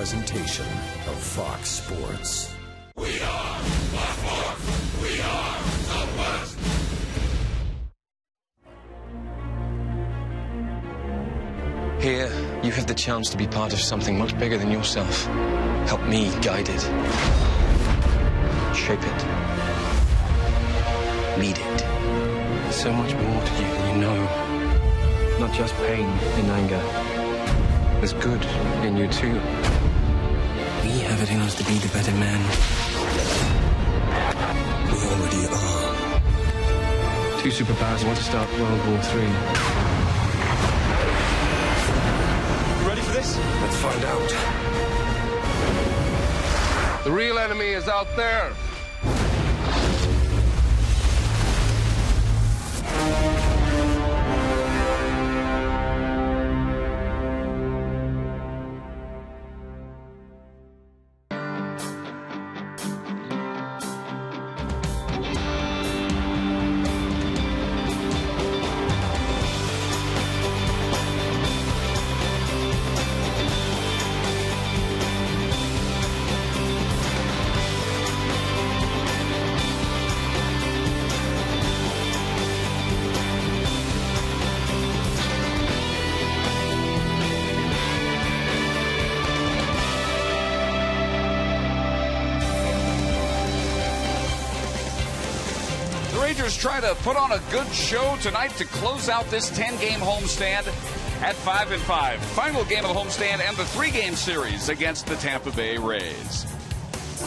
presentation of Fox Sports. We are the Fox. We are the West. Here, you have the chance to be part of something much bigger than yourself. Help me guide it. Shape it. Lead it. There's so much more to you than you know. Not just pain and anger. There's good in you, too. We have it in us to be the better man. We already are. Two superpowers want to start World War III. Ready for this? Let's find out. The real enemy is out there. Rangers try to put on a good show tonight to close out this 10-game homestand at 5-5. Final game of the homestand and the 3-game series against the Tampa Bay Rays.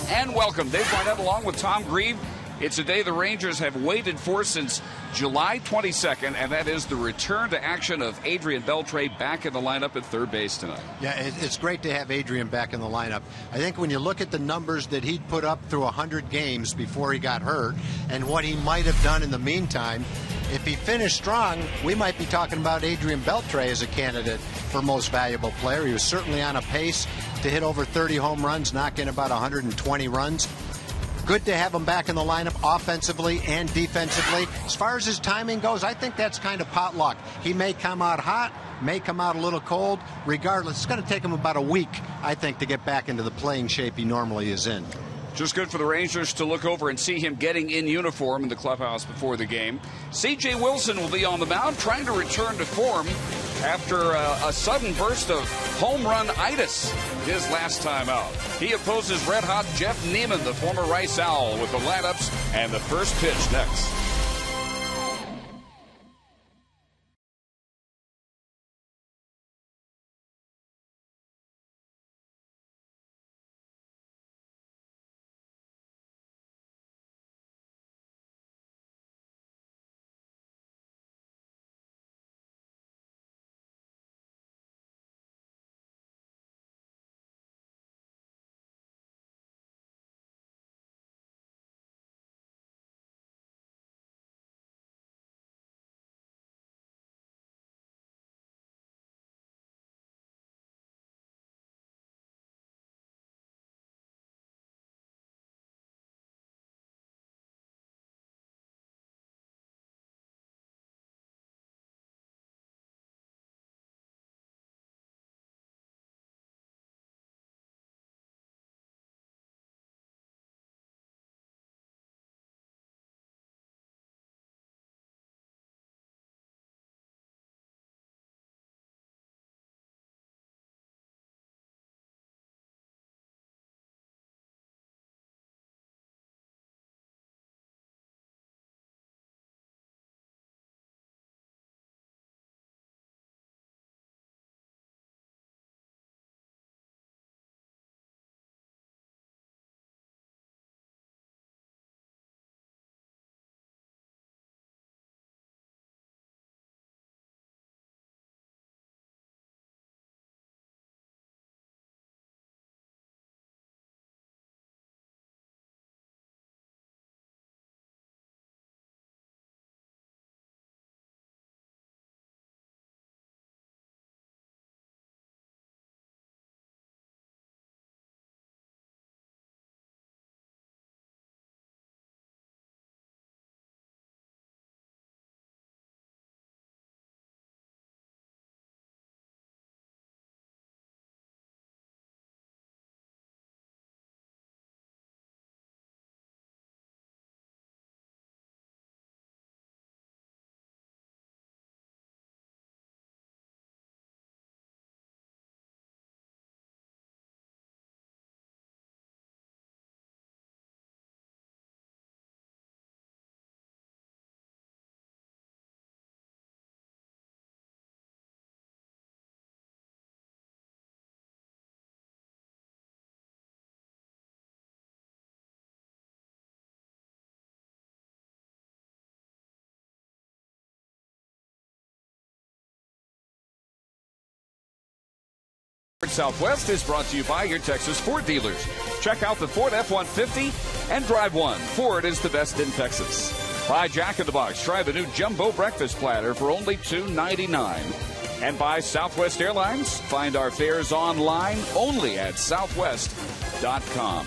And welcome, Dave Barnett along with Tom Grieve. It's a day the Rangers have waited for since July 22nd, and that is the return to action of Adrian Beltre back in the lineup at third base tonight. Yeah, it's great to have Adrian back in the lineup. I think when you look at the numbers that he'd put up through 100 games before he got hurt and what he might have done in the meantime, if he finished strong, we might be talking about Adrian Beltre as a candidate for most valuable player. He was certainly on a pace to hit over 30 home runs, knock in about 120 runs. Good to have him back in the lineup offensively and defensively. As far as his timing goes, I think that's kind of potluck. He may come out hot, may come out a little cold. Regardless, it's going to take him about a week, I think, to get back into the playing shape he normally is in. Just good for the Rangers to look over and see him getting in uniform in the clubhouse before the game. C.J. Wilson will be on the mound, trying to return to form after a sudden burst of home run-itis his last time out. He opposes red-hot Jeff Neiman, the former Rice Owl, with the lineups and the first pitch next. Southwest is brought to you by your Texas Ford dealers. Check out the Ford F-150 and drive one. Ford is the best in Texas. By Jack in the Box. Try the new Jumbo Breakfast Platter for only $2.99. And by Southwest Airlines. Find our fares online only at southwest.com.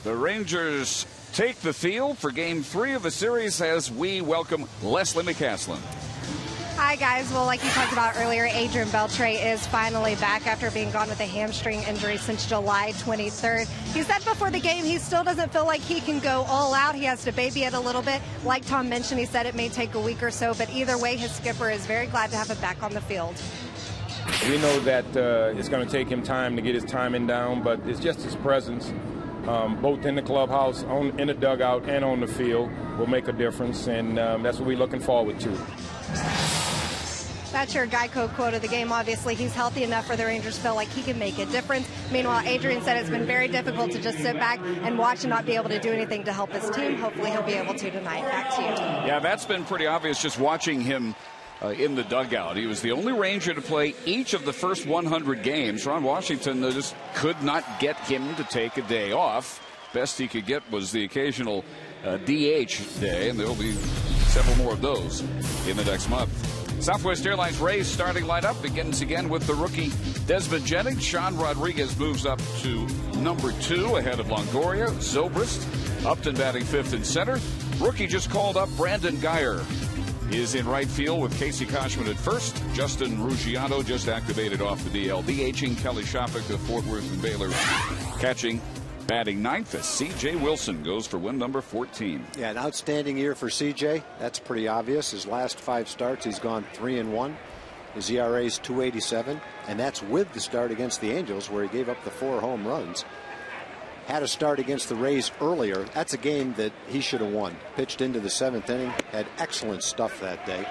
The Rangers take the field for Game 3 of the series as we welcome Leslie McCaslin. Hi, guys. Well, like you talked about earlier, Adrian Beltre is finally back after being gone with a hamstring injury since July 23rd. He said before the game he still doesn't feel like he can go all out. He has to baby it a little bit. Like Tom mentioned, he said it may take a week or so, but either way, his skipper is very glad to have him back on the field. We know that it's going to take him time to get his timing down, but it's just his presence, both in the clubhouse, in the dugout, and on the field, will make a difference, and that's what we're looking forward to. That's your Geico quote of the game. Obviously, he's healthy enough for the Rangers to feel like he can make a difference. Meanwhile, Adrian said it's been very difficult to just sit back and watch and not be able to do anything to help his team. Hopefully, he'll be able to tonight. Back to you. Yeah, that's been pretty obvious just watching him in the dugout. He was the only Ranger to play each of the first 100 games. Ron Washington just could not get him to take a day off. Best he could get was the occasional DH day, and there will be several more of those in the next month. Southwest Airlines Rays starting lineup begins again with the rookie Desmond Jennings. Sean Rodriguez moves up to number 2 ahead of Longoria. Zobrist, Upton batting 5th and center. Rookie just called up Brandon Geyer is in right field with Casey Koshman at first. Justin Ruggiano just activated off the DL. DHing Kelly Shoppick of Fort Worth and Baylor. Catching, batting 9th as C.J. Wilson goes for win number 14. Yeah, an outstanding year for C.J. That's pretty obvious. His last 5 starts, he's gone 3-1. His ERA is .287, and that's with the start against the Angels where he gave up the 4 home runs. Had a start against the Rays earlier. That's a game that he should have won. Pitched into the 7th inning, had excellent stuff that day.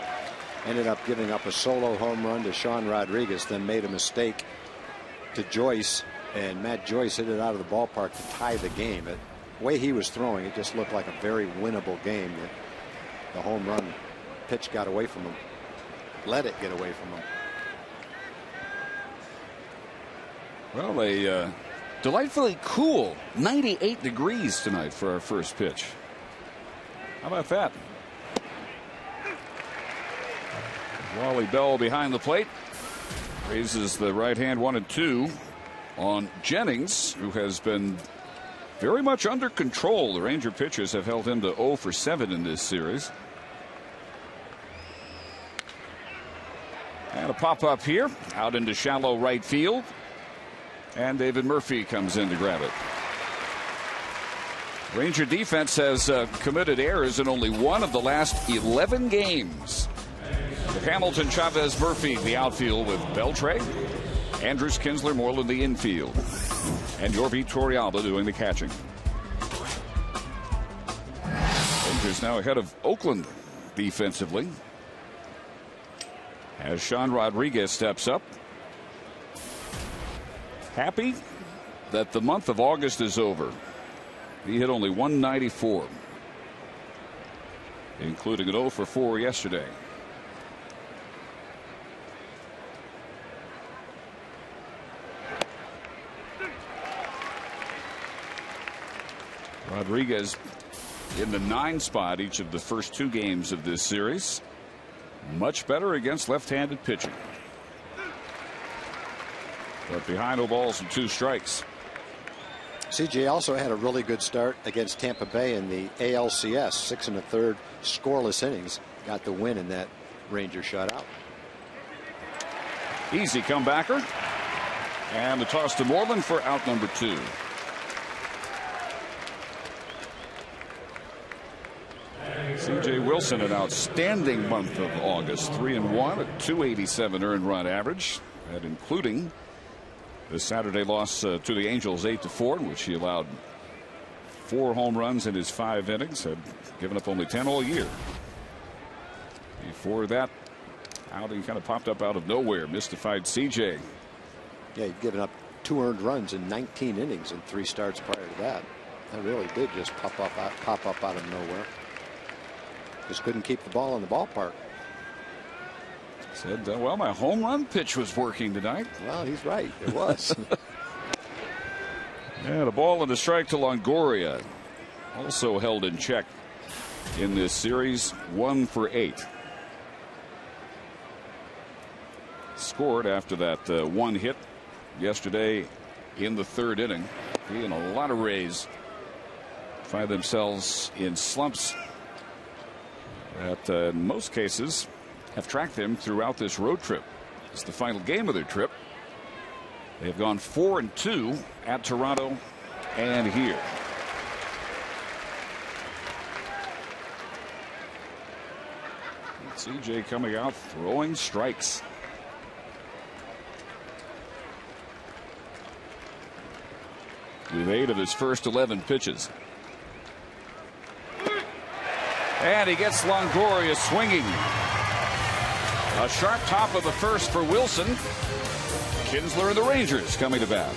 Ended up giving up a solo home run to Sean Rodriguez, then made a mistake to Joyce, and Matt Joyce hit it out of the ballpark to tie the game. The way he was throwing, it just looked like a very winnable game. The home run pitch got away from him. Let it get away from him. Well, a delightfully cool 98 degrees tonight for our first pitch. How about that? Wally Bell behind the plate raises the right hand 1-2 on Jennings, who has been very much under control. The Ranger pitchers have held him to 0 for 7 in this series. And a pop up here out into shallow right field. And David Murphy comes in to grab it. Ranger defense has committed errors in only one of the last 11 games. With Hamilton, Chavez, Murphy, the outfield with Beltre, Andrews, Kinsler, Moreland, the infield, and Yorvi Torrealba doing the catching. Rangers now ahead of Oakland defensively as Sean Rodriguez steps up. Happy that the month of August is over. He hit only 194, including an 0 for 4 yesterday. Rodriguez in the 9 spot each of the first 2 games of this series. Much better against left-handed pitching. But behind 0 balls and 2 strikes. CJ also had a really good start against Tampa Bay in the ALCS. 6 1/3 scoreless innings. Got the win in that Ranger shutout. Easy comebacker. And the toss to Moreland for out number 2. C.J. Wilson, an outstanding month of August. 3-1, a .287 earned run average, and including the Saturday loss to the Angels 8-4, in which he allowed 4 home runs in his 5 innings, had given up only 10 all year. Before that outing kind of popped up out of nowhere, mystified C.J. Yeah, he'd given up 2 earned runs in 19 innings in 3 starts prior to that. That really did just pop up out of nowhere. Just couldn't keep the ball in the ballpark. Said, well, my home run pitch was working tonight. Well, he's right. It was. And a ball and a strike to Longoria. Also held in check in this series. 1 for 8. Scored after that one hit yesterday in the 3rd inning. He and a lot of Rays find themselves in slumps that in most cases have tracked them throughout this road trip. It's the final game of their trip. They have gone 4-2 at Toronto and here. CJ coming out throwing strikes. With 8 of his first 11 pitches. And he gets Longoria swinging. A sharp top of the first for Wilson. Kinsler and the Rangers coming to bat.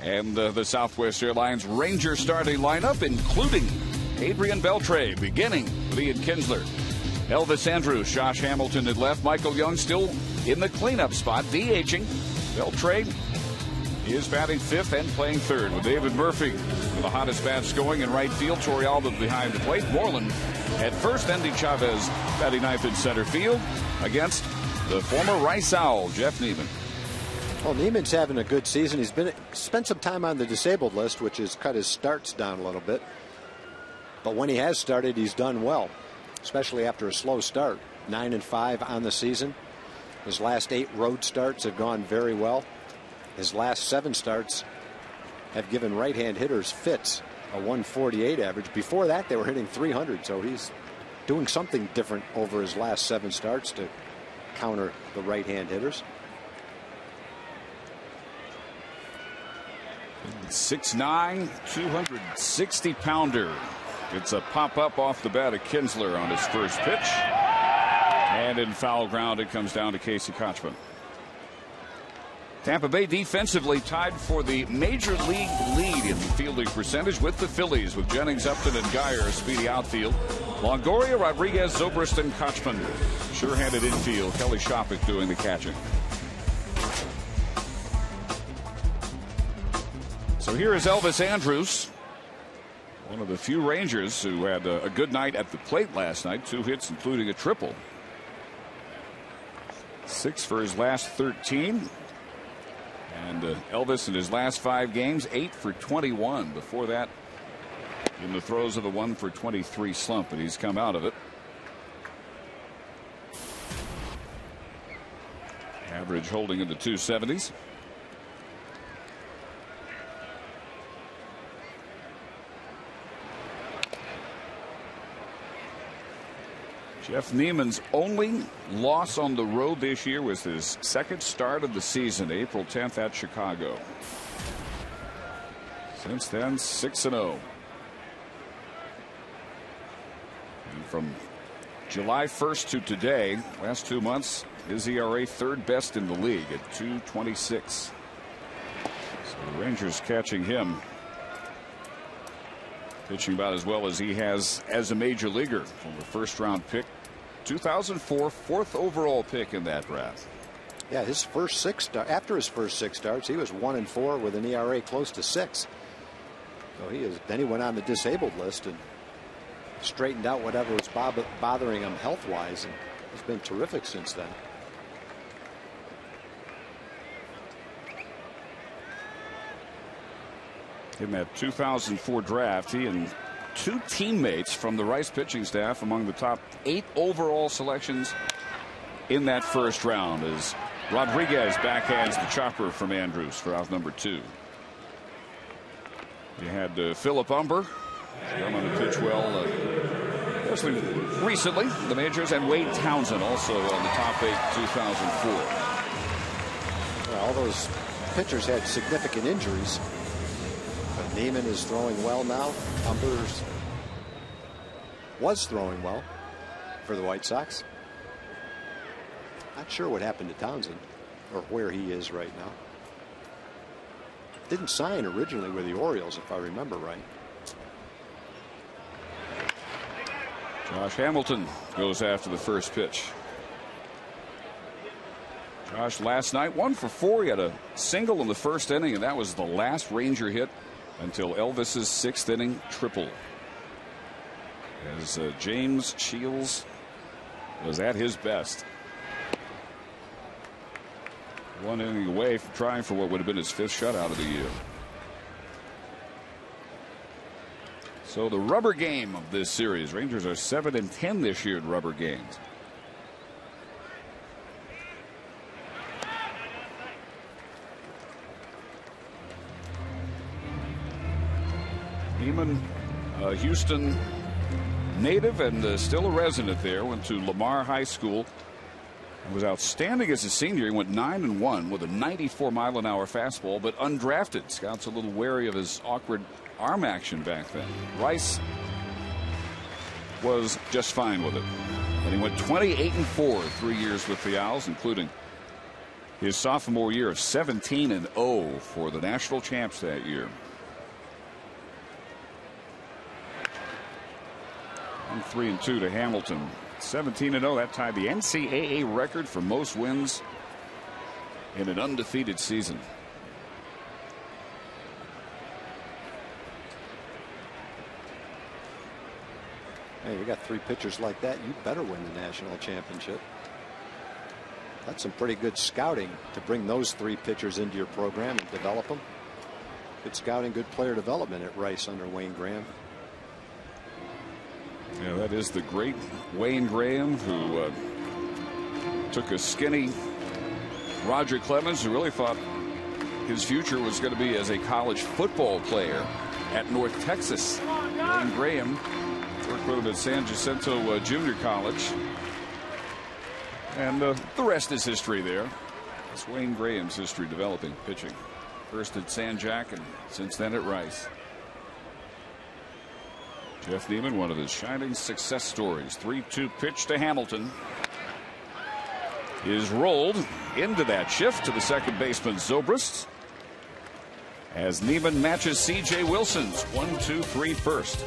And the Southwest Airlines Ranger starting lineup, including Adrian Beltre, beginning with Ian Kinsler. Elvis Andrus, Josh Hamilton at left. Michael Young still in the cleanup spot, DHing. Beltre is batting 5th and playing 3rd with David Murphy with the hottest bats going in right field. Torrealba behind the plate. Moreland at first. Endy Chavez batting 9th in center field against the former Rice Owl, Jeff Neiman. Well, Neiman's having a good season. He's spent some time on the disabled list, which has cut his starts down a little bit. But when he has started, he's done well, especially after a slow start. 9-5 on the season. His last 8 road starts have gone very well. His last 7 starts have given right-hand hitters fits, a 148 average. Before that, they were hitting 300, so he's doing something different over his last 7 starts to counter the right-hand hitters. 6'9", 260-pounder. It's a pop-up off the bat of Kinsler on his first pitch. And in foul ground, it comes down to Casey Kochman. Tampa Bay defensively tied for the major league lead in fielding percentage with the Phillies, with Jennings, Upton, and Geyer a speedy outfield. Longoria, Rodriguez, Zobrist, and Kochman. Sure-handed infield. Kelly Shopik doing the catching. So here is Elvis Andrus, one of the few Rangers who had a good night at the plate last night. 2 hits, including a triple. 6 for his last 13. And Elvis in his last 5 games, 8 for 21. Before that, in the throes of the 1 for 23 slump, and he's come out of it. Average holding in the 270s. Jeff Neiman's only loss on the road this year was his 2nd start of the season, April 10th at Chicago. Since then, 6-0. And from July 1st to today, last 2 months, his ERA third best in the league at 2.26. So the Rangers catching him pitching about as well as he has as a major leaguer. From the first-round pick, 2004, fourth overall pick in that draft. Yeah, his first after his first 6 starts, he was 1-4 with an ERA close to 6. So then he went on the disabled list and straightened out whatever was bothering him health-wise, and he's been terrific since then. In that 2004 draft, he and 2 teammates from the Rice pitching staff among the top 8 overall selections in that first round, as Rodriguez backhands the chopper from Andrews for out number 2. You had Philip Umber, going to pitch well, especially recently, the majors, and Wade Townsend also on the top 8 2004. Well, all those pitchers had significant injuries. But Neiman is throwing well now. Umbers was throwing well for the White Sox. Not sure what happened to Townsend or where he is right now. Didn't sign originally with the Orioles, if I remember right. Josh Hamilton goes after the first pitch. Josh last night 1 for 4. He had a single in the first inning, and that was the last Ranger hit until Elvis's 6th inning triple. As James Shields was at his best. 1 inning away from trying for what would have been his 5th shutout of the year. So the rubber game of this series. Rangers are 7-10 this year in rubber games. Neiman, Houston native and still a resident there. Went to Lamar High School and was outstanding as a senior. He went 9-1 with a 94-mile-an-hour fastball, but undrafted. Scouts a little wary of his awkward arm action back then. Rice was just fine with it. And he went 28-4 3 years with the Owls, including his sophomore year of 17-0 for the national champs that year. 3-2 to Hamilton. 17-0. That tied the NCAA record for most wins in an undefeated season. Hey, you got 3 pitchers like that, you better win the national championship. That's some pretty good scouting to bring those 3 pitchers into your program and develop them. Good scouting, good player development at Rice under Wayne Graham. Yeah, that is the great Wayne Graham, who took a skinny Roger Clemens, who really thought his future was going to be as a college football player at North Texas. Wayne Graham worked with him at San Jacinto Junior College. And the rest is history there. It's Wayne Graham's history developing pitching. First at San Jac and since then at Rice. Jeff Neiman, one of his shining success stories. 3-2 pitch to Hamilton. Is rolled into that shift to the second baseman Zobrist. As Neiman matches C.J. Wilson's 1-2-3 first.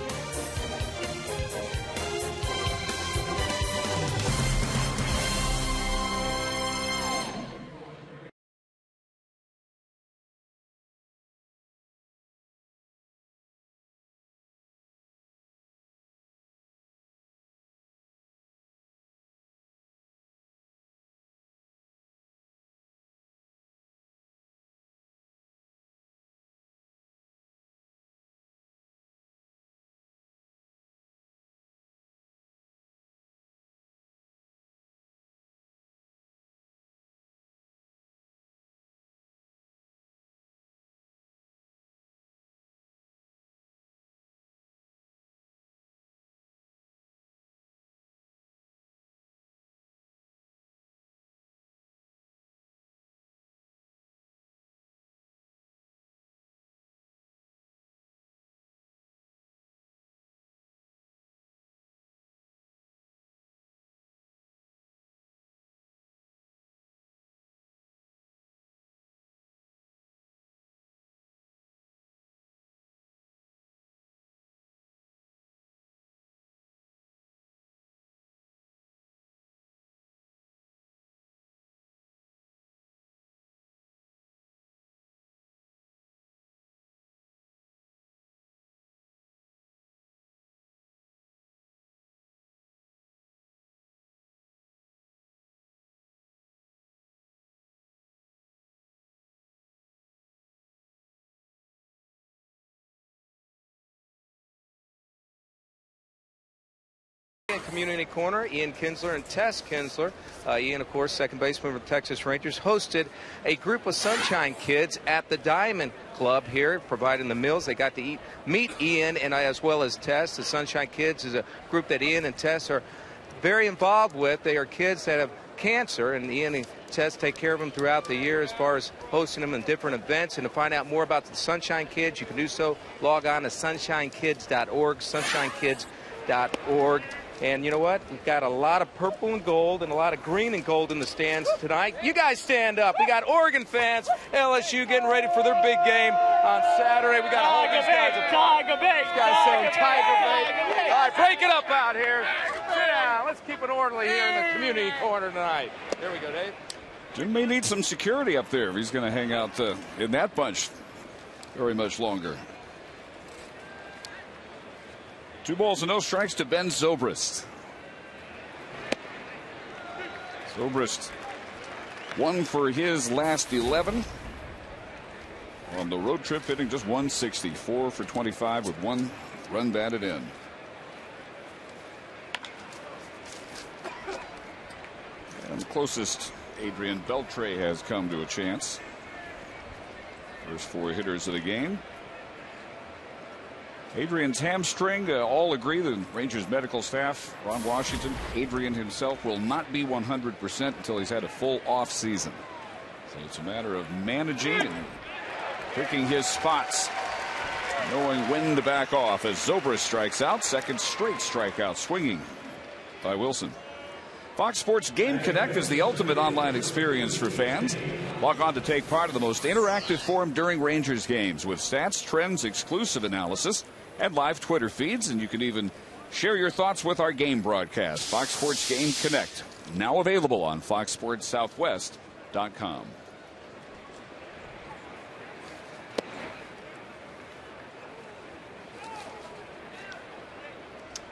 In Community Corner, Ian Kinsler and Tess Kinsler. Ian, of course, second baseman for the Texas Rangers, hosted a group of Sunshine Kids at the Diamond Club here, providing the meals. They got to meet Ian and as well as Tess. The Sunshine Kids is a group that Ian and Tess are very involved with. They are kids that have cancer, and Ian and Tess take care of them throughout the year as far as hosting them in different events. And to find out more about the Sunshine Kids, you can do so. Log on to sunshinekids.org, sunshinekids.org. And you know what? We've got a lot of purple and gold and a lot of green and gold in the stands tonight. You guys stand up. We got Oregon fans, LSU getting ready for their big game on Saturday. We got to hold these guys apart. These guys saying Tiger Bait. All right, break it up out here. Sit down. Let's keep it orderly here in the community corner tonight. There we go, Dave. Jim may need some security up there if he's going to hang out in that bunch very much longer. 2 balls and no strikes to Ben Zobrist. Zobrist 1 for his last 11. On the road trip, hitting just 160. 4 for 25 with 1 run batted in. And the closest Adrian Beltre has come to a chance. First 4 hitters of the game. Adrian's hamstring, all agree, the Rangers medical staff, Ron Washington, Adrian himself will not be 100% until he's had a full off season. So it's a matter of managing and picking his spots, knowing when to back off as Zobrist strikes out. Second straight strikeout swinging by Wilson. Fox Sports Game Connect is the ultimate online experience for fans. Log on to take part in the most interactive forum during Rangers games with stats, trends, exclusive analysis, and live Twitter feeds. And you can even share your thoughts with our game broadcast. Fox Sports Game Connect, now available on foxsportssouthwest.com.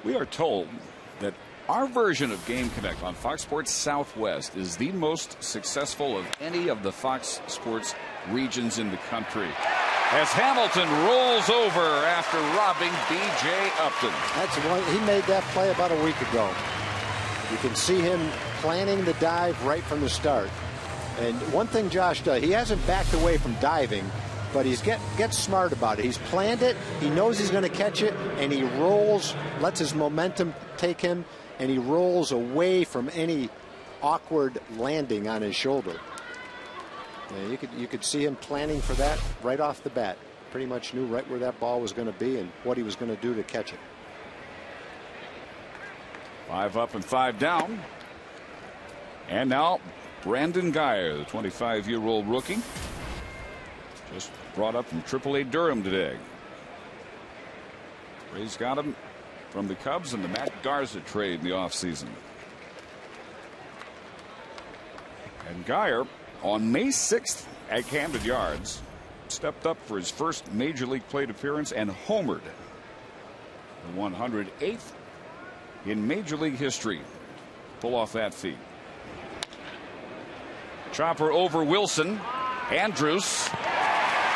We are told that our version of Game Connect on Fox Sports Southwest is the most successful of any of the Fox Sports regions in the country, as Hamilton rolls over after robbing B.J. Upton. That's one. He made that play about a week ago. You can see him planning the dive right from the start. And one thing Josh does, he hasn't backed away from diving, but he's gets smart about it. He's planned it. He knows he's going to catch it, and he rolls, lets his momentum take him, and he rolls away from any awkward landing on his shoulder. Yeah, you could see him planning for that right off the bat. Pretty much knew right where that ball was going to be and what he was going to do to catch it. 5 up and 5 down. And now Brandon Geyer, the 25-year-old rookie, just brought up from AAA Durham today. Rays got him from the Cubs and the Matt Garza trade in the offseason. And Geyer, on May 6th at Camden Yards, stepped up for his first Major League plate appearance and homered. The 108th in Major League history. Pull off that feat. Chopper over Wilson. Andrews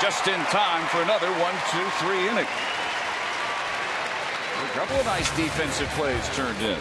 just in time for another 1-2-3 inning. A couple of nice defensive plays turned in.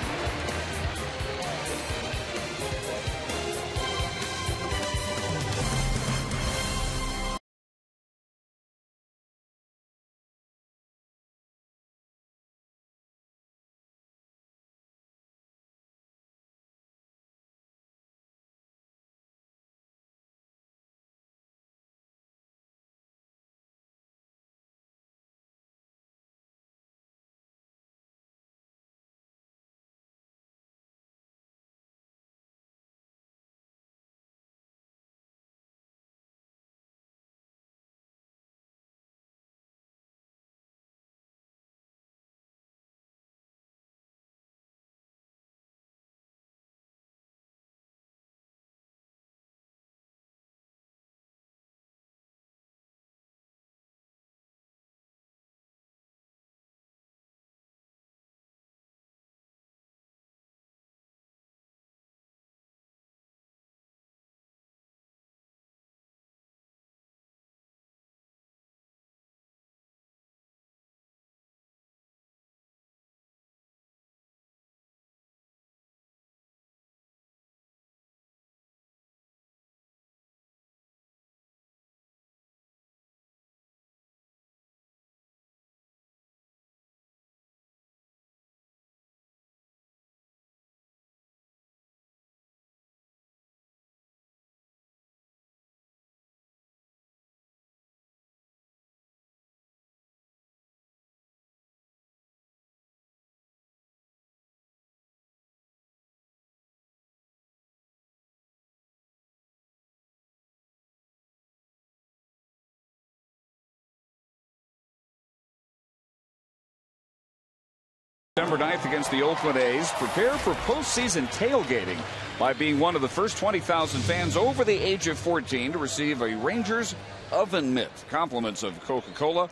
December 9th against the Oakland A's. Prepare for postseason tailgating by being one of the first 20,000 fans over the age of 14 to receive a Rangers oven mitt. Compliments of Coca-Cola.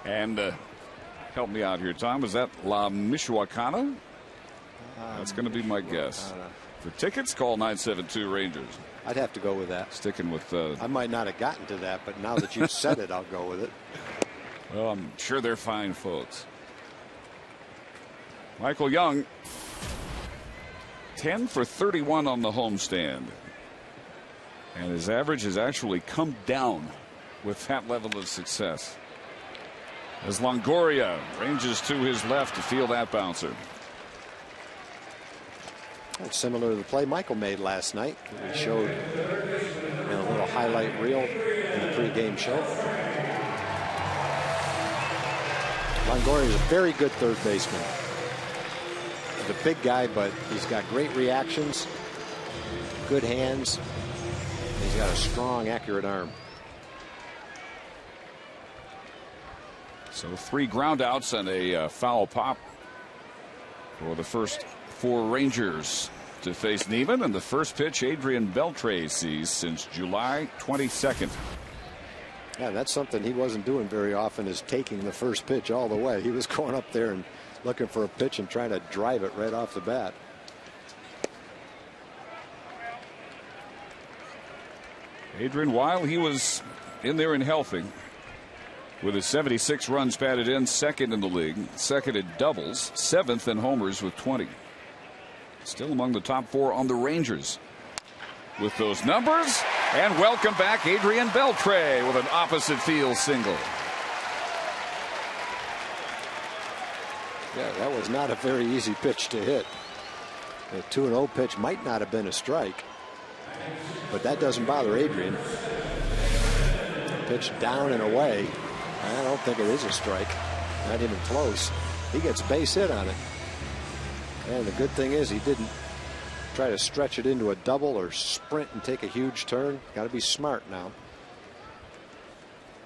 And help me out here, Tom. Is that La Michoacana? That's going to be my guess. For tickets, call 972 Rangers. I'd have to go with that. Sticking with. I might not have gotten to that, but now that you've said it, I'll go with it. Well, I'm sure they're fine folks. Michael Young, 10 for 31 on the homestand. And his average has actually come down with that level of success. As Longoria ranges to his left to field that bouncer. That's similar to the play Michael made last night. We showed a little highlight reel in the pregame show. Longoria is a very good third baseman. He's a big guy, but he's got great reactions, good hands. He's got a strong, accurate arm. So 3 groundouts and a foul pop for the first 4 Rangers to face Neiman. And the first pitch Adrian Beltre sees since July 22nd. Yeah, that's something he wasn't doing very often, is taking the first pitch all the way. He was going up there and looking for a pitch and trying to drive it right off the bat. Adrian, while he was in there and healthy, with his 76 runs batted in, second in the league, second in doubles, 7th in homers with 20. Still among the top 4 on the Rangers with those numbers. And welcome back Adrian Beltre with an opposite field single. Yeah, that was not a very easy pitch to hit. The 2-0 pitch might not have been a strike, but that doesn't bother Adrian. Pitch down and away. I don't think it is a strike. Not even close. He gets base hit on it. And the good thing is he didn't try to stretch it into a double or sprint and take a huge turn. Got to be smart now.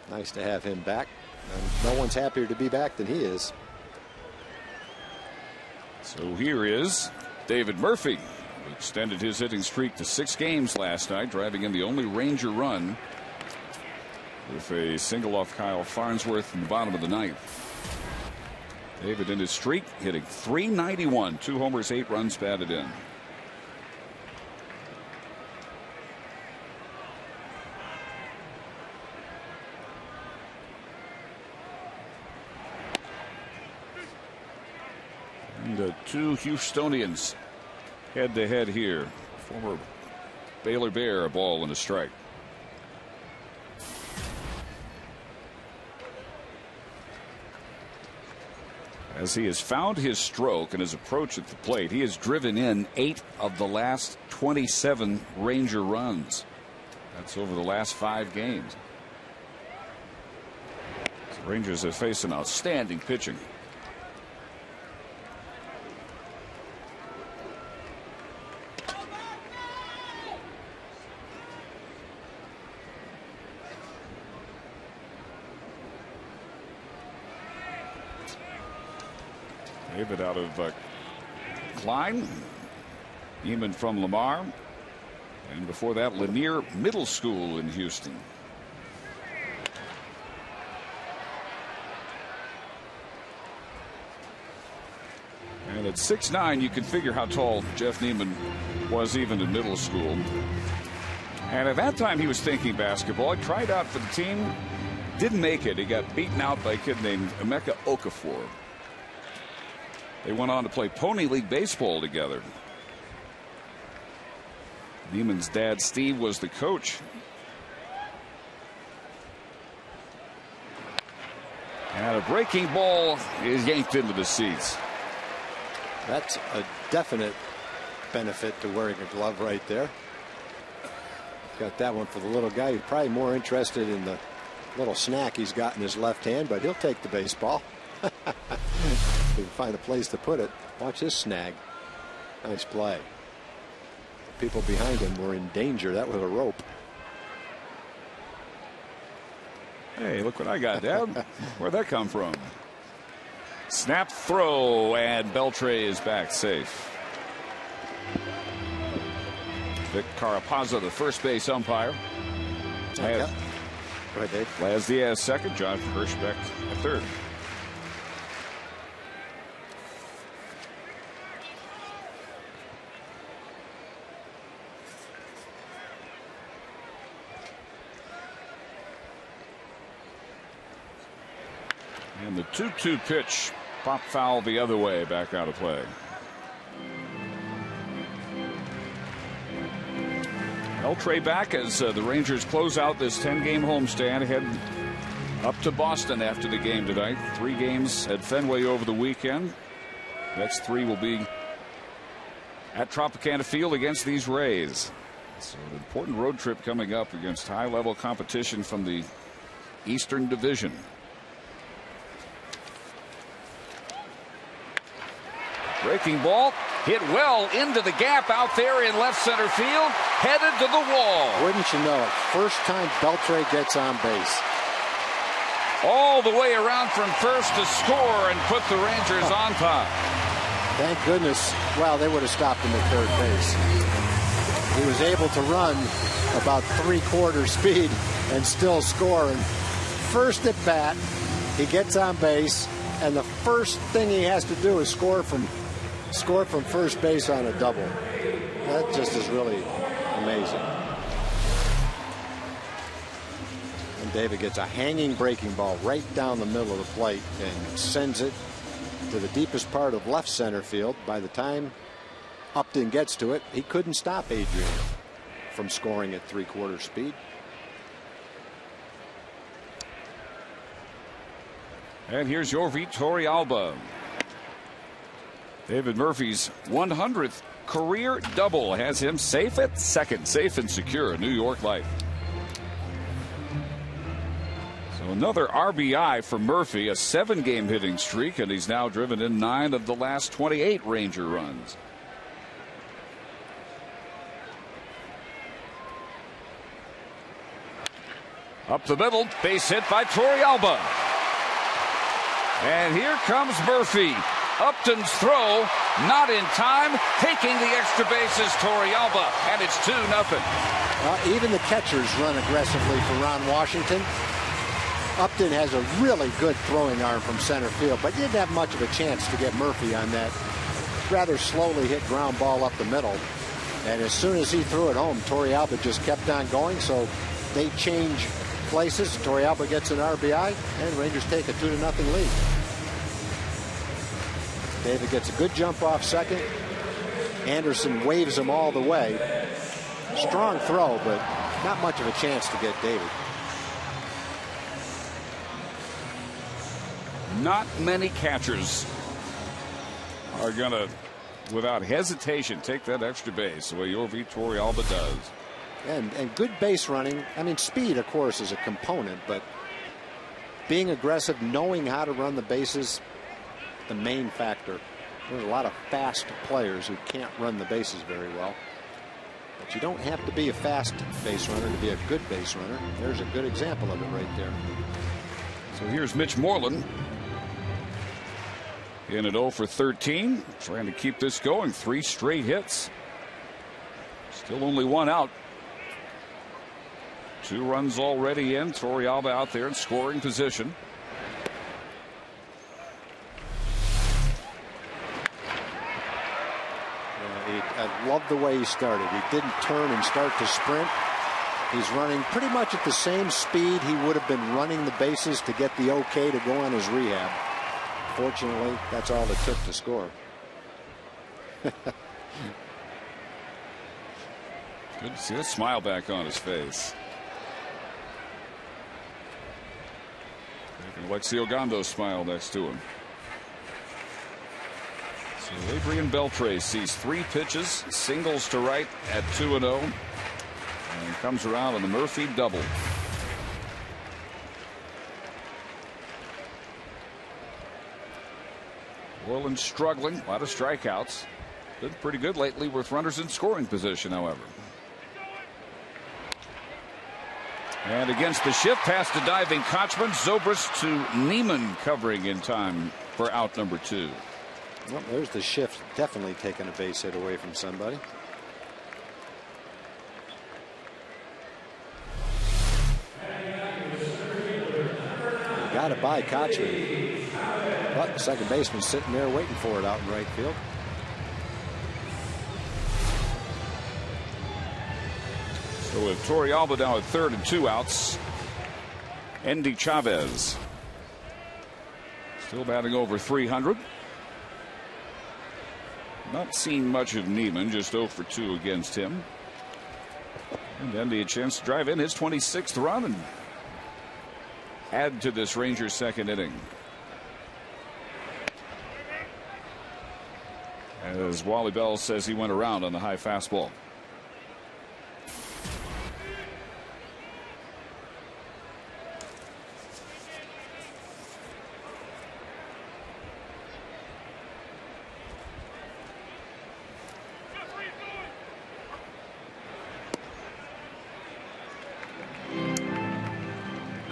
Nice to have him back. And no one's happier to be back than he is. So here is David Murphy, who extended his hitting streak to 6 games last night, driving in the only Ranger run with a single off Kyle Farnsworth in the bottom of the 9th. David in his streak hitting .391, 2 homers, 8 runs batted in. And the 2 Houstonians head to head here. Former Baylor Bear, a ball and a strike. As he has found his stroke and his approach at the plate, he has driven in 8 of the last 27 Ranger runs. That's over the last 5 games. The Rangers have faced some outstanding pitching. David out of Klein, Neiman from Lamar, and before that Lanier Middle School in Houston. And at 6'9", you can figure how tall Jeff Neiman was even in middle school. And at that time he was thinking basketball. He tried out for the team, didn't make it. He got beaten out by a kid named Emeka Okafor. They went on to play Pony League baseball together. Neiman's dad, Steve, was the coach. And a breaking ball is yanked into the seats. That's a definite benefit to wearing a glove right there. Got that one for the little guy. He's probably more interested in the little snack he's got in his left hand, but he'll take the baseball. He can find a place to put it. Watch his snag. Nice play. The people behind him were in danger. That was a rope. Hey, look what I got, Dad. Where'd that come from? Snap, throw, and Beltre is back safe. Vic Carapazza, the first base umpire. Go ahead, Dave. Laz Diaz second, John Hirschbeck third. And the 2-2 pitch, pop foul the other way, back out of play. Beltre back as the Rangers close out this 10-game homestand, head up to Boston after the game tonight. 3 games at Fenway over the weekend. Next 3 will be at Tropicana Field against these Rays. So an important road trip coming up against high-level competition from the Eastern Division. Breaking ball hit well into the gap out there in left center field, headed to the wall. Wouldn't you know it? First time Beltre gets on base. All the way around from first to score and put the Rangers on top. Thank goodness. Well, they would have stopped him at third base. He was able to run about 3/4 speed and still score. And first at bat, he gets on base, and the first thing he has to do is score from first base on a double. That just is really amazing. And David gets a hanging breaking ball right down the middle of the plate and sends it to the deepest part of left center field. By the time Upton gets to it, he couldn't stop Adrian from scoring at 3/4 speed. And here's Jorvi Torrealba. David Murphy's 100th career double has him safe at second, safe and secure, New York Life. So another RBI for Murphy, a 7-game hitting streak, and he's now driven in 9 of the last 28 Ranger runs. Up the middle, base hit by Torrealba. And here comes Murphy. Upton's throw, not in time, taking the extra bases, Torrealba, and it's 2-0. Even the catchers run aggressively for Ron Washington. Upton has a really good throwing arm from center field, but didn't have much of a chance to get Murphy on that rather slowly hit ground ball up the middle. And as soon as he threw it home, Torrealba just kept on going, so they change places. Torrealba gets an RBI, and Rangers take a 2-0 lead. David gets a good jump off second. Anderson waves him all the way. Strong throw, but not much of a chance to get David. Not many catchers are going to, without hesitation, take that extra base the way Jorvi Torrealba does. And good base running. I mean, speed, of course, is a component, but being aggressive, knowing how to run the bases, the main factor. There's a lot of fast players who can't run the bases very well. But you don't have to be a fast base runner to be a good base runner. There's a good example of it right there. So here's Mitch Moreland in at 0 for 13, trying to keep this going. 3 straight hits. Still only 1 out. 2 runs already in. Torrealba out there in scoring position. I love the way he started. He didn't turn and start to sprint. He's running pretty much at the same speed he would have been running the bases to get the okay to go on his rehab. Fortunately, that's all it took to score. Good to see a smile back on his face. Alexi Ogando's smile next to him. So Adrian Beltre sees 3 pitches, singles to right at 2-0, and comes around on the Murphy double. Orland struggling, a lot of strikeouts. Been pretty good lately with runners in scoring position, however. And against the shift, pass to diving Kochman. Zobrist to Neiman covering in time for out number 2. Well, there's the shift, definitely taking a base hit away from somebody. Got it by Kochman. But the second baseman sitting there waiting for it out in right field. So with Torrealba now at third and 2 outs, Endy Chavez still batting over 300. Not seeing much of Neiman, just 0 for 2 against him. And Endy a chance to drive in his 26th run and add to this Rangers second inning. As Wally Bell says, he went around on the high fastball.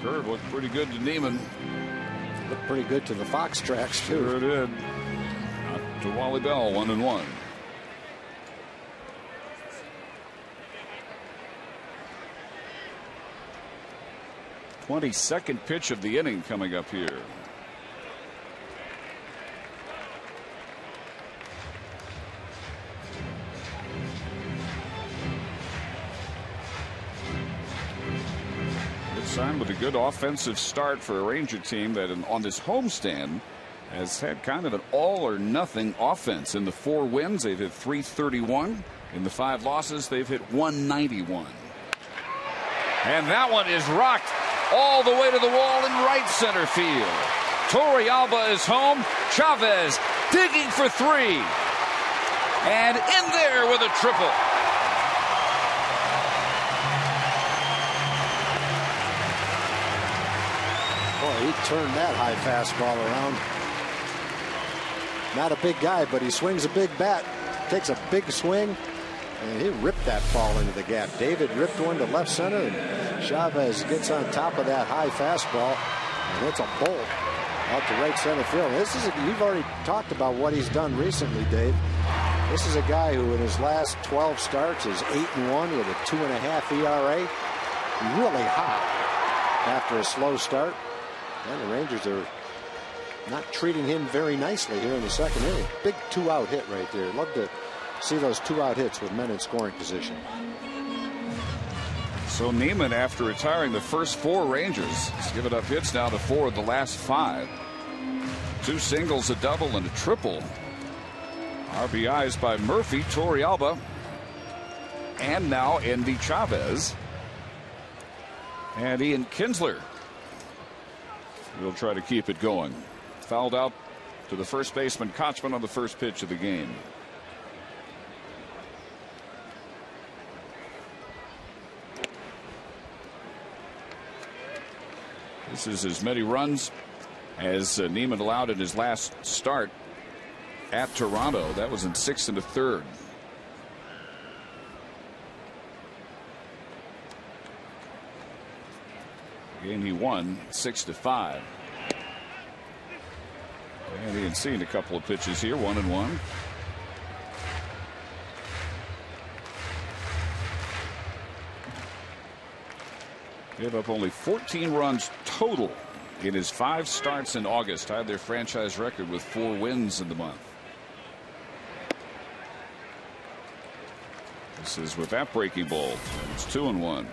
Curve looked pretty good to Neiman. Looked pretty good to the Fox tracks, too. Sure did. Out to Wally Bell, 1-1. Twenty-second pitch of the inning coming up here. With a good offensive start for a Ranger team that on this homestand has had kind of an all or nothing offense. In the 4 wins, they've hit .331. In the 5 losses, they've hit .191. And that one is rocked all the way to the wall in right center field. Torrealba is home. Chavez digging for 3. And in there with a triple. He turned that high fastball around. Not a big guy, but he swings a big bat. Takes a big swing, and he ripped that ball into the gap. David ripped one to left center, and Chavez gets on top of that high fastball, and it's a bolt out to right center field. You've already talked about what he's done recently, Dave. This is a guy who in his last 12 starts is 8-1 with a 2.5 ERA. Really hot after a slow start. And the Rangers are not treating him very nicely here in the second inning. Big 2-out hit right there. Love to see those 2-out hits with men in scoring position. So Neiman, after retiring the first 4 Rangers, has given up hits now to 4 of the last 5. 2 singles, a double, and a triple. RBIs by Murphy, Torrealba, and now Endy Chavez. And Ian Kinsler will try to keep it going. Fouled out to the first baseman Kochman on the first pitch of the game. This is as many runs as Neiman allowed in his last start at Toronto. That was in 6 1/3. Game he won 6-5. And he had seen a couple of pitches here, 1-1. Gave up only 14 runs total in his 5 starts in August. Tied their franchise record with 4 wins in the month. This is with that breaking ball. It's 2-1.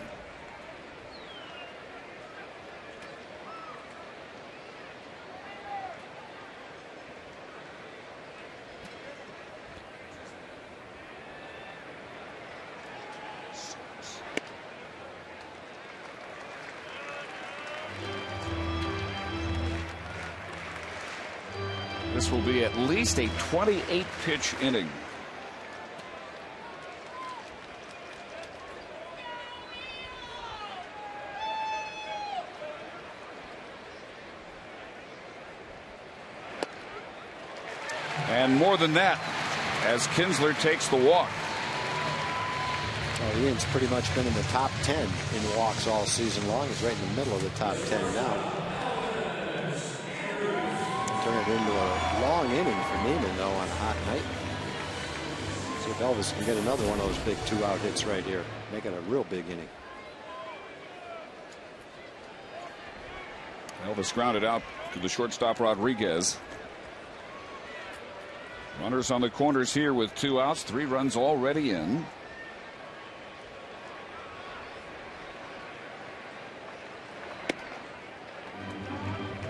This will be at least a 28 pitch inning. And more than that, as Kinsler takes the walk. Well, Ian's pretty much been in the top 10 in walks all season long. He's right in the middle of the top 10 now. turn it into a long inning for Neiman, though, on a hot night. See if Elvis can get another one of those big 2-out hits right here. Make it a real big inning. Elvis grounded out to the shortstop Rodriguez. Runners on the corners here with 2 outs. 3 runs already in.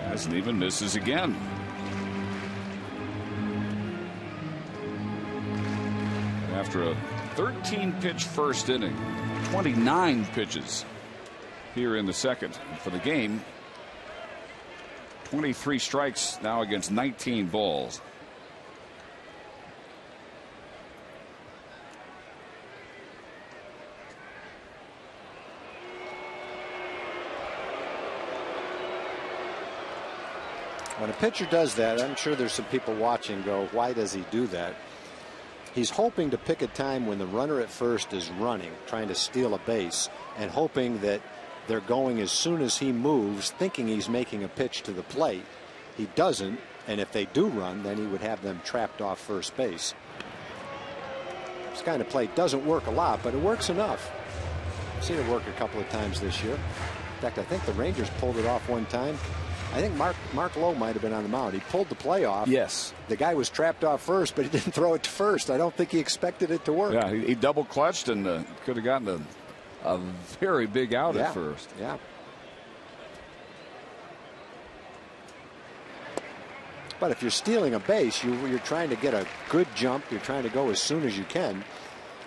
As Neiman misses again. After a 13-pitch first inning, 29 pitches here in the second. And for the game, 23 strikes now against 19 balls. When a pitcher does that, I'm sure there's some people watching go, why does he do that? He's hoping to pick a time when the runner at first is running, trying to steal a base, and hoping that they're going as soon as he moves, thinking he's making a pitch to the plate. He doesn't, and if they do run, then he would have them trapped off first base. This kind of play doesn't work a lot, but it works enough. I've seen it work a couple of times this year. In fact, I think the Rangers pulled it off one time. I think Mark Lowe might have been on the mound. He pulled the play off. Yes. The guy was trapped off first, but he didn't throw it to first. I don't think he expected it to work. Yeah, he double clutched and could have gotten a very big out at first. Yeah. But if you're stealing a base, you're trying to get a good jump. You're trying to go as soon as you can.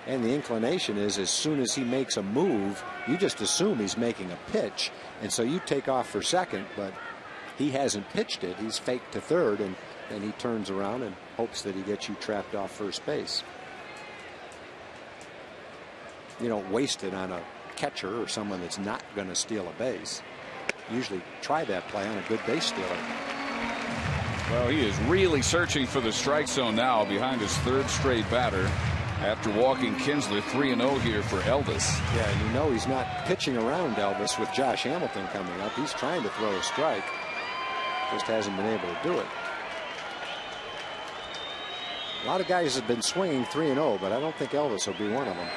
And the inclination is as soon as he makes a move, you just assume he's making a pitch. And so you take off for second, but he hasn't pitched it. He's faked to third, and then he turns around and hopes that he gets you trapped off first base. You don't waste it on a catcher or someone that's not going to steal a base. Usually try that play on a good base stealer. Well, he is really searching for the strike zone now behind his 3rd straight batter after walking Kinsler. 3-0 here for Elvis. Yeah, and you know he's not pitching around Elvis with Josh Hamilton coming up. He's trying to throw a strike. Just hasn't been able to do it. A lot of guys have been swinging 3-0, but I don't think Elvis will be one of them.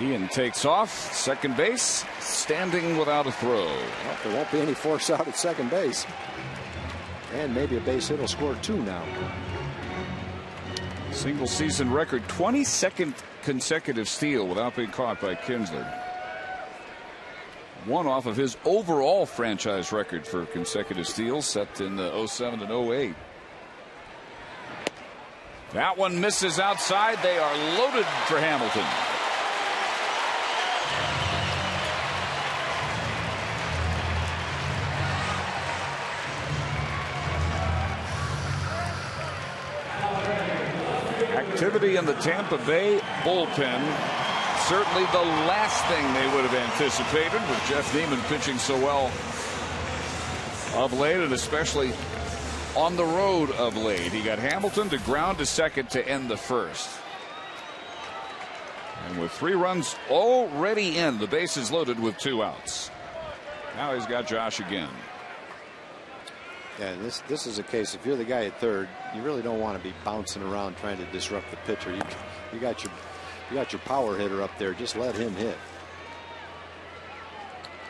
Ian takes off. Second base, standing without a throw. Well, there won't be any force out at second base. And maybe a base hit will score 2 now. Single season record, 22nd consecutive steal without being caught by Kinsler. One off of his overall franchise record for consecutive steals set in 07 and 08. That one misses outside. They are loaded for Hamilton. Activity in the Tampa Bay bullpen. Certainly the last thing they would have anticipated with Jeff Neiman pitching so well of late, and especially on the road of late. He got Hamilton to ground to second to end the first. And with 3 runs already in, the bases loaded with 2 outs. Now he's got Josh again. Yeah, this is a case, if you're the guy at third, you really don't want to be bouncing around trying to disrupt the pitcher. You got your power hitter up there. Just let him hit.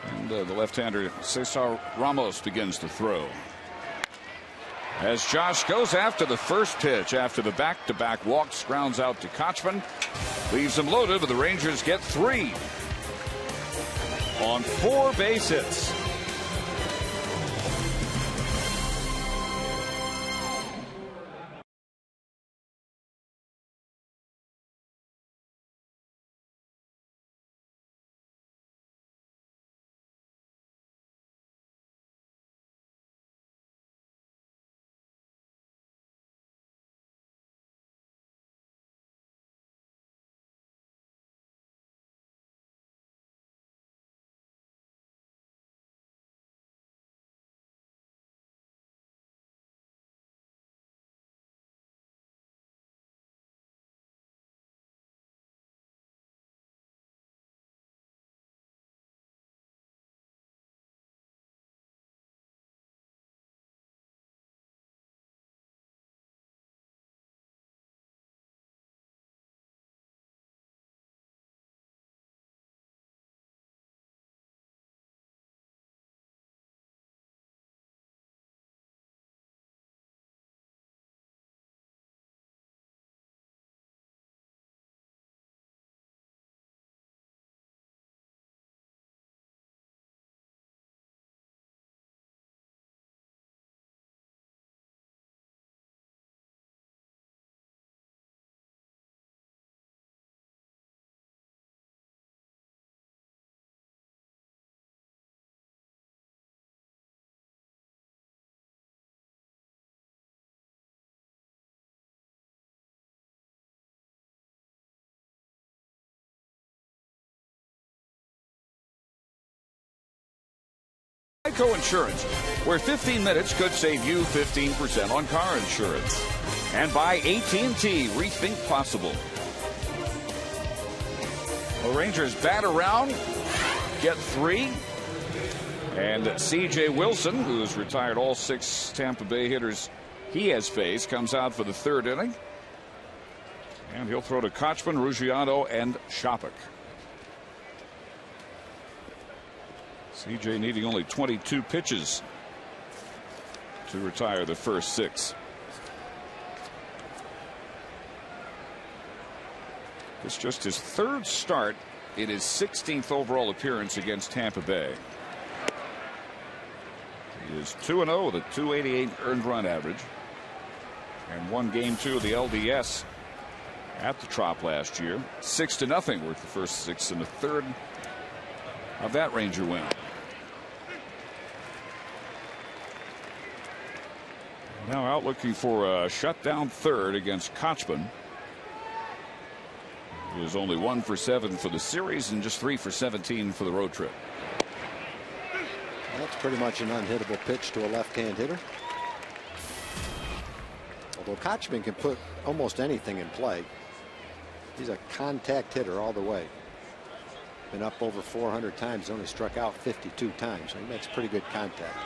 And the left-hander Cesar Ramos begins to throw. As Josh goes after the first pitch after the back-to-back walks, grounds out to Kochman, leaves him loaded, but the Rangers get 3 on 4 base hits. Geico Insurance, where 15 minutes could save you 15% on car insurance. And by AT&T, rethink possible. The Rangers bat around, get 3. And C.J. Wilson, who has retired all 6 Tampa Bay hitters he has faced, comes out for the 3rd inning. And he'll throw to Kochman, Ruggiano, and Shopik. C.J. needing only 22 pitches to retire the first 6. It's just his 3rd start in his 16th overall appearance against Tampa Bay. He is 2-0 with a .288 earned run average, and won Game 2 of the LDS at the Trop last year. 6-0 worth the first 6 and the 3rd of that Ranger win. Now out looking for a shutdown 3rd against Kochman. He is only 1 for 7 for the series and just 3 for 17 for the road trip. That's pretty much an unhittable pitch to a left-hand hitter. Although Kochman can put almost anything in play. He's a contact hitter all the way. Been up over 400 times, only struck out 52 times. So he makes pretty good contact.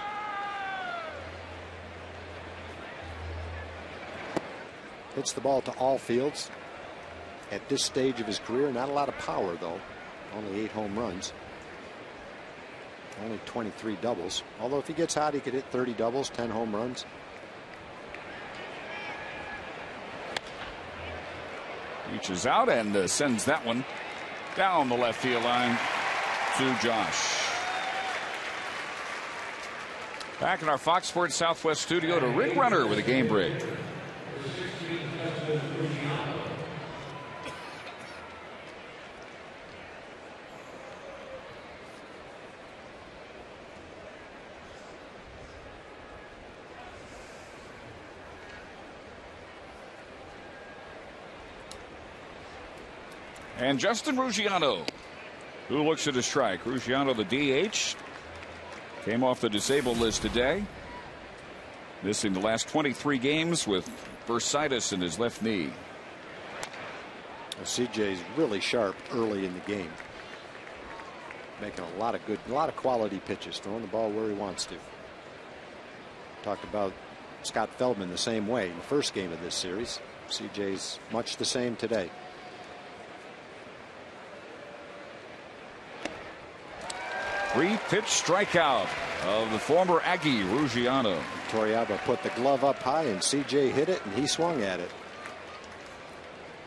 Hits the ball to all fields. At this stage of his career, not a lot of power though. Only 8 home runs. Only 23 doubles. Although if he gets hot, he could hit 30 doubles, 10 home runs. Reaches out and sends that one down the left field line to Josh. Back in our Fox Sports Southwest studio to Rick Runner with a game break. And Justin Ruggiano, who looks at a strike. Ruggiano, the DH, came off the disabled list today, missing the last 23 games with bursitis in his left knee. Well, CJ's really sharp early in the game, making a lot of quality pitches, throwing the ball where he wants to. Talked about Scott Feldman the same way in the first game of this series. CJ's much the same today. Three-pitch strikeout of the former Aggie, Ruggiano. Torrealba put the glove up high, and CJ hit it, and he swung at it.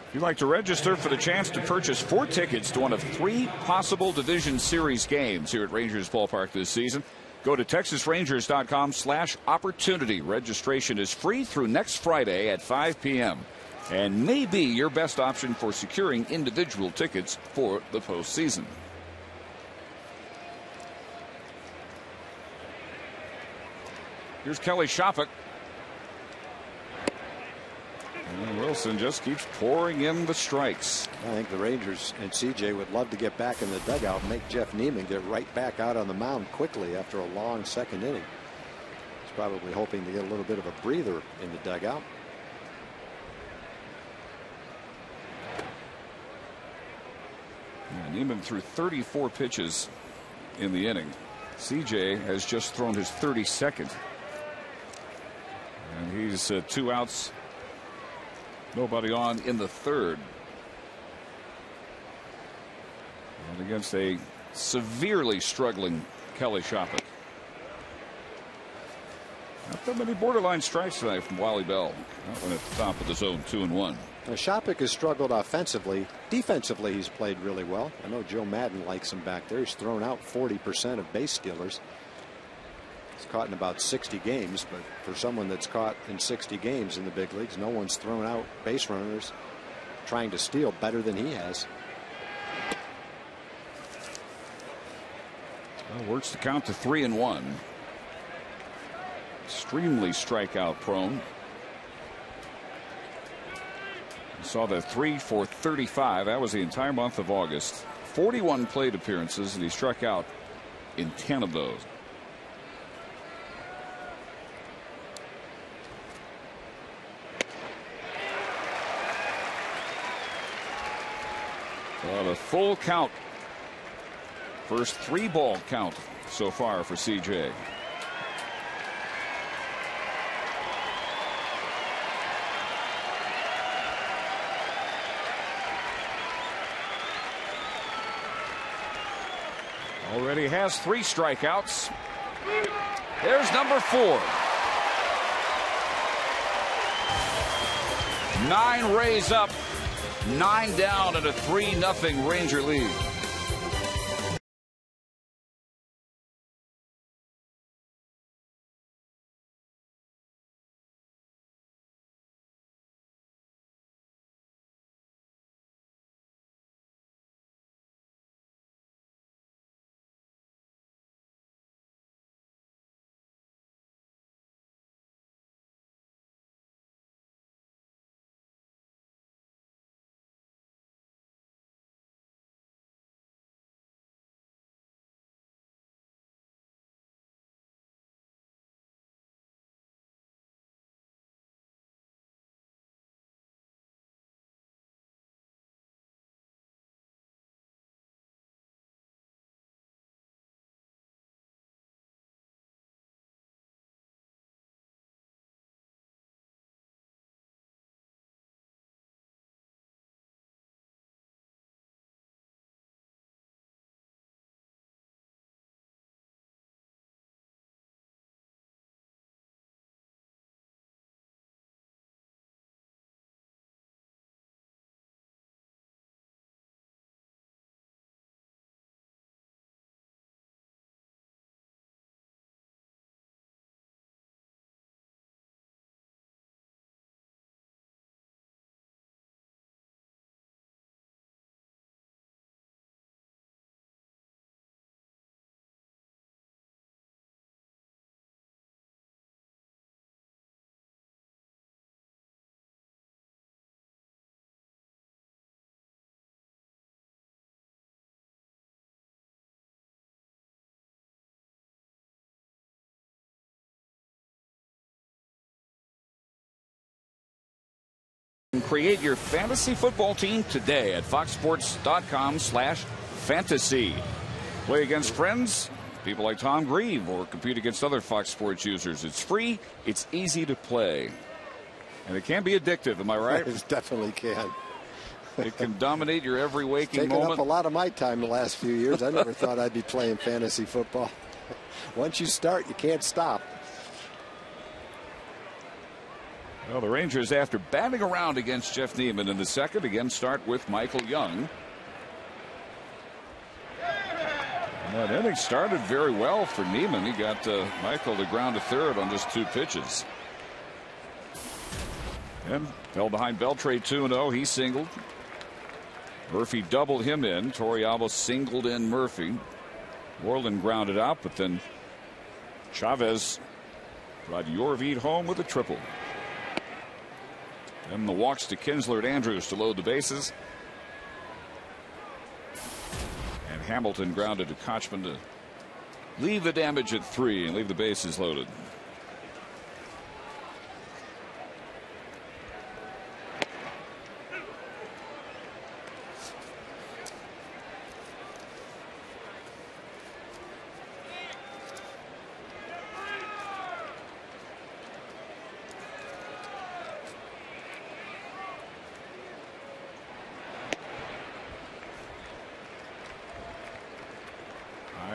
If you'd like to register for the chance to purchase 4 tickets to one of 3 possible Division Series games here at Rangers Ballpark this season, go to TexasRangers.com/opportunity. Registration is free through next Friday at 5 p.m. and may be your best option for securing individual tickets for the postseason. Here's Kelly Shopik. And Wilson just keeps pouring in the strikes. I think the Rangers and CJ would love to get back in the dugout and make Jeff Niemann get right back out on the mound quickly after a long 2nd inning. He's probably hoping to get a little bit of a breather in the dugout. Yeah, Niemann threw 34 pitches in the inning. CJ has just thrown his 32nd. And he's 2 outs, nobody on in the 3rd. And against a severely struggling Kelly Shopik. Not that many borderline strikes tonight from Wally Bell. That one at the top of the zone, 2-1. Now, Shopik has struggled offensively. Defensively, he's played really well. I know Joe Madden likes him back there. He's thrown out 40% of base stealers. He's caught in about 60 games, but for someone that's caught in 60 games in the big leagues, no one's thrown out base runners trying to steal better than he has. Well, works the count to 3-1. Extremely strikeout prone. Saw the 3 for 35. That was the entire month of August. 41 plate appearances, and he struck out in 10 of those. The full count. First 3-ball count so far for CJ. Already has 3 strikeouts. There's number 4. 9 Rays up, 9 down, and a 3-0 Ranger lead. Create your fantasy football team today at foxsports.com/fantasy. Play against friends, people like Tom Grieve, or compete against other Fox Sports users. It's free, it's easy to play, and it can be addictive. Am I right? It definitely can. It can dominate your every waking taken moment. Up a lot of my time the last few years. I never thought I'd be playing fantasy football. Once you start, you can't stop. Well, the Rangers, after batting around against Jeff Neiman in the second, again start with Michael Young. And that inning started very well for Neiman. He got Michael to ground to third on just 2 pitches. And fell behind Beltre 2-0. He singled. Murphy doubled him in. Torrialba singled in Murphy. Worland grounded out, but then Chavez brought Yorvide home with a triple. And the walks to Kinsler and Andrews to load the bases. And Hamilton grounded to Kochman to leave the damage at 3 and leave the bases loaded.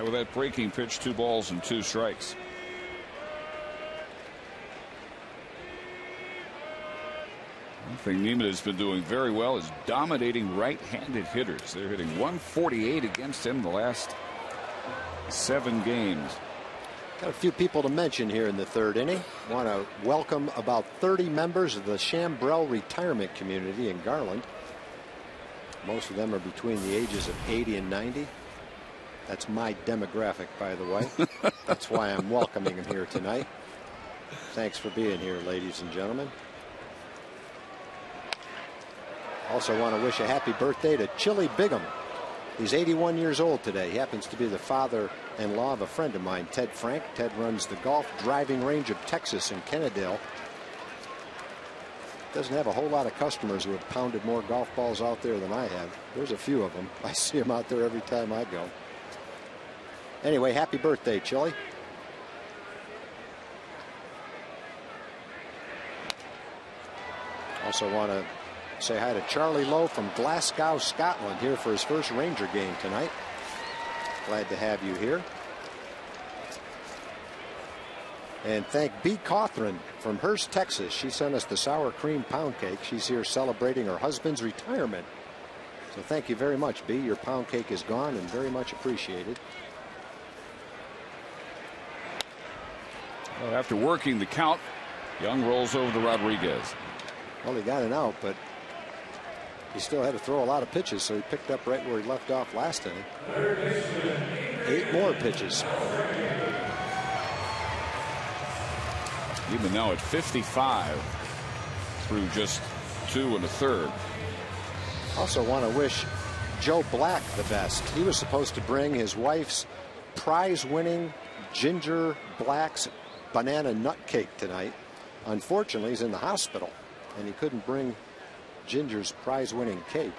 With that breaking pitch, 2 balls and 2 strikes. One thing Neiman has been doing very well is dominating right-handed hitters. They're hitting 148 against him the last 7 games. Got a few people to mention here in the 3rd inning. Want to welcome about 30 members of the Chambrel retirement community in Garland. Most of them are between the ages of 80 and 90. That's my demographic, by the way. That's why I'm welcoming him here tonight. Thanks for being here, ladies and gentlemen. Also want to wish a happy birthday to Chili Bigham. He's 81 years old today. He happens to be the father-in-law of a friend of mine, Ted Frank. Ted runs the golf driving range of Texas in Kennedale. doesn't have a whole lot of customers who have pounded more golf balls out there than I have. There's a few of them. I see them out there every time I go. Anyway, happy birthday, Chili. Also want to say hi to Charlie Lowe from Glasgow, Scotland, here for his first Ranger game tonight. Glad to have you here. And thank B. Cawthron from Hurst, Texas. She sent us the sour cream pound cake. She's here celebrating her husband's retirement. So thank you very much, B. Your pound cake is gone and very much appreciated. Well, after working the count, Young rolls over to Rodriguez. Well, he got an out, but he still had to throw a lot of pitches, so he picked up right where he left off last inning. 8 more pitches. Even now at 55 through just 2 1/3. Also want to wish Joe Black the best. He was supposed to bring his wife's prize-winning Ginger Black's banana nut cake tonight. Unfortunately, he's in the hospital, and he couldn't bring Ginger's prize-winning cake.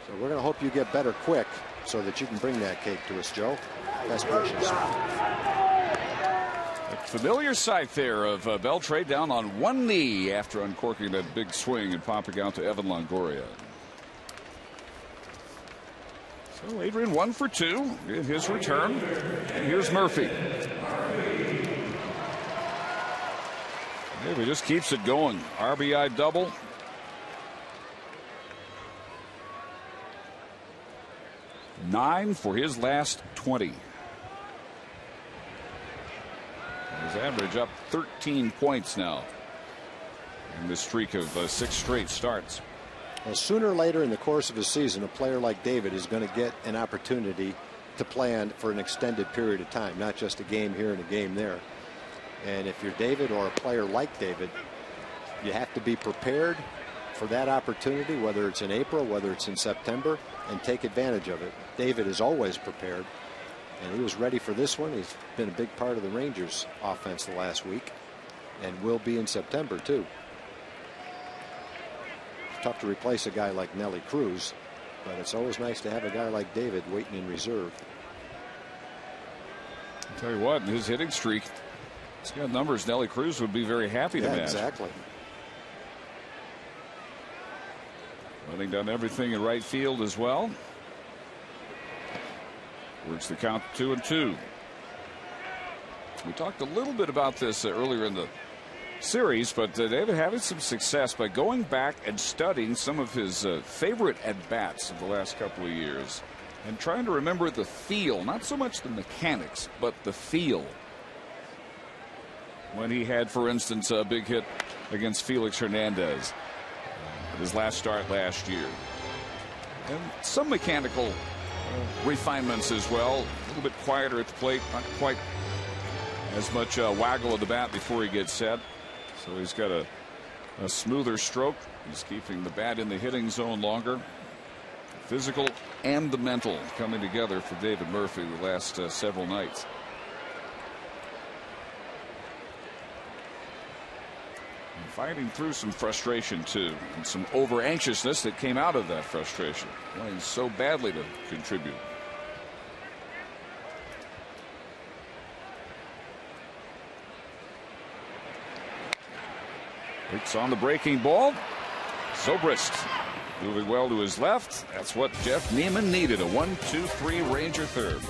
So we're going to hope you get better quick so that you can bring that cake to us, Joe. Best wishes. A familiar sight there of Beltre down on one knee after uncorking that big swing and popping out to Evan Longoria. So Adrian 1 for 2 in his return. And here's Murphy. He just keeps it going. RBI double. Nine for his last 20. His average up 13 points now in this streak of 6 straight starts. Well, sooner or later in the course of a season, a player like David is going to get an opportunity to play on for an extended period of time, not just a game here and a game there. And if you're David or a player like David, you have to be prepared for that opportunity, whether it's in April, whether it's in September, and take advantage of it. David is always prepared, and he was ready for this one. He's been a big part of the Rangers offense the last week and will be in September too. It's tough to replace a guy like Nelly Cruz, but it's always nice to have a guy like David waiting in reserve. I'll tell you what, in his hitting streak, he's got numbers Nelly Cruz would be very happy to match. Exactly. Running down everything in right field as well. Works the count 2-2. We talked a little bit about this earlier in the series, but David having some success by going back and studying some of his favorite at-bats of the last couple of years and trying to remember the feel, not so much the mechanics, but the feel. When he had, for instance, a big hit against Felix Hernandez at his last start last year. And some mechanical refinements as well. A little bit quieter at the plate, not quite as much waggle of the bat before he gets set. So he's got a smoother stroke. He's keeping the bat in the hitting zone longer. Physical and the mental coming together for David Murphy the last several nights. And fighting through some frustration too, and some over anxiousness that came out of that frustration, wanting so badly to contribute. It's on the breaking ball. Zobrist moving well to his left. That's what Jeff Neiman needed. A 1-2-3 Ranger third.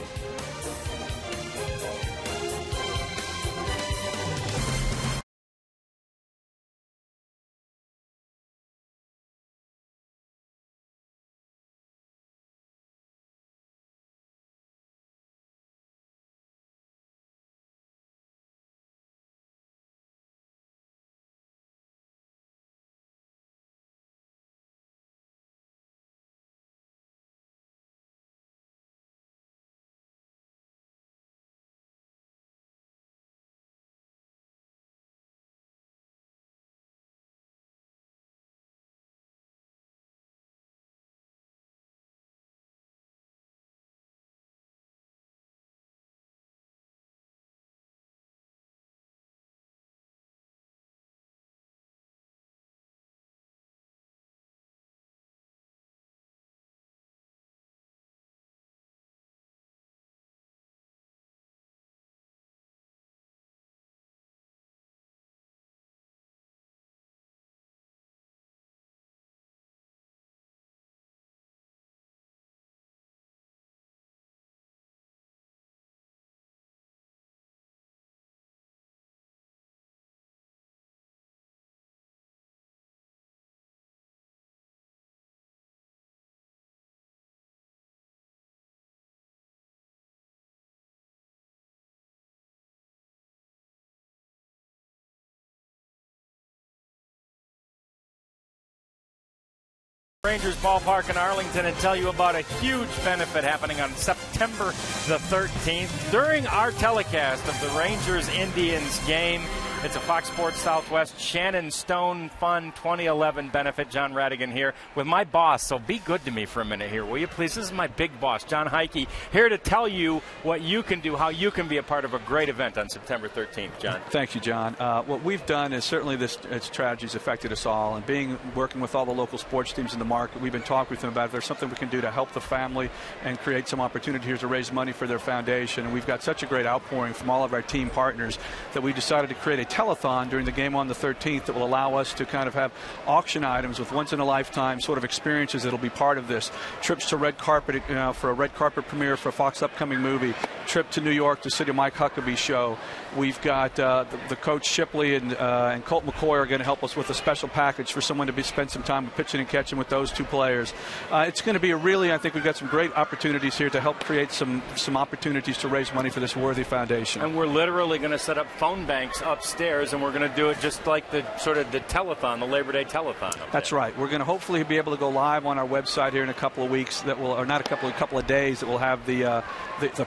Rangers ballpark in Arlington and tell you about a huge benefit happening on September the 13th during our telecast of the Rangers-Indians game. It's a Fox Sports Southwest Shannon Stone Fund 2011 benefit. John Radigan here with my boss, so be good to me for a minute here, will you please? This is my big boss, John Heike, here to tell you what you can do, how you can be a part of a great event on September 13th, John. Thank you, John. What we've done is certainly this tragedy has affected us all, and working with all the local sports teams in the market, we've been talking with them about if there's something we can do to help the family and create some opportunity here to raise money for their foundation. And we've got such a great outpouring from all of our team partners that we decided to create a telethon during the game on the 13th that will allow us to kind of have auction items with once-in-a-lifetime sort of experiences that will be part of this. Trips to red carpet, for a red carpet premiere for a Fox upcoming movie. Trip to New York to see the Mike Huckabee show. We've got the coach Shipley and Colt McCoy are going to help us with a special package for someone to spend some time pitching and catching with those two players. It's going to be I think we've got some great opportunities here to help create some opportunities to raise money for this worthy foundation. And we're literally going to set up phone banks upstairs, and we're going to do it just like the telethon, the Labor Day telethon. That's right. We're going to hopefully be able to go live on our website here in a couple of weeks. A couple of days that will have the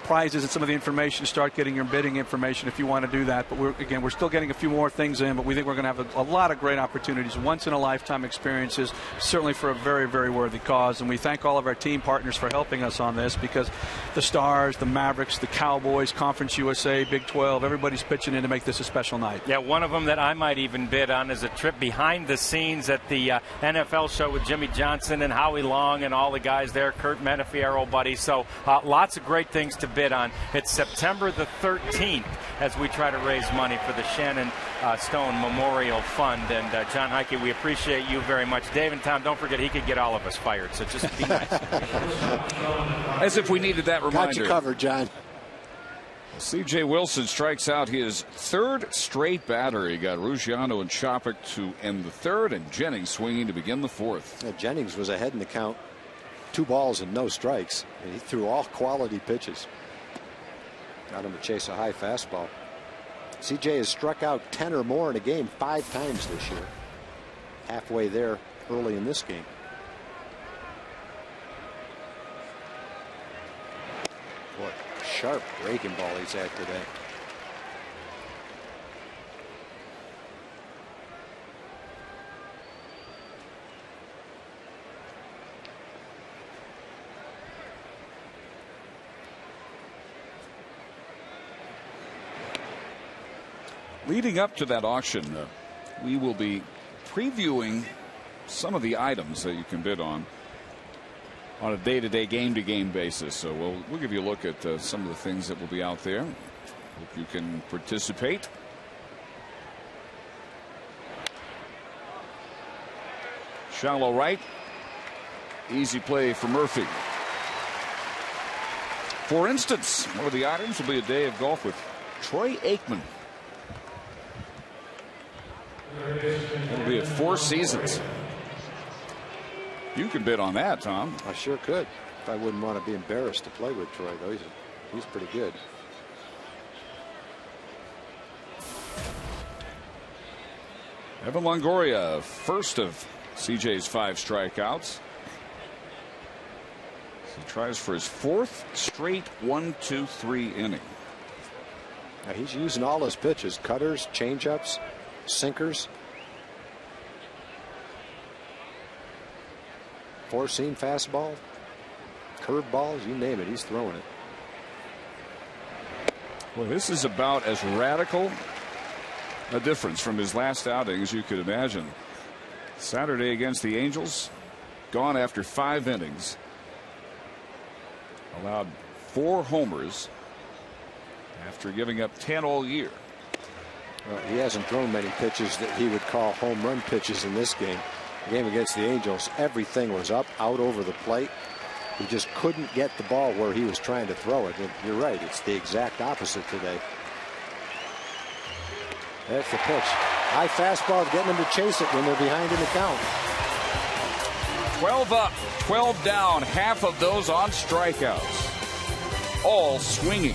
prizes and some of the information to start getting your bidding information if you want to do that. But we're still getting a few more things in, but we think we're going to have a lot of great opportunities, once-in-a-lifetime experiences, certainly for a very, very worthy cause. And we thank all of our team partners for helping us on this, because the Stars, the Mavericks, the Cowboys, Conference USA, Big 12, everybody's pitching in to make this a special night. Yeah, one of them that I might even bid on is a trip behind the scenes at the NFL show with Jimmy Johnson and Howie Long and all the guys there, Kurt Menefee, our old buddy. So lots of great things to bid on. It's September the 13th as we try to raise money for the Shannon Stone Memorial Fund. And John Heike, we appreciate you very much. Dave and Tom, don't forget he could get all of us fired, so just be nice. As if we needed that reminder. Got you covered, John. C.J. Wilson strikes out his third straight batter. He got Ruggiano and Chopik to end the third, and Jennings swinging to begin the fourth. Yeah, Jennings was ahead in the count. 2 balls and no strikes. And he threw all quality pitches. Got him to chase a high fastball. C.J. has struck out 10 or more in a game 5 times this year. Halfway there early in this game. What sharp breaking ball he's had today. Leading up to that auction, we will be previewing some of the items that you can bid on a day-to-day, game-to-game basis. So we'll give you a look at some of the things that will be out there. Hope you can participate. Shallow right. Easy play for Murphy. For instance, one of the items will be a day of golf with Troy Aikman. It'll be at 4 Seasons. You can bid on that, Tom. I sure could. I wouldn't want to be embarrassed to play with Troy, though. He's pretty good. Evan Longoria, first of CJ's 5 strikeouts. He tries for his 4th straight 1-2-3 inning. Now he's using all his pitches: cutters, changeups, sinkers. 4-seam fastball, curve balls, you name it, he's throwing it. Well, this is about as radical a difference from his last outing as you could imagine. Saturday against the Angels, gone after 5 innings. Allowed 4 homers after giving up 10 all year. Well, he hasn't thrown many pitches that he would call home run pitches in this game. The game against the Angels, everything was up, out over the plate. He just couldn't get the ball where he was trying to throw it. And you're right, it's the exact opposite today. That's the pitch. High fastball, getting them to chase it when they're behind in the count. 12 up, 12 down, half of those on strikeouts. All swinging.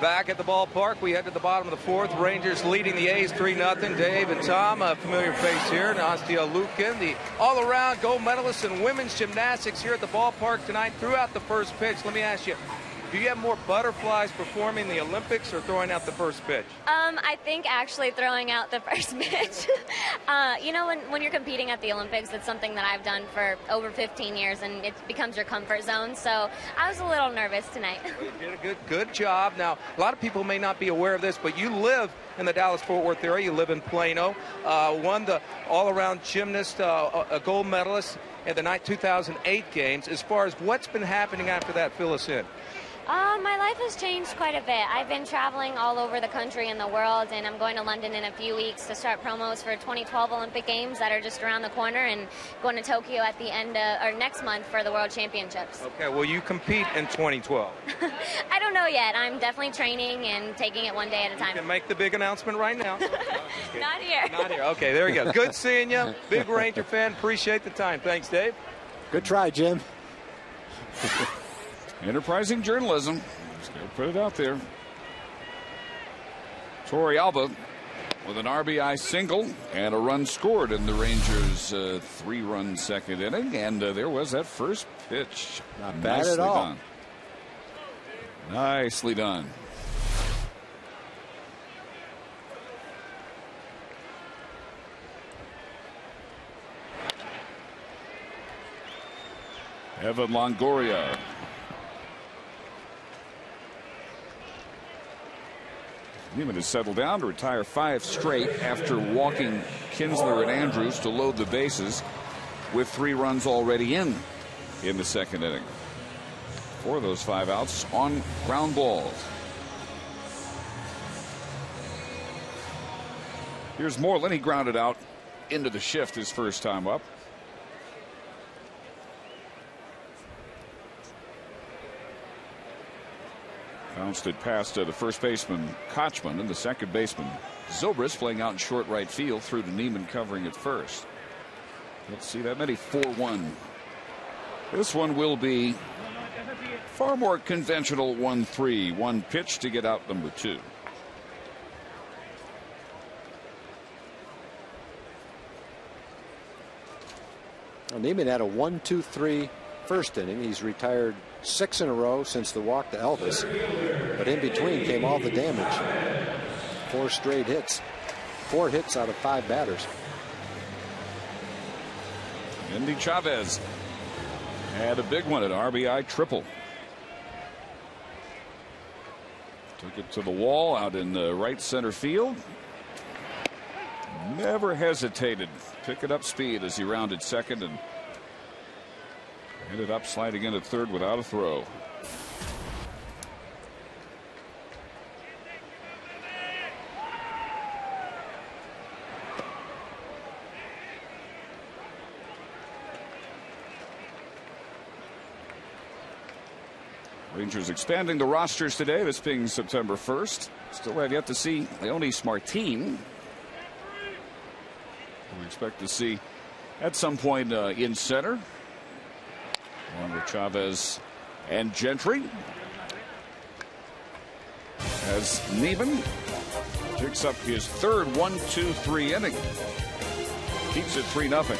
Back at the ballpark, we head to the bottom of the fourth. Rangers leading the A's 3-0. Dave and Tom, a familiar face here. Nastia Lukin, the all-around gold medalist in women's gymnastics here at the ballpark tonight. Threw out the first pitch. Let me ask you, do you have more butterflies performing the Olympics or throwing out the first pitch? I think actually throwing out the first pitch. You know, when you're competing at the Olympics, it's something that I've done for over 15 years, and it becomes your comfort zone. So I was a little nervous tonight. Well, you did a good job. Now, a lot of people may not be aware of this, but you live in the Dallas-Fort Worth area. You live in Plano. Won the all-around gymnast, a gold medalist in the 2008 games. As far as what's been happening after that, fill us in. My life has changed quite a bit. I've been traveling all over the country and the world, and I'm going to London in a few weeks to start promos for 2012 Olympic Games that are just around the corner, and going to Tokyo at the end or next month for the World Championships. Okay, will you compete in 2012? I don't know yet. I'm definitely training and taking it one day at a time. You can make the big announcement right now. Not here. Not here. Okay, there we go. Good seeing you. Big Ranger fan. Appreciate the time. Thanks, Dave. Good try, Jim. Enterprising journalism. Just gotta put it out there. Torrey Alba with an RBI single and a run scored in the Rangers' 3-run second inning. And there was that first pitch. Not bad at all. Done. Nicely done. Evan Longoria. Neiman has settled down to retire 5 straight after walking Kinsler and Andrews to load the bases with 3 runs already in the second inning. 4 of those 5 outs on ground balls. Here's Moreland. He grounded out into the shift his first time up. Bounced it past the first baseman Kochman, and the second baseman Zobrist playing out in short right field through to Neiman covering at first. Let's see that many. 4-1. This one will be far more conventional. 1-3. 1 pitch to get out number 2. Well, Neiman had a 1-2-3 first inning. He's retired 6 in a row since the walk to Elvis, but in between came all the damage. 4 straight hits, 4 hits out of 5 batters. Andy Chavez had a big one, an RBI triple. Took it to the wall out in the right center field. Never hesitated, picking up speed as he rounded second and ended up sliding in at third without a throw. Rangers expanding the rosters today, this being September 1st. Still have yet to see Leonis Martin. We expect to see at some point in center, along with Chavez and Gentry, as Neiman picks up his third 1-2-3 inning. Keeps it 3-0.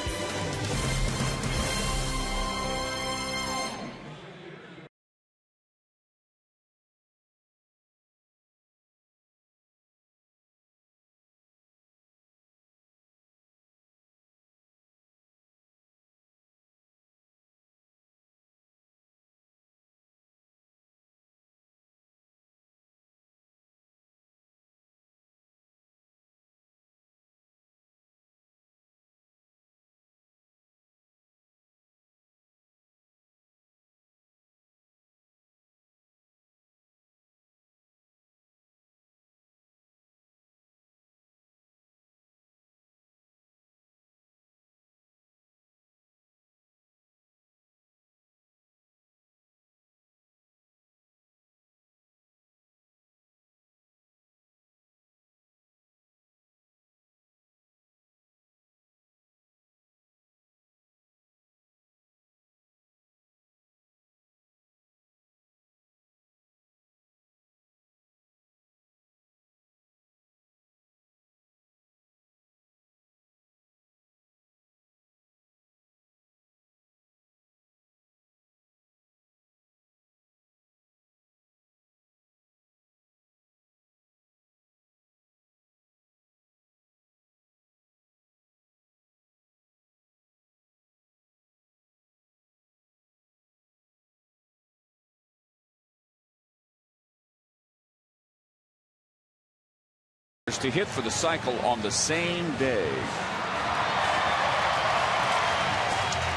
to hit for the cycle on the same day.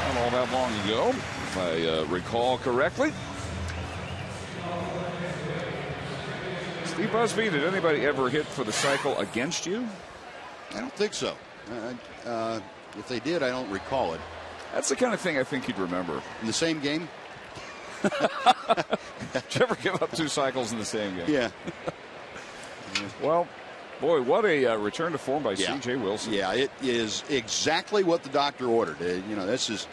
Not all that long ago, if I recall correctly. Steve Busby, did anybody ever hit for the cycle against you? I don't think so. If they did, I don't recall it. That's the kind of thing I think you'd remember. In the same game? Did you ever give up 2 cycles in the same game? Yeah. Well, boy, what a return to form by C.J. Wilson. Yeah, it is exactly what the doctor ordered. You know, this is.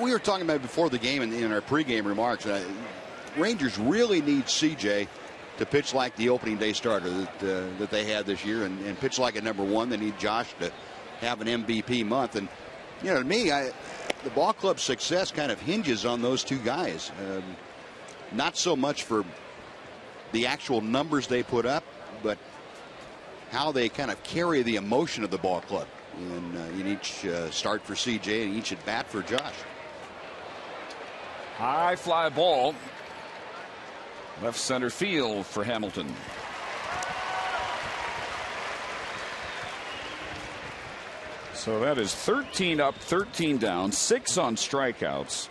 We were talking about it before the game in our pregame remarks. Rangers really need C.J. to pitch like the opening day starter that they had this year, and pitch like a number 1. They need Josh to have an MVP month. And, you know, to me, the ball club's success kind of hinges on those 2 guys. Not so much for the actual numbers they put up, but how they kind of carry the emotion of the ball club in each start for CJ and each at bat for Josh. High fly ball. Left center field for Hamilton. So that is 13 up, 13 down, 6 on strikeouts,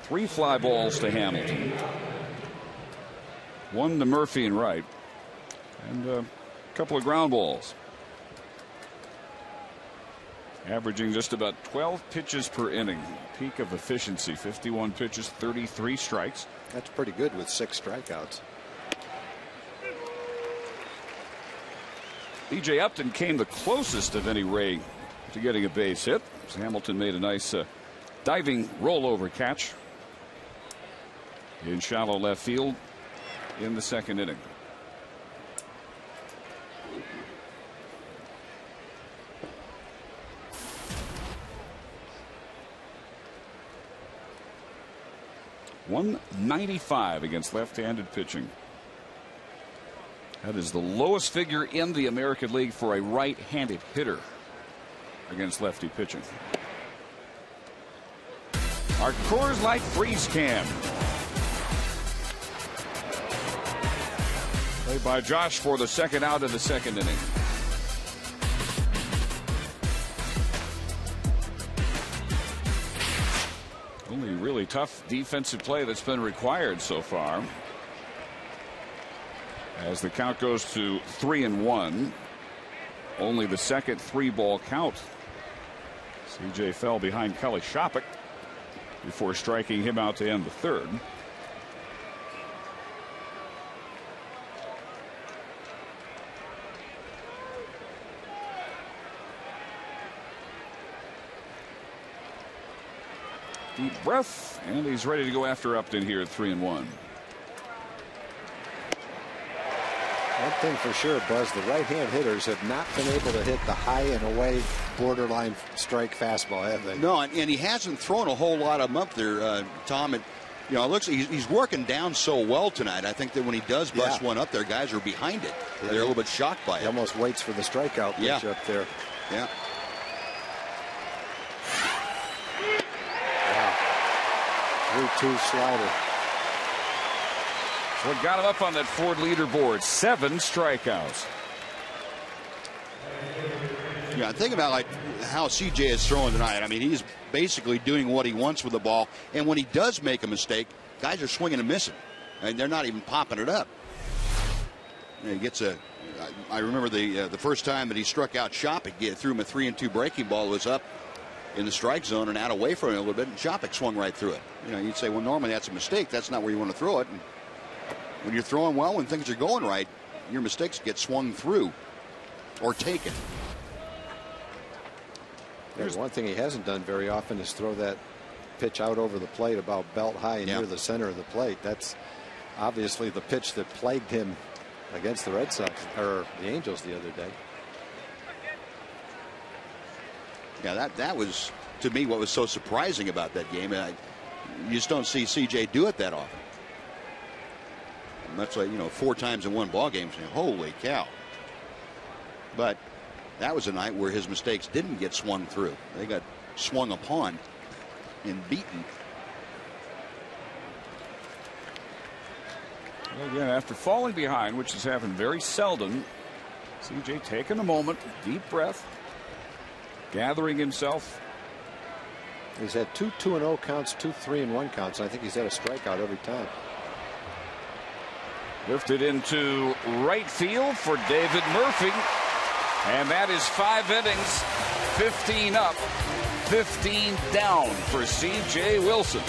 3 fly balls to Hamilton, 1 to Murphy and Wright, and a couple of ground balls. Averaging just about 12 pitches per inning. Peak of efficiency, 51 pitches, 33 strikes. That's pretty good with 6 strikeouts. B.J. Upton came the closest of any Ray to getting a base hit. Hamilton made a nice diving rollover catch in shallow left field in the 2nd inning. .195 against left-handed pitching. That is the lowest figure in the American League for a right-handed hitter against lefty pitching. Our Coors Light freeze can. Played by Josh for the 2nd out of the 2nd inning. Only really tough defensive play that's been required so far. As the count goes to 3-1. Only the 2nd 3-ball count. CJ fell behind Kelly Shopik before striking him out to end the 3rd. Deep breath, and he's ready to go after Upton here at 3-1. One thing for sure, Buzz, the right-hand hitters have not been able to hit the high and away borderline strike fastball, have they? No, and he hasn't thrown a whole lot of them up there, Tom. And, you know, it looks he's working down so well tonight. I think that when he does bust one up there, guys are behind it. Yeah. They're a little bit shocked by it. He almost waits for the strikeout pitch up there. Yeah. Wow. 3-2 slider. What got him up on that Ford leaderboard? 7 strikeouts. Yeah, think about like how CJ is throwing tonight. I mean, he's basically doing what he wants with the ball, and when he does make a mistake, guys are swinging and missing, and they're not even popping it up. You know, he gets a. I remember the first time that he struck out Shopik, threw him a 3-2 breaking ball, was up in the strike zone and out away from him a little bit, and Shopik swung right through it. You know, you'd say, well, normally that's a mistake. That's not where you want to throw it. And when you're throwing well, when things are going right, your mistakes get swung through or taken. There's one thing he hasn't done very often is throw that pitch out over the plate about belt high near the center of the plate. That's obviously the pitch that plagued him against the Red Sox or the Angels the other day. Yeah, that was, to me, what was so surprising about that game. You just don't see CJ do it that often. Much like, 4 times in one ball game. Holy cow. But that was a night where his mistakes didn't get swung through. They got swung upon and beaten. Well, again, after falling behind, which has happened very seldom CJ taking a moment, deep breath, gathering himself. He's had 2 2-0 counts, 2 3-1 counts. I think he's had a strikeout every time. Lifted into right field for David Murphy. And that is 5 innings, 15 up, 15 down for C.J. Wilson.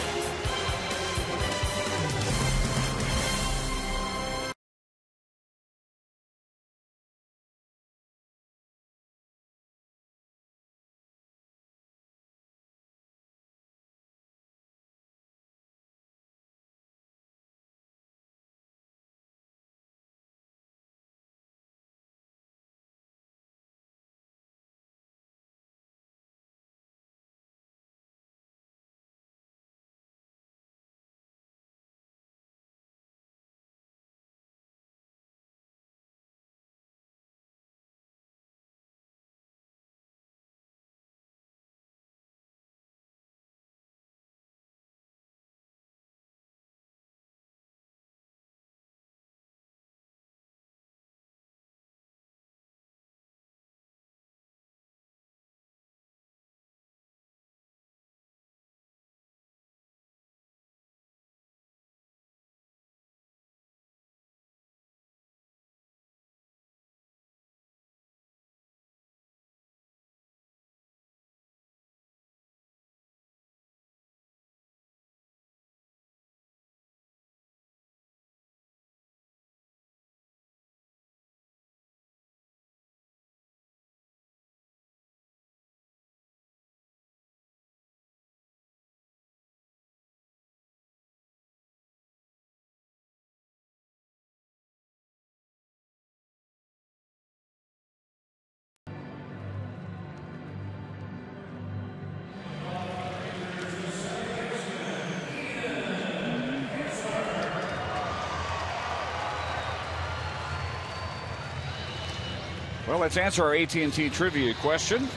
Well, let's answer our AT&T trivia question.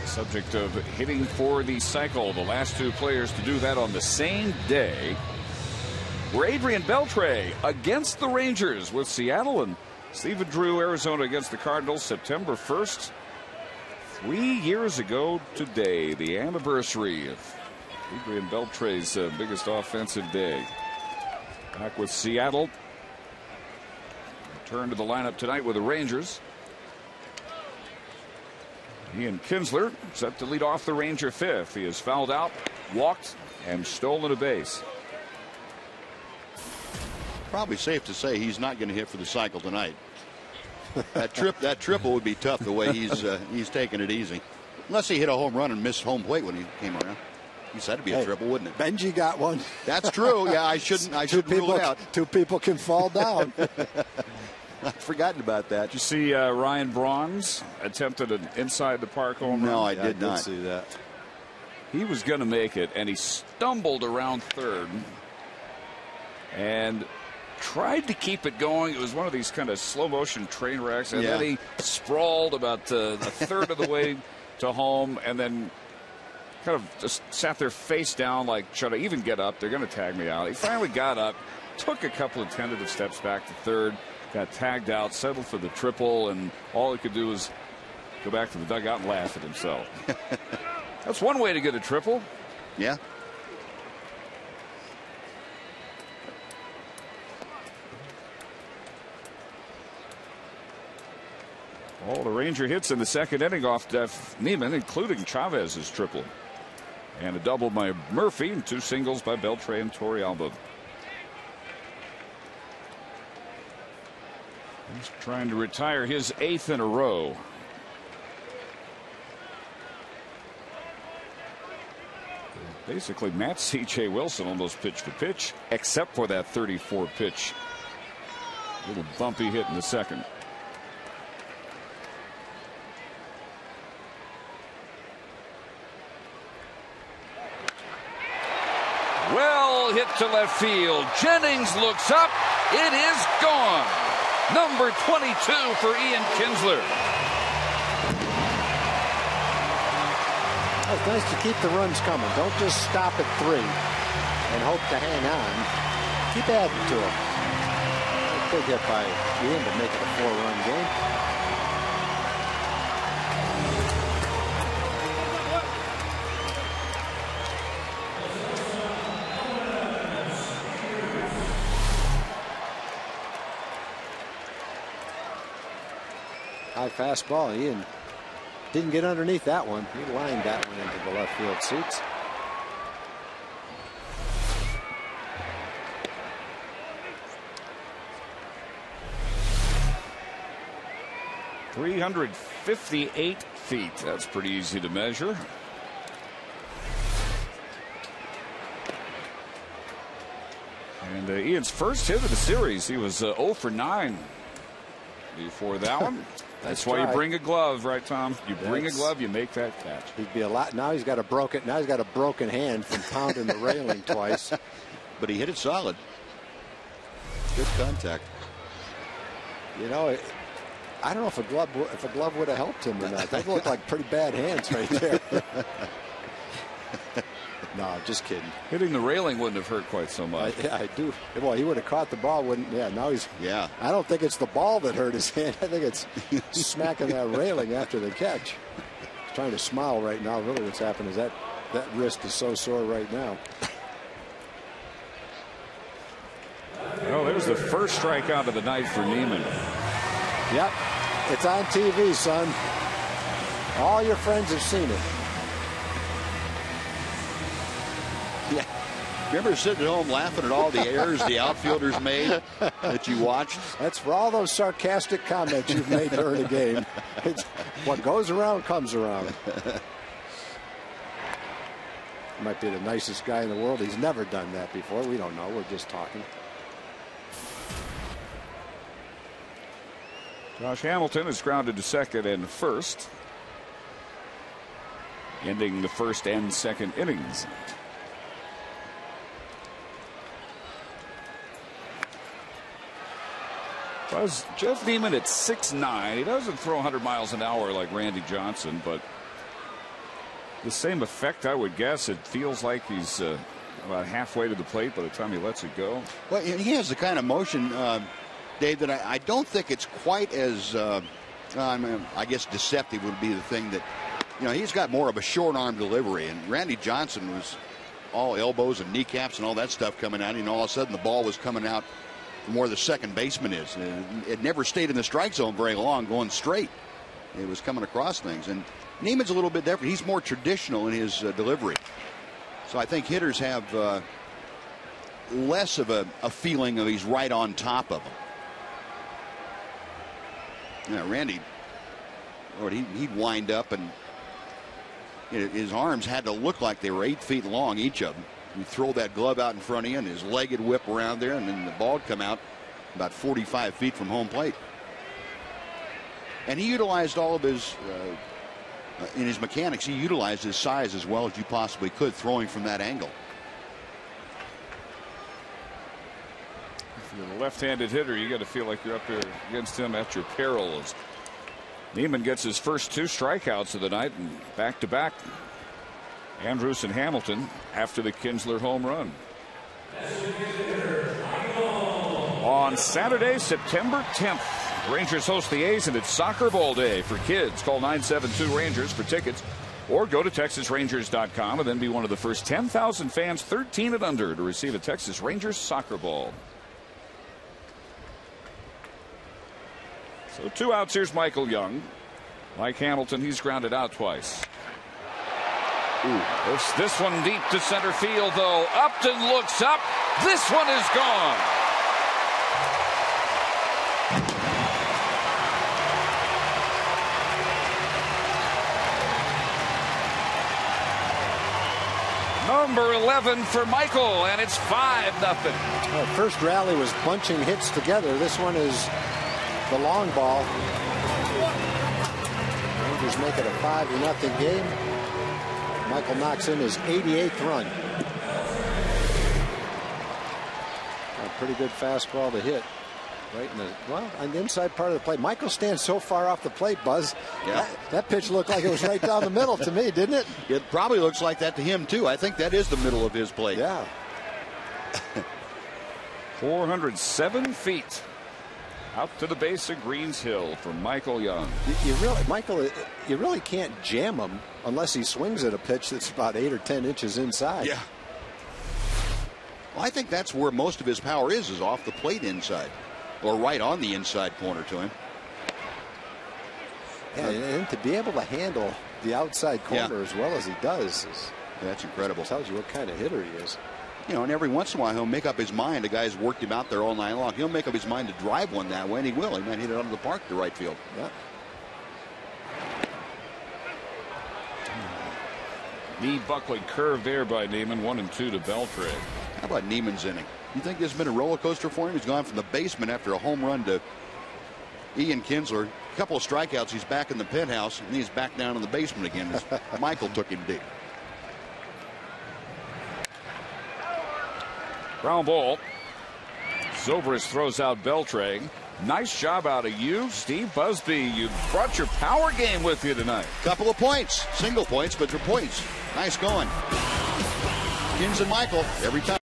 Subject of hitting for the cycle. The last 2 players to do that on the same day were Adrian Beltre against the Rangers with Seattle, and Stephen Drew, Arizona, against the Cardinals September 1st. 3 years ago today, the anniversary of Adrian Beltre's biggest offensive day. Back with Seattle. Return to the lineup tonight with the Rangers. Ian Kinsler set to lead off the Ranger 5th. He has fouled out, walked, and stolen a base. Probably safe to say he's not going to hit for the cycle tonight. That triple would be tough the way he's taking it easy. Unless he hit a home run and missed home plate when he came around. He said it'd be a triple, wouldn't it? Benji got one. That's true. Yeah, I shouldn't rule it out. 2 people can fall down. I've forgotten about that. Did you see Ryan Braun's attempted an inside the park home run? No, I did not see that. He was going to make it, and he stumbled around third and tried to keep it going. It was one of these kind of slow motion train wrecks, and then he sprawled about a third of the way to home, and then kind of just sat there face down, like, should I even get up? They're going to tag me out. He finally got up, took a couple of tentative steps back to third, got tagged out, settled for the triple, and all he could do was go back to the dugout and laugh at himself. That's one way to get a triple. Yeah. All the Ranger hits in the second inning off Jeff Neiman, including Chavez's triple. And a double by Murphy and 2 singles by Beltre and Torrealba. He's trying to retire his 8th in a row. Basically, Matt C.J. Wilson almost pitch for pitch, except for that 34 pitch. Little bumpy hit in the second. Well hit to left field. Jennings looks up. It is gone. Number 22 for Ian Kinsler. It's nice to keep the runs coming. Don't just stop at 3 and hope to hang on. Keep adding to them. Big hit by Ian to make it a 4-run game. High fastball. Ian didn't get underneath that one. He lined that one into the left field seats. .358 feet. That's pretty easy to measure. And Ian's first hit of the series. He was 0 for 9 before that one. That's why you bring a glove, right, Tom? You bring a glove, you make that catch. He'd be a lot. Now he's got a broken. Now he's got a broken hand from pounding the railing twice. But he hit it solid. Good contact. You know, I don't know if a glove would have helped him or not. That looked like pretty bad hands right there. No, just kidding. Hitting the railing wouldn't have hurt quite so much. I do. Well, he would have caught the ball, wouldn't? Yeah. Now he's. Yeah. I don't think it's the ball that hurt his hand. I think it's smacking that railing after the catch. He's trying to smile right now. Really, what's happened is that wrist is so sore right now. Well, there's the first strikeout of the night for Neiman. Yep. It's on TV, son. All your friends have seen it. Yeah. Remember sitting at home laughing at all the errors the outfielders made that you watched? That's for all those sarcastic comments you've made during the game. It's, what goes around comes around. Might be the nicest guy in the world. He's never done that before. We don't know. We're just talking. Josh Hamilton is grounded to second and first, ending the first and second innings. Was Jeff Neiman at 6'9". He doesn't throw 100 miles an hour like Randy Johnson, but the same effect, I would guess. It feels like he's about halfway to the plate by the time he lets it go. Well, he has the kind of motion, Dave, that I don't think it's quite as, I guess, deceptive would be the thing that, he's got more of a short arm delivery. And Randy Johnson was all elbows and kneecaps and all that stuff coming out. All of a sudden the ball was coming out from where the second baseman is. It never stayed in the strike zone very long going straight. It was coming across things. And Neiman's a little bit different. He's more traditional in his delivery. So I think hitters have less of a feeling of he's right on top of them. Randy, Lord, he'd wind up and his arms had to look like they were 8 feet long, each of them. You throw that glove out in front of you and his leg would whip around there, and then the ball would come out about 45 feet from home plate. And he utilized all of his, in his mechanics, he utilized his size as well as you possibly could, throwing from that angle. If you're a left-handed hitter, you got to feel like you're up there against him at your peril. As Neiman gets his first 2 strikeouts of the night, and back-to-back Andrus and Hamilton after the Kinsler home run. On Saturday, September 10th, Rangers host the A's, and it's Soccer Ball Day for kids. Call 972-RANGERS for tickets, or go to TexasRangers.com and then be one of the first 10,000 fans 13 and under to receive a Texas Rangers soccer ball. So 2 outs. Here's Michael Young. Mike Hamilton, he's grounded out twice. This one deep to center field, though. Upton looks up. This one is gone. Number 11 for Michael, and it's 5-0. Well, first rally was bunching hits together. This one is the long ball. Rangers make it a 5-0 game. Michael knocks in his 88th run. A pretty good fastball to hit. Right in the, on the inside part of the plate. Michael stands so far off the plate, Buzz. Yeah. That pitch looked like it was right down the middle to me, didn't it? It probably looks like that to him, too. I think that is the middle of his plate. Yeah. 407 feet. Out to the base of Greens Hill from Michael Young. You really can't jam him unless he swings at a pitch that's about 8 or 10 inches inside. Yeah. Well, I think that's where most of his power is off the plate inside, or right on the inside corner to him. Yeah, and to be able to handle the outside corner as well as he does, that's incredible. Tells you what kind of hitter he is. You know, and every once in a while he'll make up his mind. The guy's worked him out there all night long. He'll make up his mind to drive one that way, and he will. He might hit it out of the park to right field. Yeah. Knee buckling curve there by Neiman. 1-2 to Beltray. How about Neiman's inning? You think this has been a roller coaster for him? He's gone from the basement after a home run to Ian Kinsler. A couple of strikeouts. He's back in the penthouse, and he's back down in the basement again as Michael took him deep. Ground ball. Zobrist throws out Beltray. Nice job out of you, Steve Busby. You brought your power game with you tonight. Couple of points. Single points, but they're points. Nice going. Kins and Michael every time.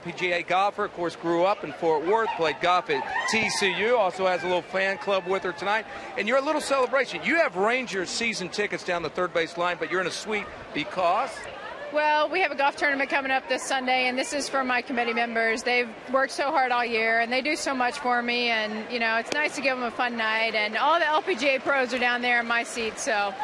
PGA golfer, of course, grew up in Fort Worth, played golf at TCU, also has a little fan club with her tonight. And you're a little celebration. You have Rangers season tickets down the third base line, but you're in a suite because? Well, we have a golf tournament coming up this Sunday, and this is for my committee members. They've worked so hard all year, and they do so much for me. And, you know, it's nice to give them a fun night. And all the LPGA pros are down there in my seat, so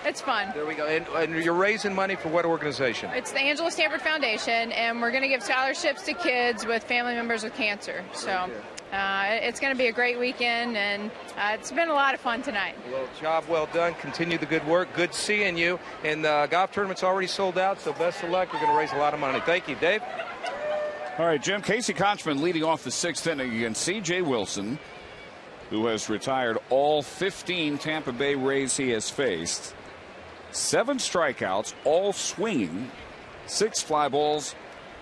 it's fun. There we go. And you're raising money for what organization? It's the Angela Stanford Foundation, and we're going to give scholarships to kids with family members with cancer. So it's going to be a great weekend, and it's been a lot of fun tonight. Well, job well done. Continue the good work. Good seeing you. And the golf tournament's already sold out, so best of luck. You're going to raise a lot of money. Thank you, Dave. All right, Jim. Casey Kochman leading off the sixth inning against C.J. Wilson, who has retired all 15 Tampa Bay Rays he has faced. 7 strikeouts, all swinging, 6 fly balls,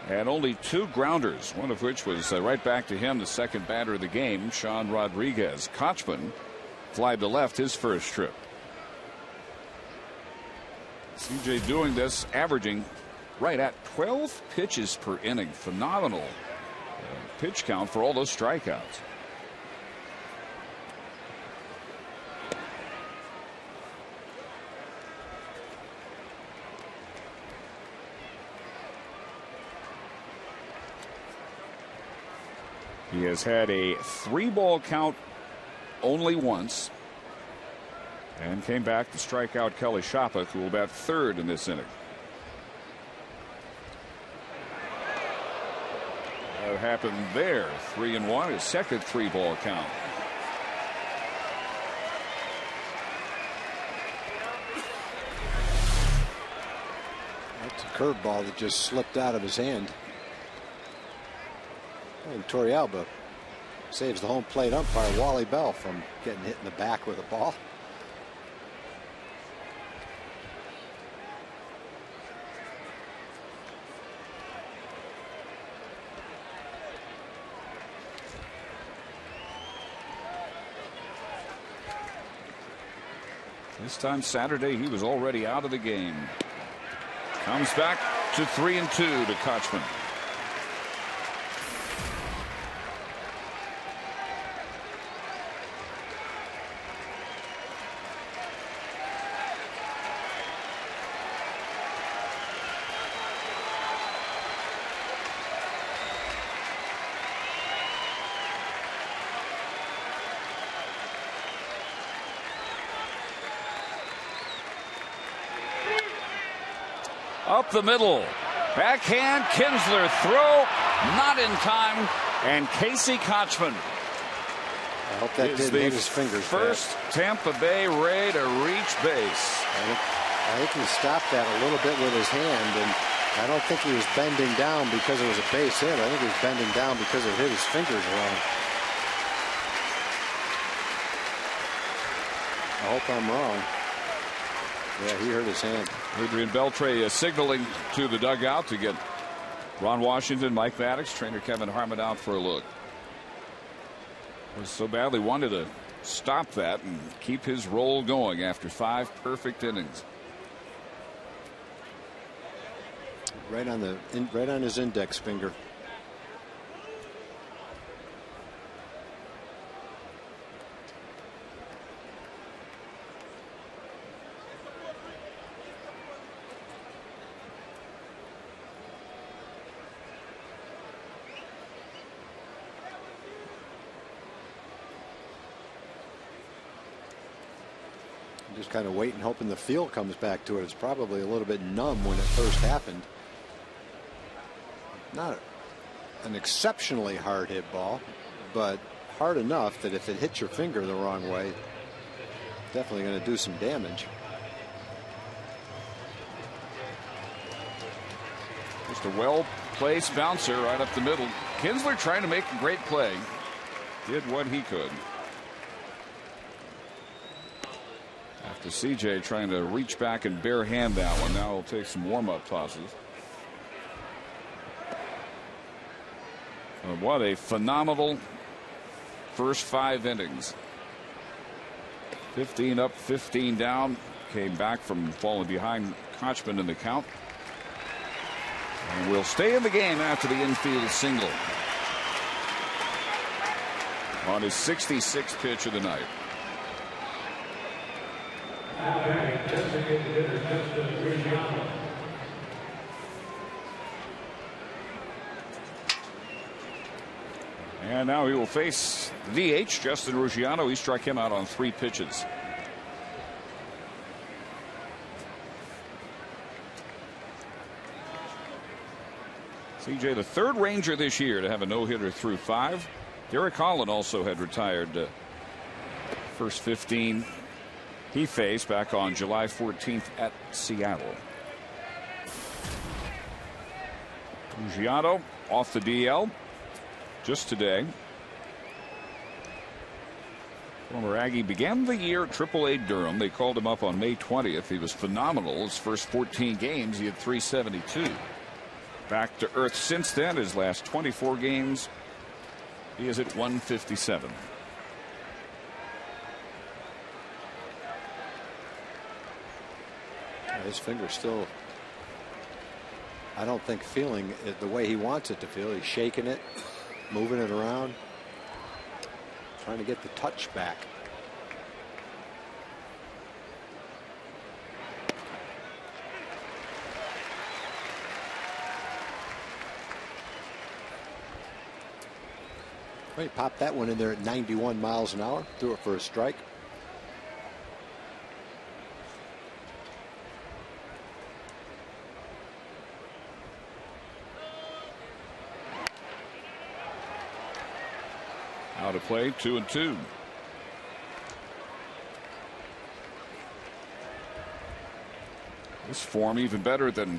and only 2 grounders, one of which was right back to him, the second batter of the game, Sean Rodriguez. Kochman flied to left his first trip. CJ doing this, averaging right at 12 pitches per inning. Phenomenal pitch count for all those strikeouts. He has had a 3-ball count only once and came back to strike out Kelly Shoppa, who will bat third in this inning. That happened there. 3-1, his second 3-ball count. curveball that just slipped out of his hand. And Torrealba saves the home plate umpire Wally Bell from getting hit in the back with a ball. This time Saturday, he was already out of the game. Comes back to 3-2 to Kochman. Up the middle. Backhand. Kinsler throw. Not in time. And Casey Kochman. I hope that didn't hit his fingers. First Tampa Bay Ray to reach base. I think he stopped that a little bit with his hand, and I don't think he was bending down because it was a base hit. I think he was bending down because it hit his fingers wrong. I hope I'm wrong. Yeah, he hurt his hand. Adrian Beltre signaling to the dugout to get Ron Washington, Mike Maddox, trainer Kevin Harmon out for a look. Was so badly wanted to stop that and keep his roll going after 5 perfect innings. Right on his index finger. Just kind of waiting, hoping the feel comes back to it. It's probably a little bit numb when it first happened. Not an exceptionally hard hit ball, but hard enough that if it hits your finger the wrong way, definitely going to do some damage. Just a well-placed bouncer right up the middle. Kinsler trying to make a great play. Did what he could. After CJ trying to reach back and bare hand that one. Now he'll take some warm-up tosses. What a phenomenal first 5 innings. 15 up, 15 down. Came back from falling behind Kochman in the count. And will stay in the game after the infield single. On his 66th pitch of the night. And now he will face the DH, Justin Ruggiano. He struck him out on 3 pitches. CJ, the 3rd Ranger this year to have a no-hitter through 5. Derek Holland also had retired first 15 he faced back on July 14th at Seattle. Ruggiano off the DL just today. Former Aggie began the year at AAA Durham. They called him up on May 20th. He was phenomenal. His first 14 games, he had 372. Back to earth since then. His last 24 games, he is at 157. His finger's still, I don't think, feeling it the way he wants it to feel. He's shaking it, moving it around, trying to get the touch back. Well, he popped that one in there at 91 miles an hour, threw it for a strike. Out of play, 2-2. This form even better than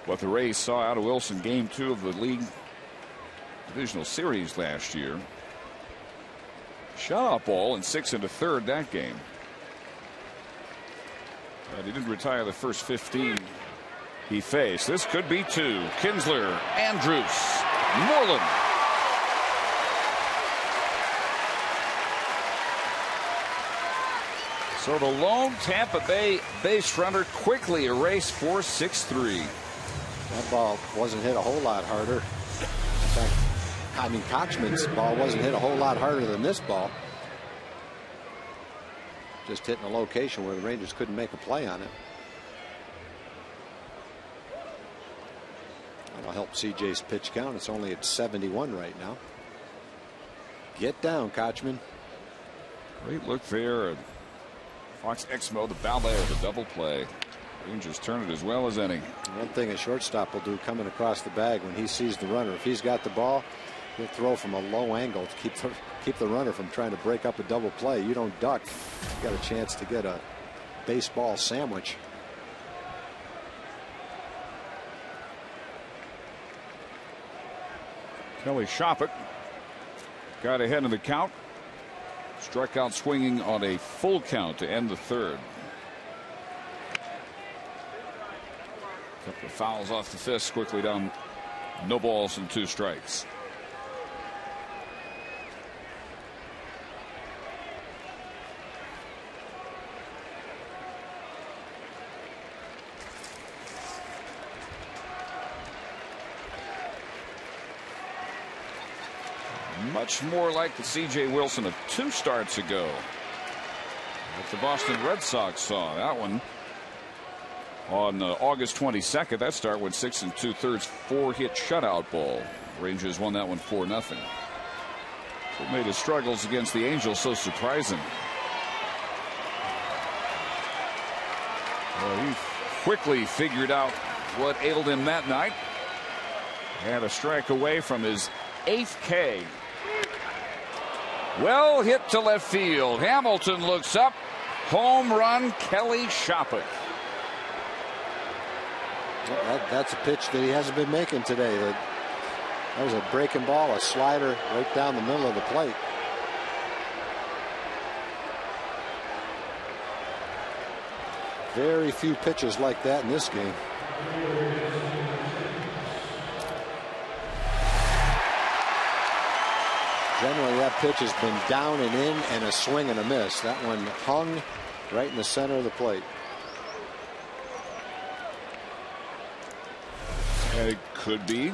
what the Rays saw out of Wilson game 2 of the league divisional series last year. Shutout ball in 6 1/3 that game. But he didn't retire the first 15 he faced. This could be 2. Kinsler, Andrus, Moreland. So the lone Tampa Bay base runner quickly erased for 6-3. That ball wasn't hit a whole lot harder. In fact, I mean, Kochman's ball wasn't hit a whole lot harder than this ball. Just hitting a location where the Rangers couldn't make a play on it. That'll help CJ's pitch count. It's only at 71 right now. Get down, Kochman. Great look there. Fox Exmo, the Ballet, the double play. Rangers turn it as well as any. One thing a shortstop will do coming across the bag when he sees the runner, if he's got the ball, he'll throw from a low angle to keep the runner from trying to break up a double play. You don't duck. You got a chance to get a baseball sandwich. Kelly Shoppett got ahead of the count. Struck out swinging on a full count to end the 3rd. Couple of fouls off the fist, quickly down. No balls and 2 strikes. Much more like the C.J. Wilson of 2 starts ago that the Boston Red Sox saw. That one on August 22nd. That start went 6 2/3, 4-hit shutout ball. Rangers won that one 4-0. What made his struggles against the Angels so surprising? Well, he quickly figured out what ailed him that night. Had a strike away from his 8th K. Well hit to left field. Hamilton looks up. Home run, Kelly Shoppett. That's a pitch that he hasn't been making today. That was a breaking ball, a slider right down the middle of the plate. Very few pitches like that in this game. Generally, that pitch has been down and in and a swing and a miss. That one hung right in the center of the plate. It could be.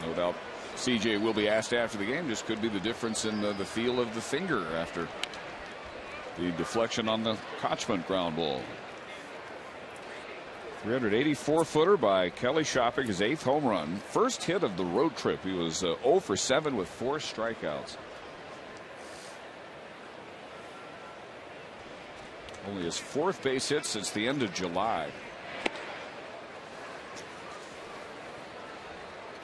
No doubt CJ will be asked after the game. Just could be the difference in the feel of the finger after the deflection on the Kochman ground ball. 384-footer by Kelly Shoppett, his 8th home run. First hit of the road trip. He was 0 for 7 with 4 strikeouts. Only his 4th base hit since the end of July.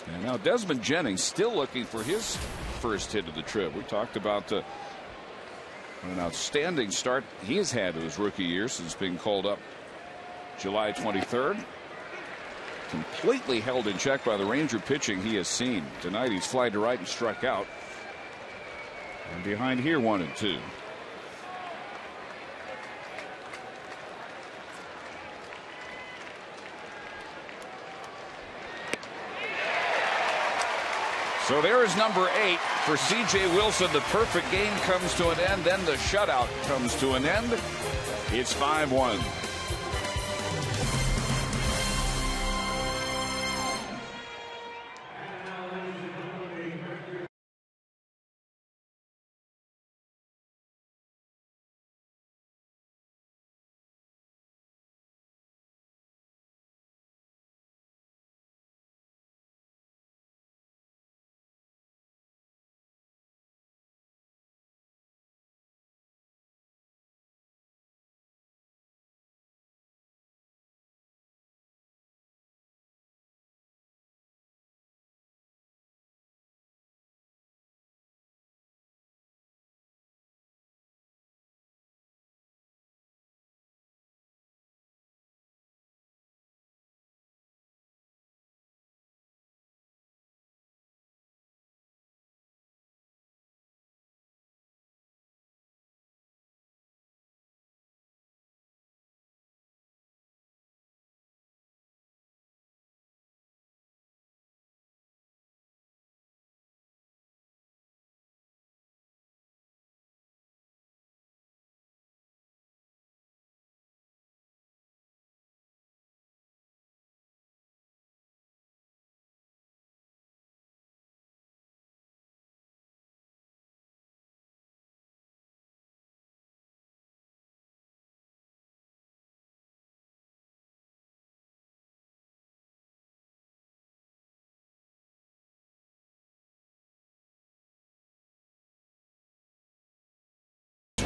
And now Desmond Jennings still looking for his first hit of the trip. We talked about an outstanding start he has had to his rookie year since being called up July 23rd. Completely held in check by the Ranger pitching he has seen. Tonight he's fly to right and struck out. And behind here 1 and 2. So there is number 8 for C.J. Wilson. The perfect game comes to an end. Then the shutout comes to an end. It's 5-1.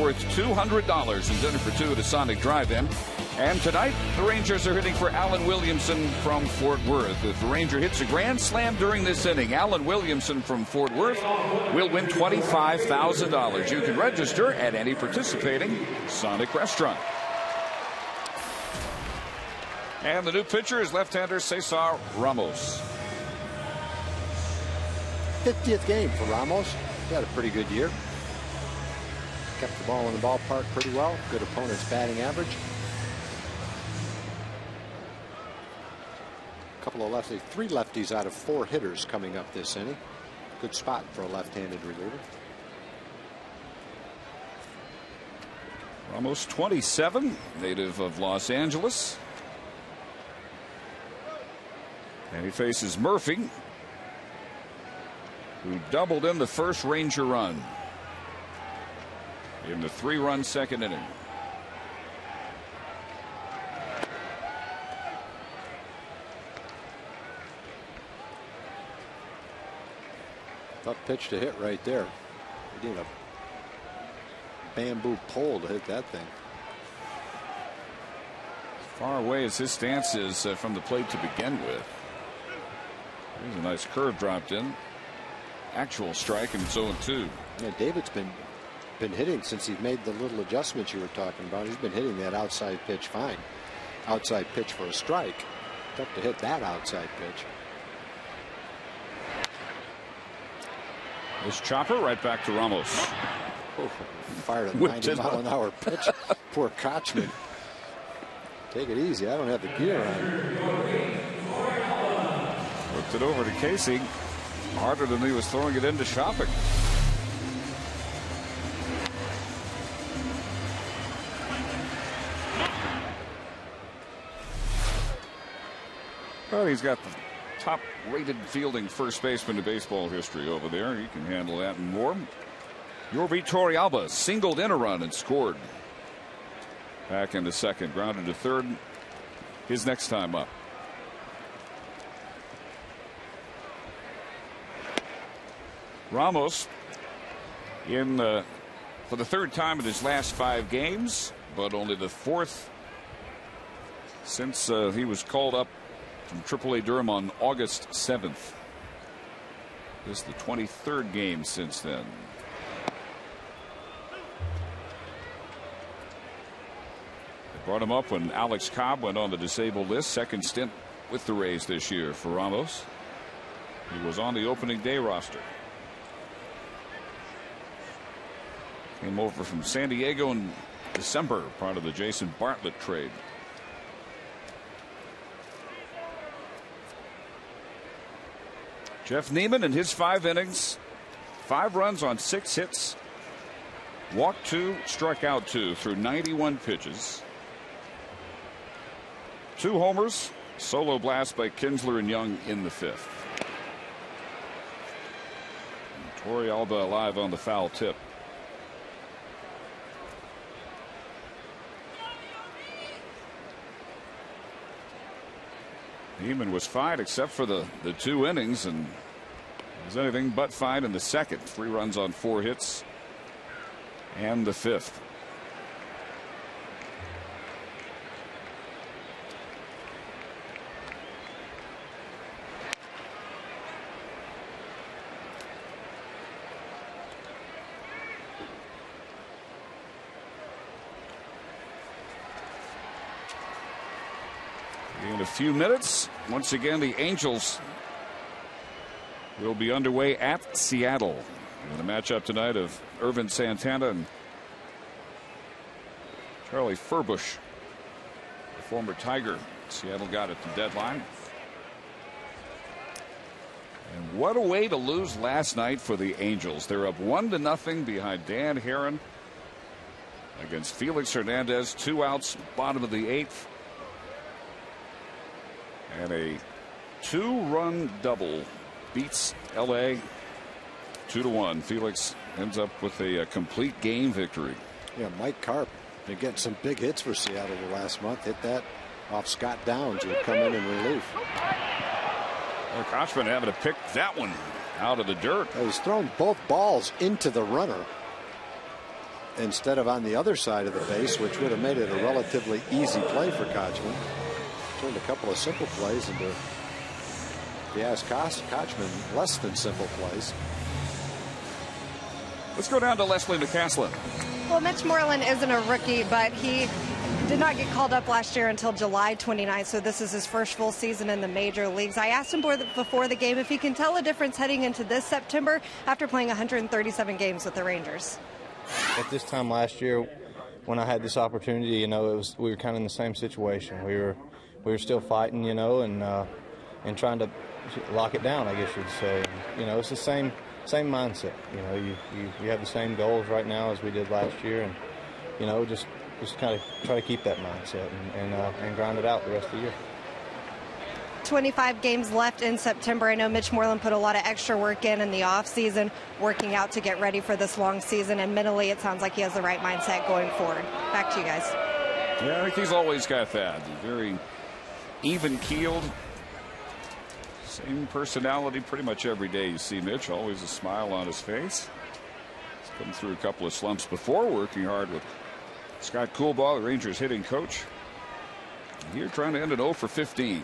worth $200 and dinner for two at a Sonic Drive-In. And tonight, the Rangers are hitting for Alan Williamson from Fort Worth. If the Ranger hits a grand slam during this inning, Alan Williamson from Fort Worth will win $25,000. You can register at any participating Sonic restaurant. And the new pitcher is left-hander Cesar Ramos. 50th game for Ramos. He had a pretty good year. Kept the ball in the ballpark pretty well. Good opponent's batting average. Couple of lefties, 3 lefties out of 4 hitters coming up this inning. Good spot for a left-handed reliever. Ramos, 27, native of Los Angeles. And he faces Murphy, who doubled in the first Ranger run in the 3-run second inning. Tough pitch to hit right there. You need a bamboo pole to hit that thing. As far away as his stance is from the plate to begin with. There's a nice curve dropped in. Actual strike, and it's 0-2. Yeah, David's been hitting since he made the little adjustments you were talking about. He's been hitting that outside pitch fine. Outside pitch for a strike. Tough to hit that outside pitch. This chopper right back to Ramos. Oh, fired a 90-mile-an-hour pitch. Poor Kochman. Take it easy. I don't have the gear on. Whipped it over to Casey. Harder than he was throwing it into Shopping. Well, he's got the top-rated fielding first baseman in baseball history over there. He can handle that and more. Yorvi Torrealba singled in a run and scored. Back in the second, grounded to third. His next time up. Ramos in for the 3rd time in his last 5 games, but only the 4th since he was called up from AAA Durham on August 7th. This is the 23rd game since then. They brought him up when Alex Cobb went on the disabled list. Second stint with the Rays this year for Ramos. He was on the opening day roster. Came over from San Diego in December, part of the Jason Bartlett trade. Jeff Neiman in his 5 innings, 5 runs on 6 hits, walked 2, struck out 2 through 91 pitches. 2 homers, solo blast by Kinsler and Young in the 5th. Torrealba alive on the foul tip. Neiman was fine except for the 2 innings, and was anything but fine in the second. 3 runs on 4 hits and the 5th. In a few minutes, once again, the Angels will be underway at Seattle in the matchup tonight of Irvin Santana and Charlie Furbush, the former Tiger. Seattle got at the deadline. And what a way to lose last night for the Angels. They're up 1-0 behind Dan Herron against Felix Hernandez. 2 outs, bottom of the 8th. And a 2-run double beats LA 2-1. Felix ends up with a complete game victory. Yeah, Mike Karp been getting some big hits for Seattle the last month. Hit that off Scott Downs, who would come in relief. Well, Kochman having to pick that one out of the dirt. He's thrown both balls into the runner. instead of on the other side of the base, which would have made it a relatively easy play for Kochman. Turned a couple of simple plays into, if you ask Kochman, less than simple plays. Let's go down to Leslie McCaslin. Well, Mitch Moreland isn't a rookie, but he did not get called up last year until July 29th, so this is his first full season in the major leagues. I asked him before the game if he can tell a difference heading into this September after playing 137 games with the Rangers. At this time last year, when I had this opportunity, you know, we were kind of in the same situation. We were still fighting, you know, and trying to lock it down, I guess you'd say. You know, it's the same mindset. You know, you have the same goals right now as we did last year, and you know, just kind of try to keep that mindset and grind it out the rest of the year. 25 games left in September. I know Mitch Moreland put a lot of extra work in the offseason, working out to get ready for this long season, and mentally it sounds like he has the right mindset going forward. Back to you guys. Yeah, I think he's always got that. Very even-keeled. Same personality pretty much every day you see Mitch. Always a smile on his face. He's come through a couple of slumps before, working hard with Scott Coolbaugh, the Rangers hitting coach. Here trying to end it 0 for 15.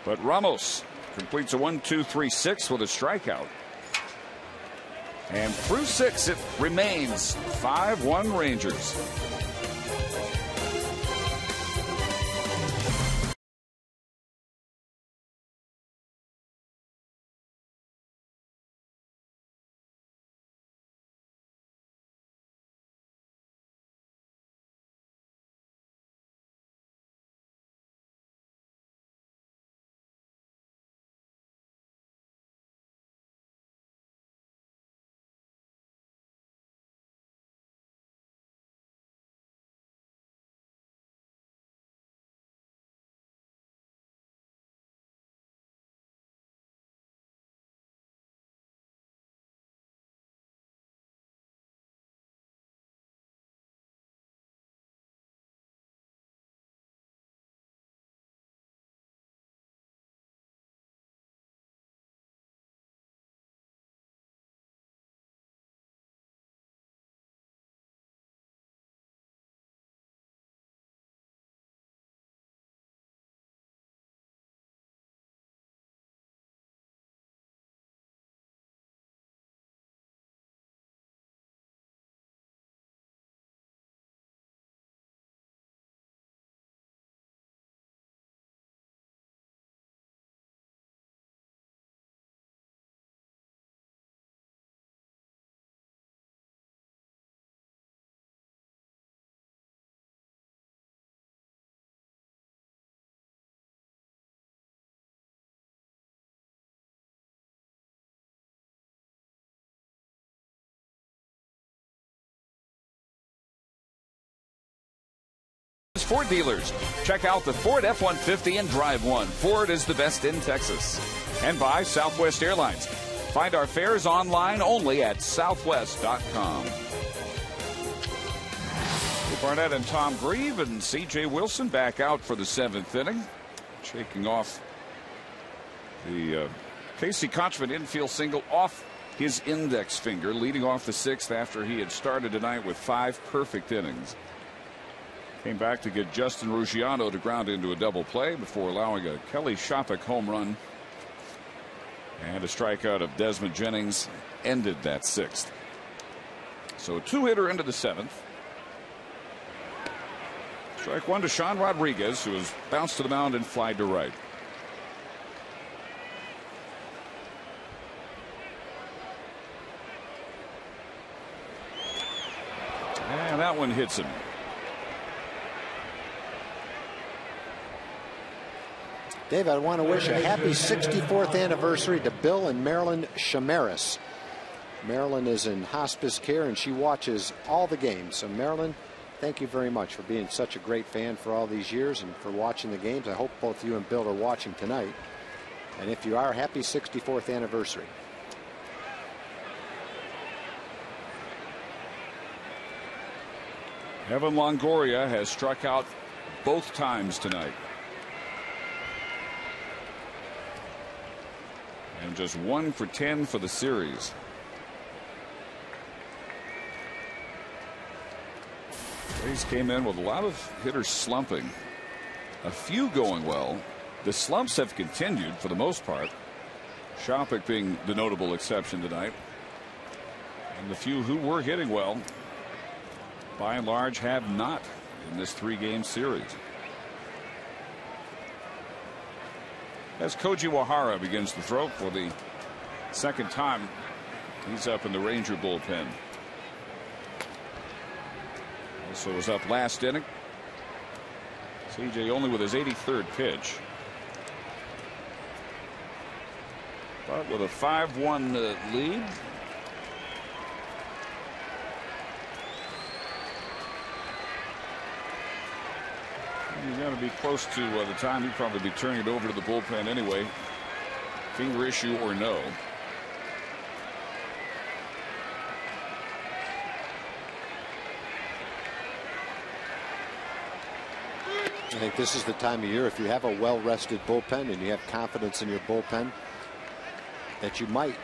But Ramos completes a 1-2-3-6 with a strikeout. And through 6 it remains 5-1 Rangers. Ford dealers. Check out the Ford F-150 and drive one. Ford is the best in Texas. And by Southwest Airlines. Find our fares online only at southwest.com. Barnett and Tom Grieve and C.J. Wilson back out for the 7th inning. Shaking off the Casey Kochman infield single off his index finger, leading off the 6th after he had started tonight with 5 perfect innings. Came back to get Justin Ruggiano to ground into a double play before allowing a Kelly Shopik home run. And a strikeout of Desmond Jennings ended that 6th. So a 2-hitter into the 7th. Strike 1 to Sean Rodriguez, who has bounced to the mound and flied to right. And that one hits him. Dave, I want to wish a happy 64th anniversary to Bill and Marilyn Shamaris. Marilyn is in hospice care and she watches all the games. So Marilyn, thank you very much for being such a great fan for all these years and for watching the games. I hope both you and Bill are watching tonight. And if you are, happy 64th anniversary. Evan Longoria has struck out both times tonight. And just 1 for 10 for the series. Rays came in with a lot of hitters slumping. A few going well. The slumps have continued for the most part. Shopik being the notable exception tonight. And the few who were hitting well, by and large, have not in this 3-game series. As Koji Wahara begins to throw for the second time, he's up in the Ranger bullpen. Also was up last inning. CJ only with his 83rd pitch. But with a 5-1 lead. He's going to be close to the time he'd probably be turning it over to the bullpen anyway. Finger issue or no. I think this is the time of year, if you have a well-rested bullpen and you have confidence in your bullpen, that you might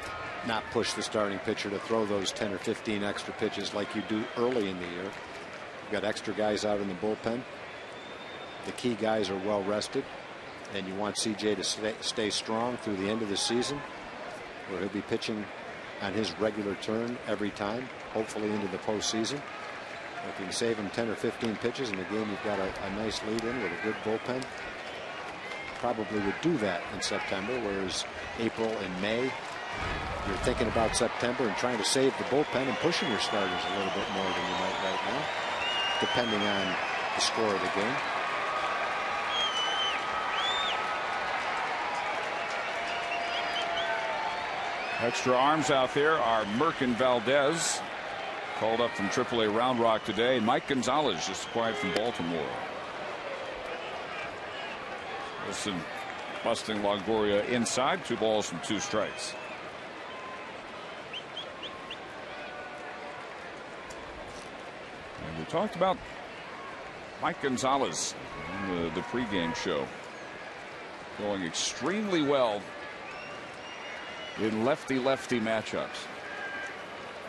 not push the starting pitcher to throw those 10 or 15 extra pitches like you do early in the year. You've got extra guys out in the bullpen. The key guys are well rested, and you want CJ to stay strong through the end of the season, where he'll be pitching on his regular turn every time, hopefully into the postseason. If you can save him 10 or 15 pitches in a game you've got a nice lead in with a good bullpen, probably would do that in September, whereas April and May, you're thinking about September and trying to save the bullpen and pushing your starters a little bit more than you might right now, depending on the score of the game. Extra arms out there are Merkin Valdez, called up from AAA Round Rock today. Mike Gonzalez just acquired from Baltimore. Listen, busting Longoria inside, 2 balls and 2 strikes. And we talked about Mike Gonzalez in the pregame show, going extremely well in lefty-lefty matchups,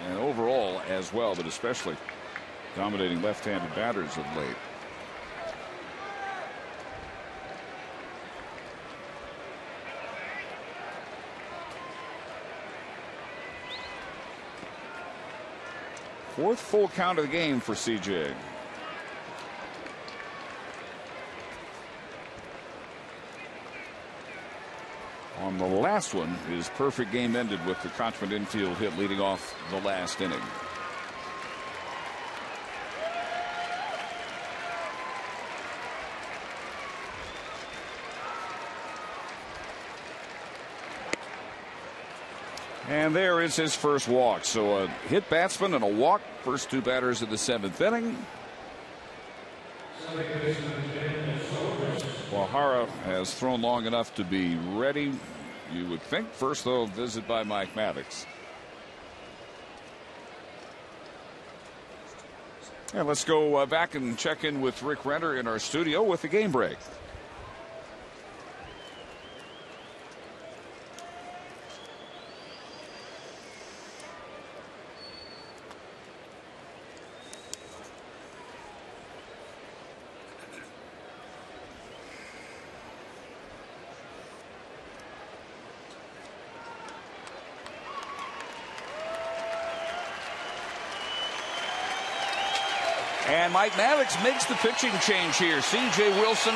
and overall as well, but especially dominating left-handed batters of late. Fourth full count of the game for CJ. On the last one, his perfect game ended with the Kochman infield hit leading off the last inning. And there is his first walk. So a hit batsman and a walk. First 2 batters of the 7th inning. Wahara has thrown long enough to be ready, you would think. First, though, visit by Mike Maddox. And let's go back and check in with Rick Renner in our studio with the game break. And Mike Maddox makes the pitching change here. C.J. Wilson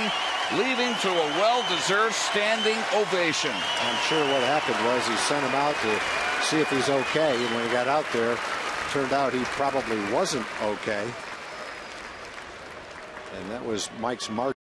leaving to a well-deserved standing ovation. I'm sure what happened was he sent him out to see if he's okay. And when he got out there, turned out he probably wasn't okay. And that was Mike's mark.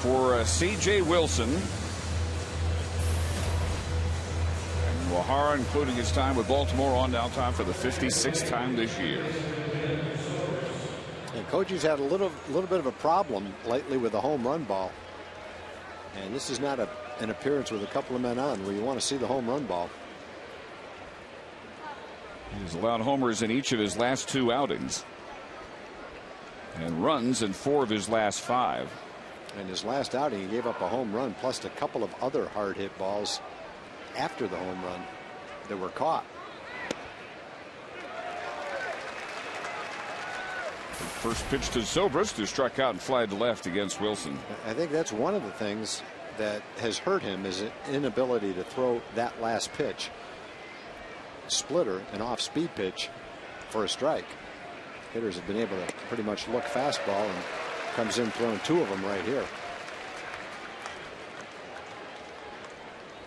for C.J. Wilson. And O'Hara, including his time with Baltimore, on now time for the 56th time this year. And Koji's had a little bit of a problem lately with the home run ball. And this is not an appearance with a couple of men on where you want to see the home run ball. He's allowed homers in each of his last 2 outings. And runs in 4 of his last 5. And his last outing, he gave up a home run plus a couple of other hard hit balls after the home run that were caught. First pitch to Zobrist, who struck out and flied to left against Wilson. I think that's one of the things that has hurt him, is an inability to throw that last pitch. Splitter, an off-speed pitch for a strike. Hitters have been able to pretty much look fastball, and comes in throwing 2 of them right here.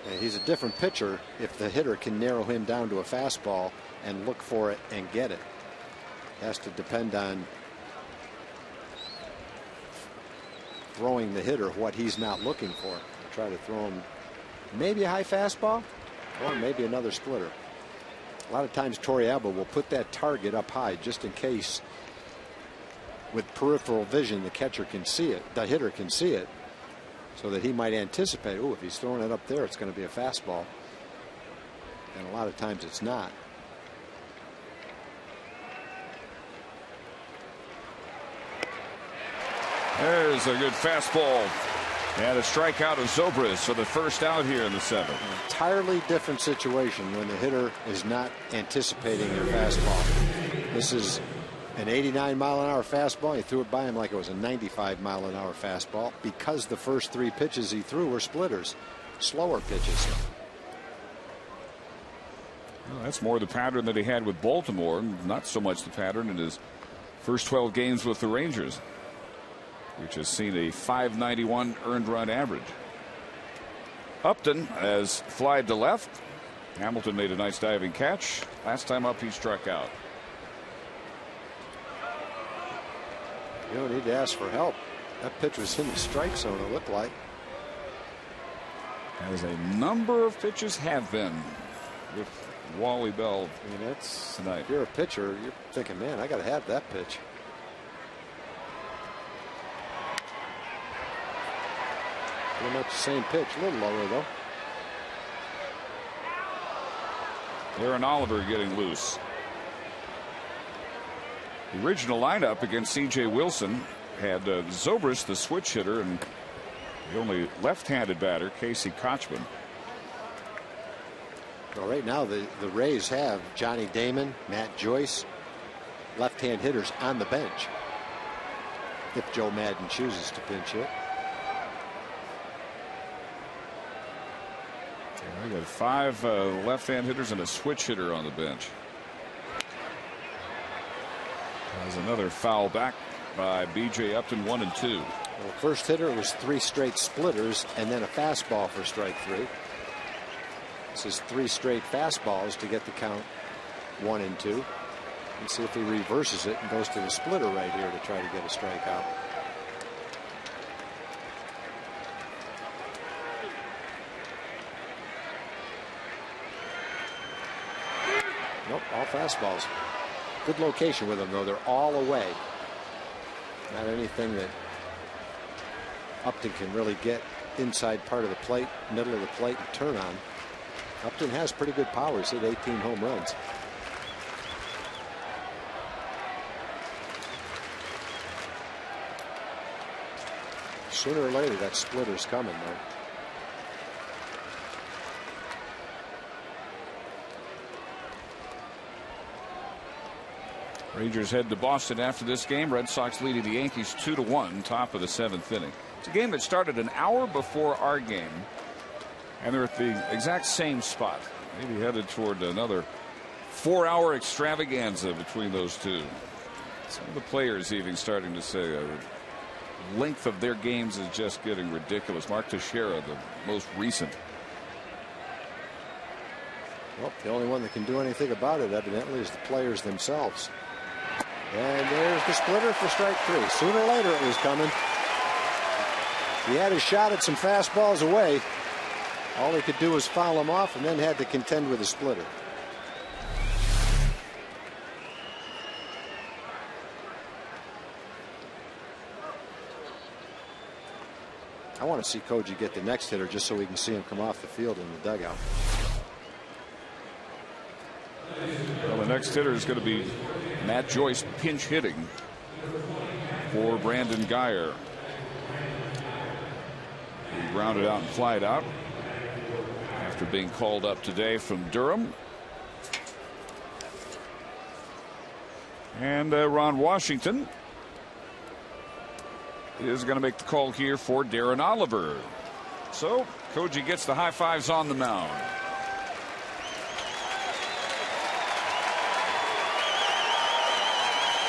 And he's a different pitcher if the hitter can narrow him down to a fastball and look for it and get it. Has to depend on throwing the hitter what he's not looking for. Try to throw him maybe a high fastball or maybe another splitter. A lot of times Torrealba will put that target up high just in case, with peripheral vision, the catcher can see it, the hitter can see it, so that he might anticipate, oh, if he's throwing it up there, it's going to be a fastball. And a lot of times it's not. There's a good fastball. And a strikeout of Zobrist for the first out here in the 7th. An entirely different situation when the hitter is not anticipating your fastball. This is an 89-mile-an-hour fastball. He threw it by him like it was a 95-mile-an-hour fastball because the first 3 pitches he threw were splitters, slower pitches. Well, that's more the pattern that he had with Baltimore, not so much the pattern in his first 12 games with the Rangers, which has seen a .591 earned run average. Upton has flied to left. Hamilton made a nice diving catch. Last time up, he struck out. You don't need to ask for help. That pitch was in the strike zone, it looked like. As a number of pitches have been with Wally Bell. I mean, that's tonight. If you're a pitcher, you're thinking, man, I got to have that pitch. Pretty much the same pitch, a little lower though. Aaron Oliver getting loose. The original lineup against C.J. Wilson had Zobrist, the switch hitter, and the only left-handed batter, Casey Kochman. Well, right now the Rays have Johnny Damon, Matt Joyce, left-hand hitters on the bench if Joe Madden chooses to pinch hit. We got 5 left-hand hitters and a switch hitter on the bench. There's another foul back by B.J. Upton, 1 and 2. Well, first hitter was 3 straight splitters and then a fastball for strike 3. This is 3 straight fastballs to get the count 1 and 2. Let's see if he reverses it and goes to the splitter right here to try to get a strikeout. Nope, all fastballs. Good location with them, though. They're all away. Not anything that Upton can really get inside part of the plate, middle of the plate, and turn on. Upton has pretty good power. He's hit 18 home runs. Sooner or later, that splitter's coming, though. Rangers head to Boston after this game. Red Sox leading the Yankees 2-1, top of the 7th inning. It's a game that started an hour before our game, and they're at the exact same spot. Maybe headed toward another 4-hour extravaganza between those two. Some of the players even starting to say the length of their games is just getting ridiculous. Mark Teixeira, the most recent. Well, the only one that can do anything about it, evidently, is the players themselves. And there's the splitter for strike 3. Sooner or later it was coming. He had a shot at some fastballs away. All he could do was foul him off and then had to contend with a splitter. I want to see Koji get the next hitter just so we can see him come off the field in the dugout. Well, the next hitter is going to be Matt Joyce, pinch hitting for Brandon Geyer. He grounded out and flied out after being called up today from Durham. And Ron Washington is going to make the call here for Darren Oliver. So Koji gets the high fives on the mound.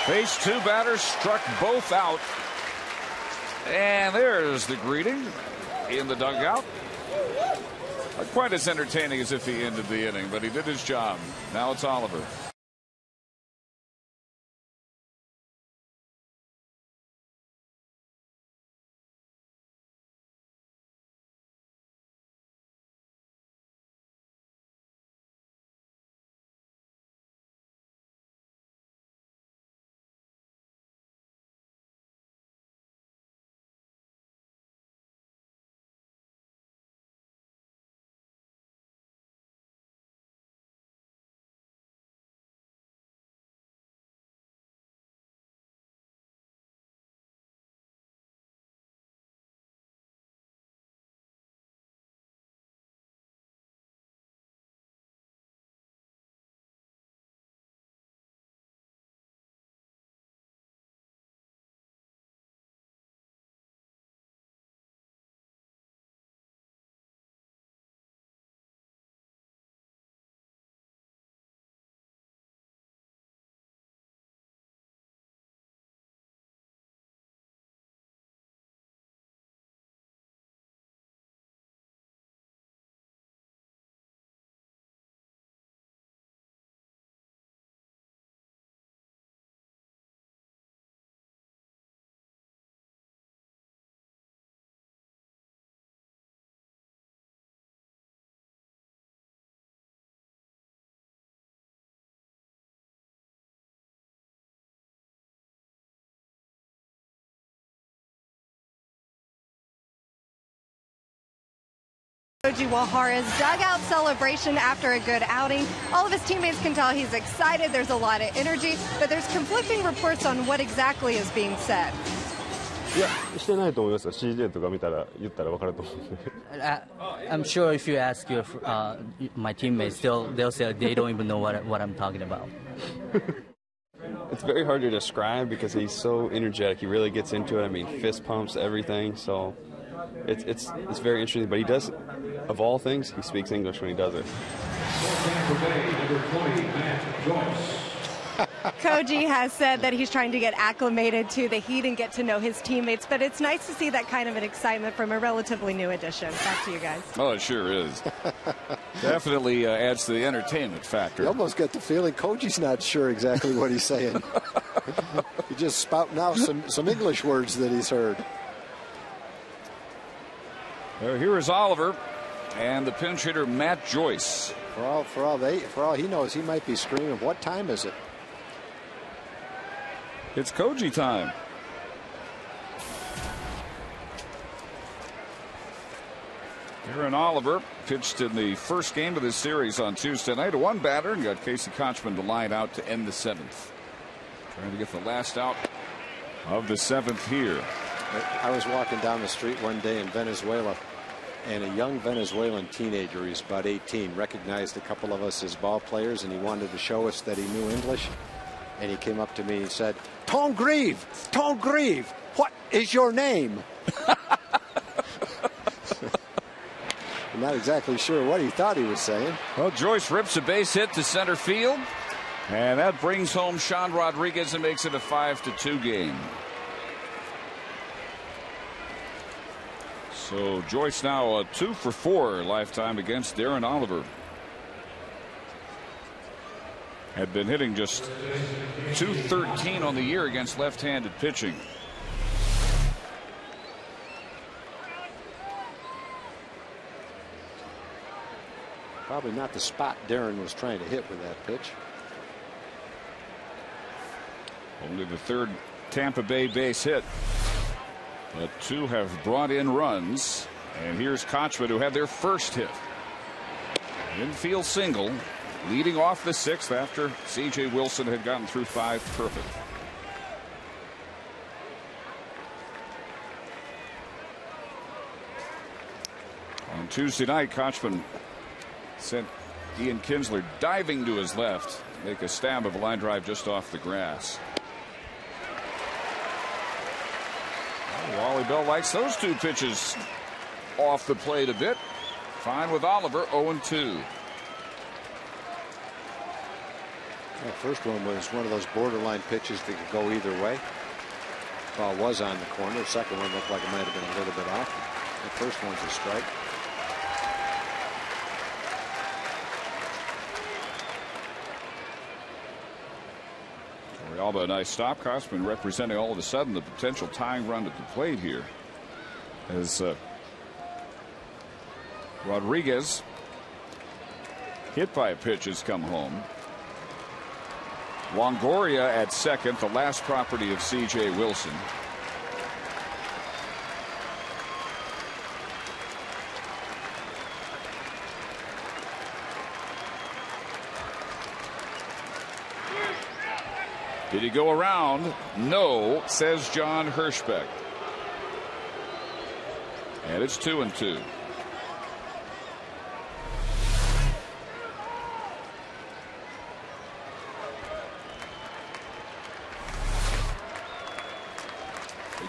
Faced two batters, struck both out. And there's the greeting in the dugout. Not quite as entertaining as if he ended the inning, but he did his job. Now it's Oliver. Koji Wahara's dugout celebration after a good outing. All of his teammates can tell he's excited. There's a lot of energy, but there's conflicting reports on what exactly is being said. I'm sure if you ask my teammates, they'll say they don't even know what I'm talking about. It's very hard to describe because he's so energetic. He really gets into it. I mean, fist pumps, everything. So it's very interesting. But he does, of all things, he speaks English when he does it. Koji has said that he's trying to get acclimated to the heat and get to know his teammates, but it's nice to see that kind of an excitement from a relatively new addition. Back to you guys. Oh, it sure is. Definitely adds to the entertainment factor. You almost get the feeling Koji's not sure exactly what he's saying. He's just spouting out some English words that he's heard. Here is Oliver and the pinch hitter Matt Joyce. For all he knows, he might be screaming, "What time is it?" It's Koji time. Aaron Oliver pitched in the first game of this series on Tuesday night. A one batter and got Casey Kochman to line out to end the seventh. Trying to get the last out of the seventh here. I was walking down the street one day in Venezuela, and a young Venezuelan teenager, he's about 18, recognized a couple of us as ball players, and he wanted to show us that he knew English. And he came up to me and said, "Ton Grieve, what is your name?" I'm not exactly sure what he thought he was saying. Well, Joyce rips a base hit to center field, and that brings home Sean Rodriguez and makes it a 5-2 game. So Joyce now 2 for 4 lifetime against Darren Oliver. Had been hitting just .213 on the year against left-handed pitching. Probably not the spot Darren was trying to hit with that pitch. Only the third Tampa Bay base hit, but 2 have brought in runs. And here's Kochman, who had their first hit. Infield single, leading off the 6th after C.J. Wilson had gotten through 5 perfect. On Tuesday night, Kochman sent Ian Kinsler diving to his left, make a stab of a line drive just off the grass. Wally Bell likes those 2 pitches off the plate a bit. Fine with Oliver, 0-2. That first one was one of those borderline pitches that could go either way. Ball was on the corner. The second one looked like it might have been a little bit off. The first one's a strike. Alba, a nice stop. Kochman representing all of a sudden the potential tying run at the plate here, as Rodriguez, hit by a pitch, has come home. Longoria at second, the last property of C.J. Wilson. Did he go around? No, says John Hirschbeck. And it's 2-2. Big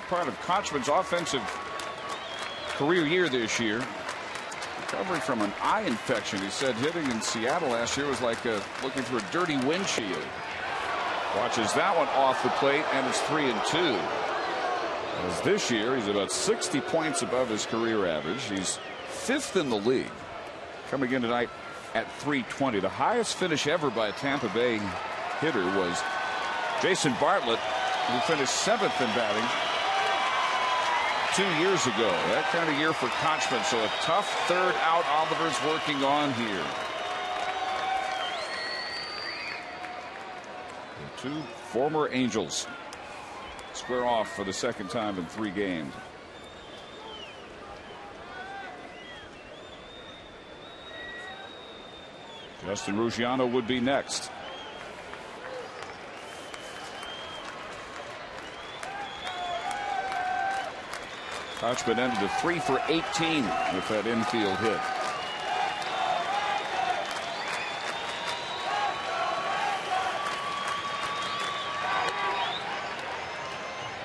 part of Kochman's offensive career year this year. Recovering from an eye infection. He said hitting in Seattle last year was like looking through a dirty windshield. Watches that one off the plate, and it's 3-2. As this year, he's about 60 points above his career average. He's 5th in the league. Coming in tonight at 320. The highest finish ever by a Tampa Bay hitter was Jason Bartlett, who finished 7th in batting 2 years ago. That kind of year for Kochman. So a tough third out Oliver's working on here. 2 former Angels square off for the second time in 3 games. Justin Ruggiano would be next. Kochman ended a 3 for 18 with that infield hit.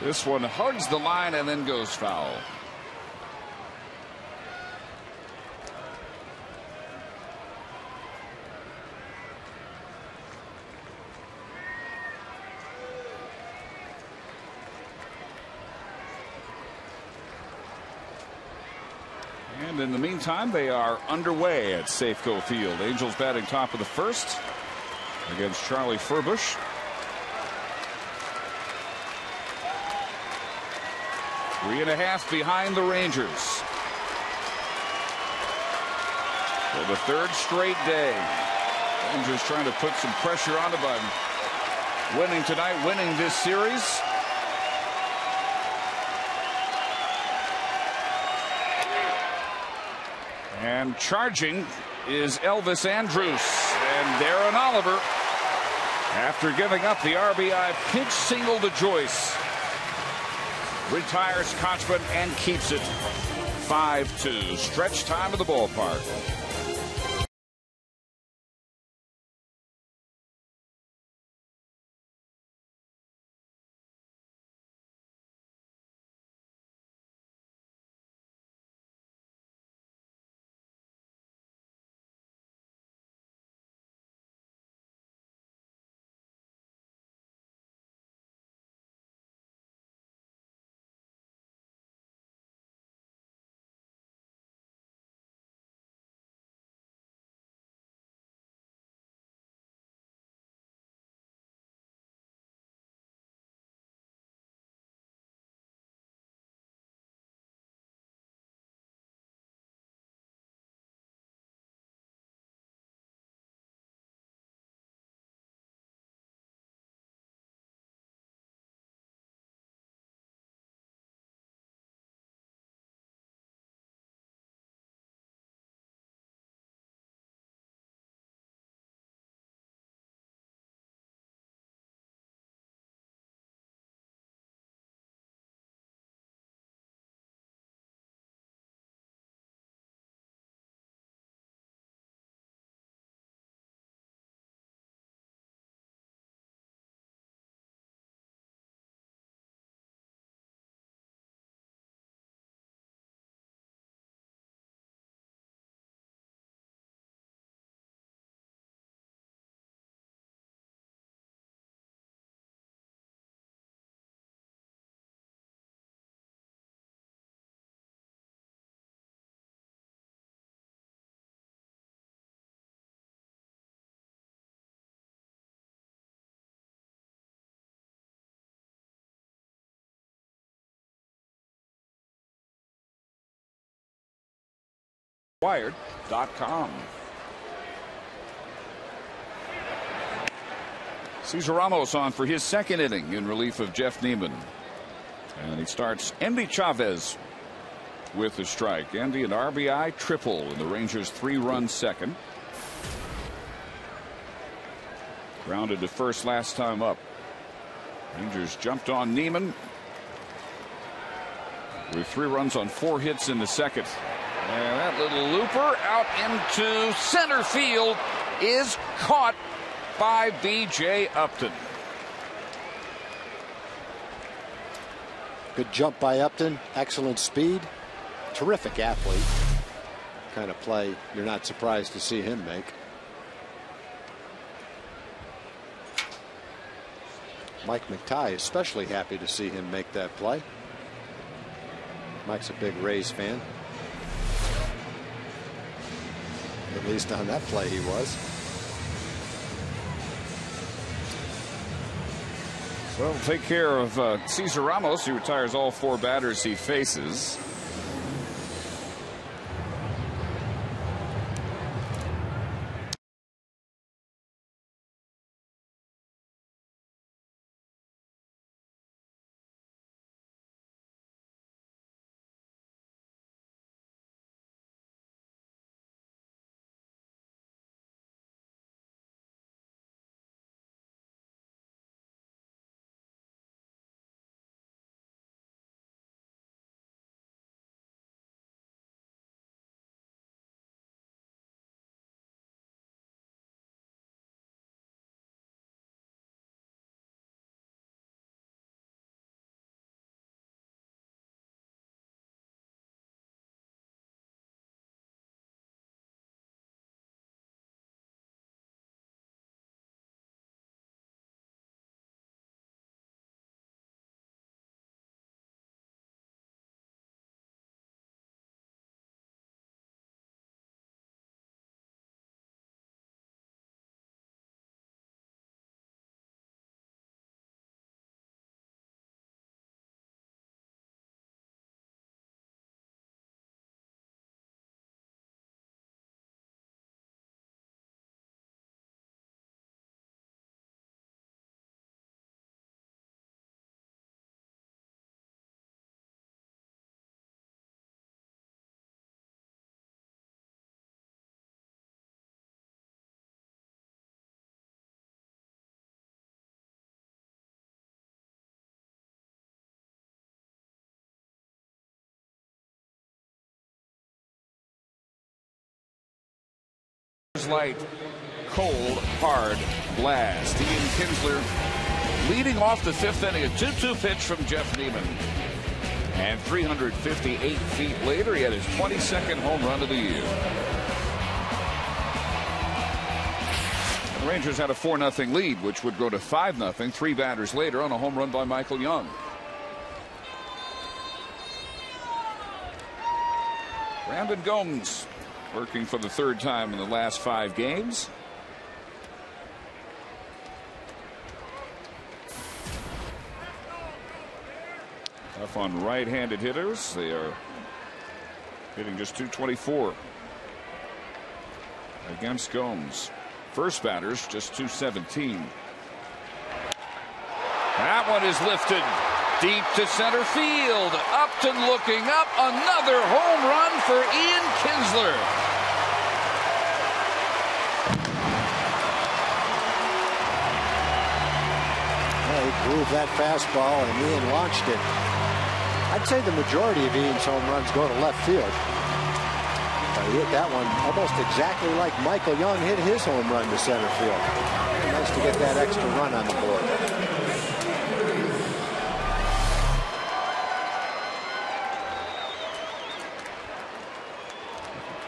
This one hugs the line and then goes foul. And in the meantime, they are underway at Safeco Field. Angels batting top of the 1st against Charlie Furbush. 3.5 behind the Rangers. For the 3rd straight day, Rangers trying to put some pressure on it by winning tonight, winning this series. And charging is Elvis Andrus, and Darren Oliver, after giving up the RBI pitch single to Joyce, retires Kochman and keeps it 5-2. Stretch time of the ballpark. Wired.com. Cesar Ramos on for his second inning in relief of Jeff Neiman. And he starts Endy Chavez with a strike. Endy an RBI triple in the Rangers' 3-run second. Grounded to first last time up. Rangers jumped on Neiman with 3 runs on 4 hits in the second. And that little looper out into center field is caught by B.J. Upton. Good jump by Upton. Excellent speed. Terrific athlete. Kind of play you're not surprised to see him make. Mike McTighe especially happy to see him make that play. Mike's a big Rays fan. At least on that play he was. Well, take care of Cesar Ramos, who retires all 4 batters he faces. Light, cold, hard blast. Ian Kinsler leading off the 5th inning. A 2-2 pitch from Jeff Neiman. And 358 feet later, he had his 22nd home run of the year. The Rangers had a 4-0 lead, which would go to 5-0 3 batters later on a home run by Michael Young. Brandon Gomes working for the 3rd time in the last 5 games. Tough on right-handed hitters. They are hitting just .224 against Gomes. First batters just .217. That one is lifted deep to center field. Upton looking up. Another home run for Ian Kinsler. Well, he grooved that fastball and Ian launched it. I'd say the majority of Ian's home runs go to left field. But he hit that one almost exactly like Michael Young hit his home run to center field. Nice to get that extra run on the board.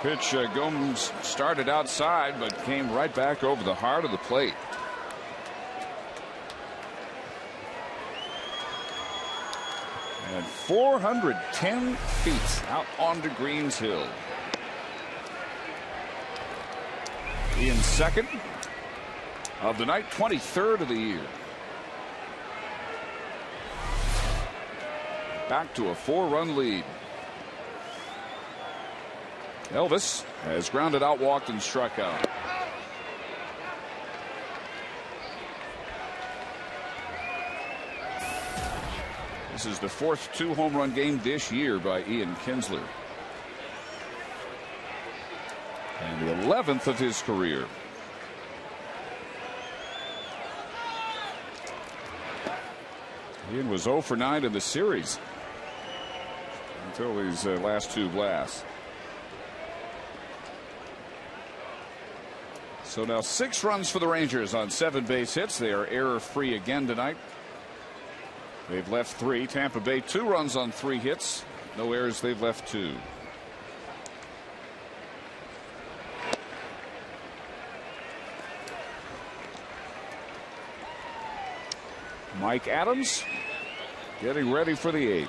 Pitch, Gomes started outside but came right back over the heart of the plate. And 410 feet out onto Greens Hill. Ian's second of the night, 23rd of the year. Back to a 4-run lead. Elvis has grounded out, walked, and struck out. This is the fourth 2-home run game this year by Ian Kinsler. And the 11th of his career. Ian was 0 for 9 in the series until these last 2 blasts. So now 6 runs for the Rangers on 7 base hits. They are error-free again tonight. They've left 3. Tampa Bay 2 runs on 3 hits. No errors. They've left 2. Mike Adams getting ready for the 8th.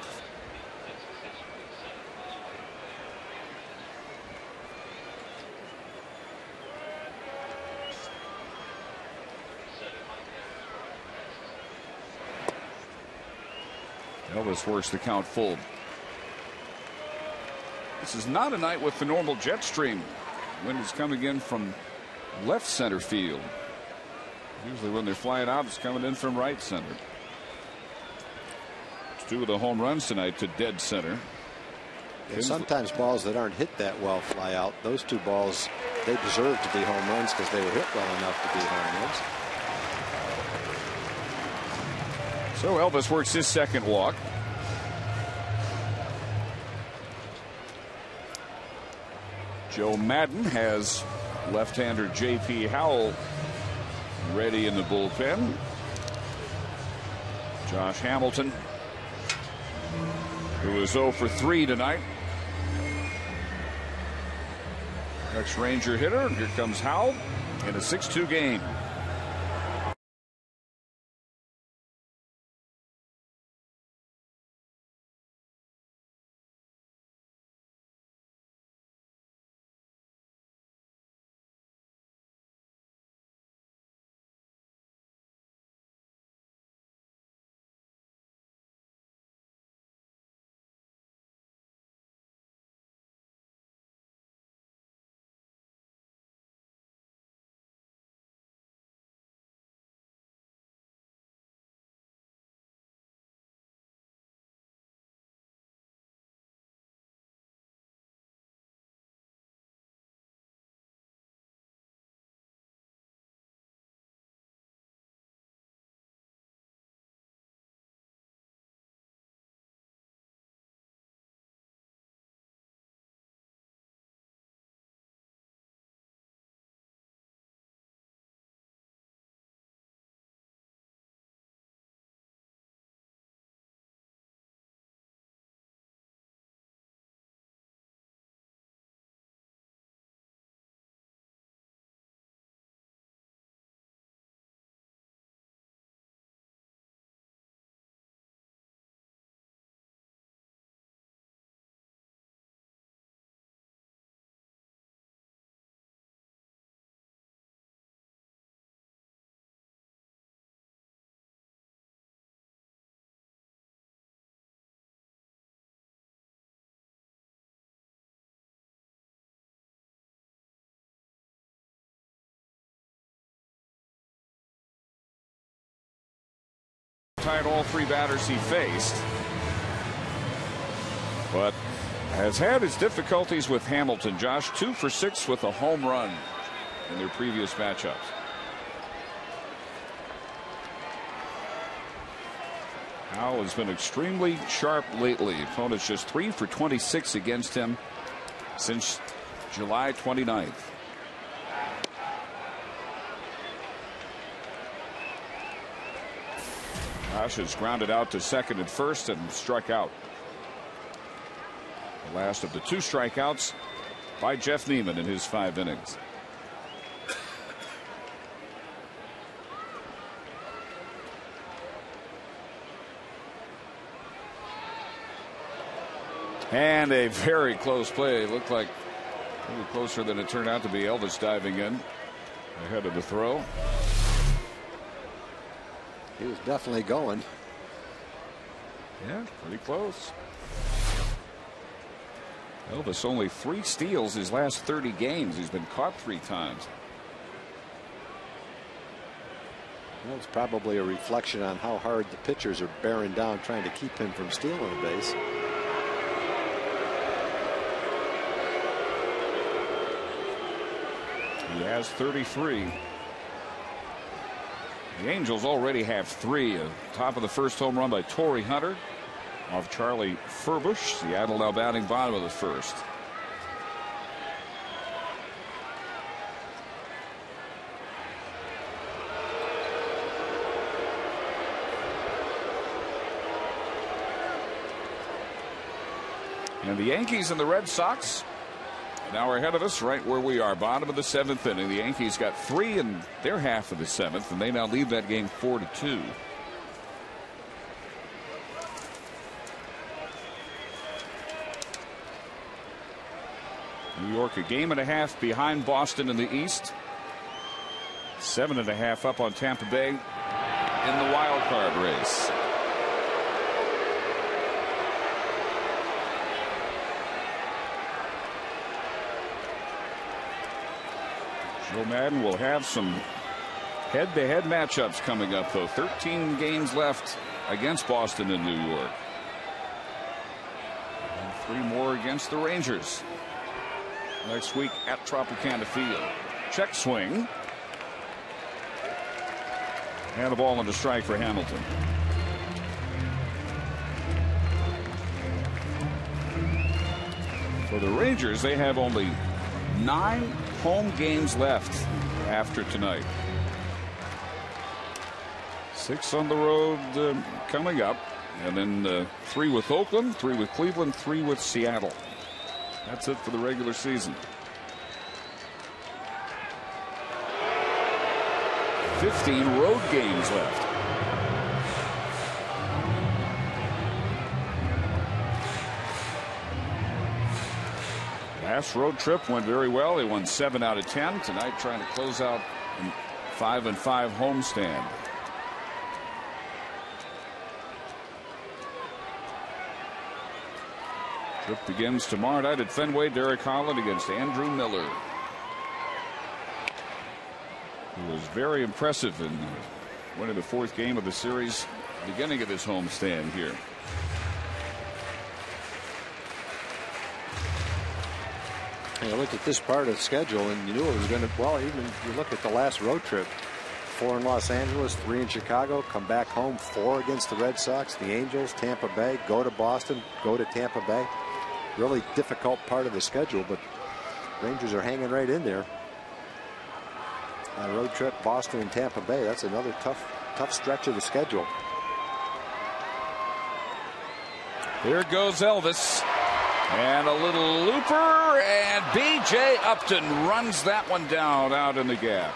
Elvis works the count full. This is not a night with the normal jet stream. Wind is coming in from left center field. Usually when they're flying out, it's coming in from right center. It's 2 of the home runs tonight to dead center. And sometimes balls that aren't hit that well fly out. Those 2 balls, they deserve to be home runs because they were hit well enough to be home runs. So Elvis works his 2nd walk. Joe Madden has left-hander J.P. Howell ready in the bullpen. Josh Hamilton, who is 0 for 3 tonight. Next Ranger hitter, here comes Howell in a 6-2 game. Tied all 3 batters he faced, but has had his difficulties with Hamilton. Josh 2 for 6 with a home run in their previous matchups. Howell has been extremely sharp lately. Opponents just 3 for 26 against him since July 29th. Josh has grounded out to 2nd and 1st and struck out. The last of the 2 strikeouts by Jeff Neiman in his 5 innings. And a very close play. It looked like a little closer than it turned out to be. Elvis diving in ahead of the throw. He was definitely going. Yeah, pretty close. Elvis only 3 steals his last 30 games. He's been caught 3 times. Well, it's probably a reflection on how hard the pitchers are bearing down trying to keep him from stealing a base. He has 33. The Angels already have 3. Top of the first home run by Torrey Hunter off Charlie Furbush. Seattle now batting bottom of the first. And the Yankees and the Red Sox now are ahead of us right where we are, bottom of the 7th inning. The Yankees got 3 in their half of the 7th, and they now lead that game 4-2. New York a game and a half behind Boston in the East. 7.5 up on Tampa Bay in the wild card race. Joe Madden will have some head-to-head matchups coming up, though. 13 games left against Boston and New York. And 3 more against the Rangers next week at Tropicana Field. Check swing. And a ball and a strike for Hamilton. For the Rangers, they have only 9 home games left after tonight. 6 on the road coming up, and then 3 with Oakland, 3 with Cleveland, 3 with Seattle. That's it for the regular season. 15 road games left. Last road trip went very well. They won 7 out of 10. Tonight trying to close out a 5-5 homestand. Trip begins tomorrow night at Fenway. Derek Holland against Andrew Miller, who was very impressive in winning the 4th game of the series, beginning of his homestand here. You look at this part of the schedule and you knew it was going to, well, even you look at the last road trip, 4 in Los Angeles, 3 in Chicago, come back home, 4 against the Red Sox, the Angels, Tampa Bay, go to Boston, go to Tampa Bay. Really difficult part of the schedule, but Rangers are hanging right in there. Road trip, Boston and Tampa Bay, that's another tough stretch of the schedule. Here goes Elvis. And a little looper, and B.J. Upton runs that one down out in the gap.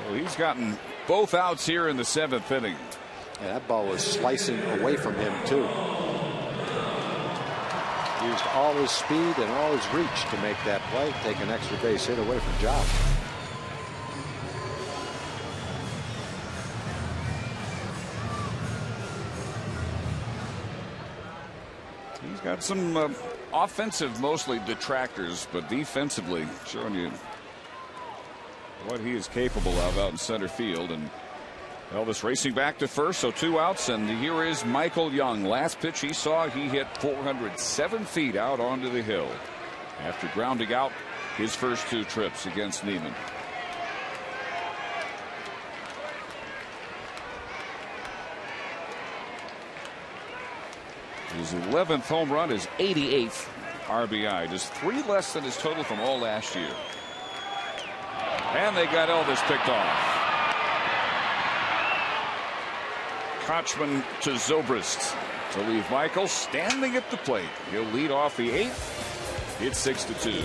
Well, he's gotten both outs here in the 7th inning. Yeah, that ball was slicing away from him, too. Used all his speed and all his reach to make that play, take an extra base hit away from Job. He's got some offensive, mostly detractors, but defensively showing you what he is capable of out in center field. And Elvis racing back to first, so 2 outs, and here is Michael Young. Last pitch he saw, he hit 407 feet out onto the hill after grounding out his first 2 trips against Neiman. His 11th home run, his 88th RBI, just 3 less than his total from all last year. And they got Elvis picked off. Kochman to Zobrist to leave Michael standing at the plate. He'll lead off the 8th. It's 6-2.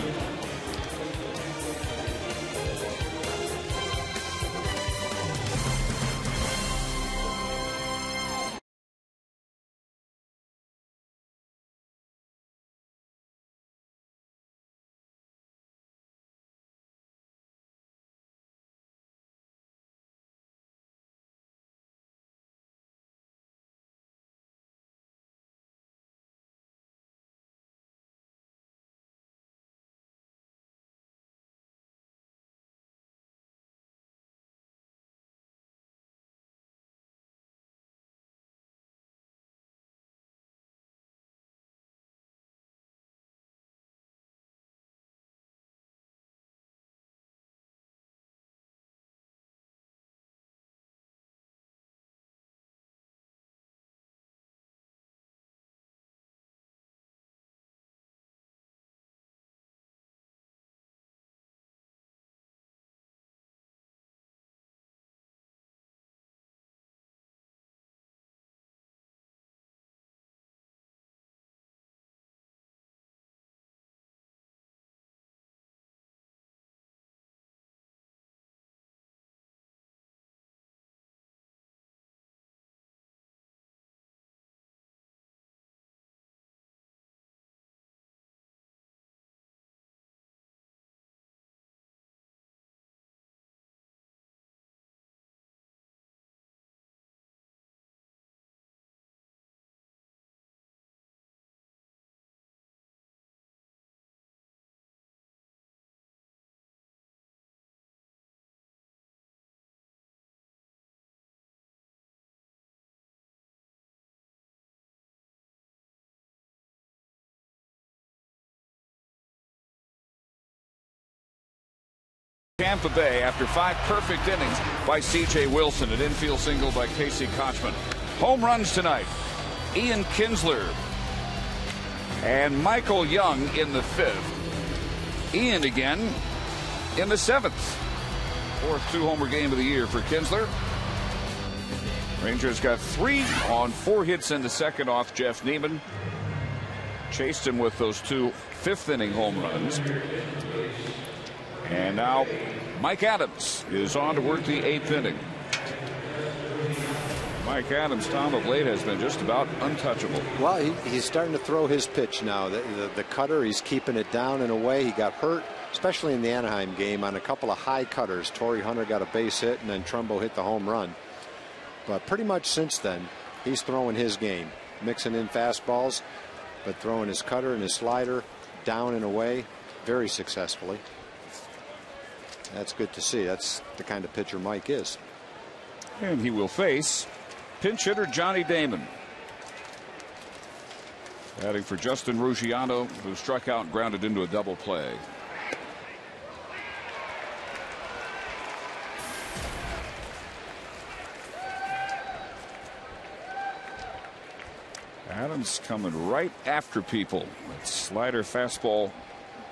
Tampa Bay after 5 perfect innings by C.J. Wilson. An infield single by Casey Kochman. Home runs tonight. Ian Kinsler and Michael Young in the 5th. Ian again in the 7th. 4th 2-homer game of the year for Kinsler. Rangers got 3 on 4 hits in the 2nd off Jeff Neiman. Chased him with those 2 5th-inning home runs. And now Mike Adams is on to work the 8th inning. Mike Adams, Tom, of late has been just about untouchable. Well, he's starting to throw his pitch now. The cutter, he's keeping it down in a way. He got hurt, especially in the Anaheim game, on a couple of high cutters. Torrey Hunter got a base hit, and then Trumbo hit the home run. But pretty much since then, he's throwing his game, mixing in fastballs, but throwing his cutter and his slider down and away very successfully. That's good to see. That's the kind of pitcher Mike is. And he will face pinch hitter Johnny Damon. Batting for Justin Ruggiano, who struck out and grounded into a double play. Adams coming right after people. That slider fastball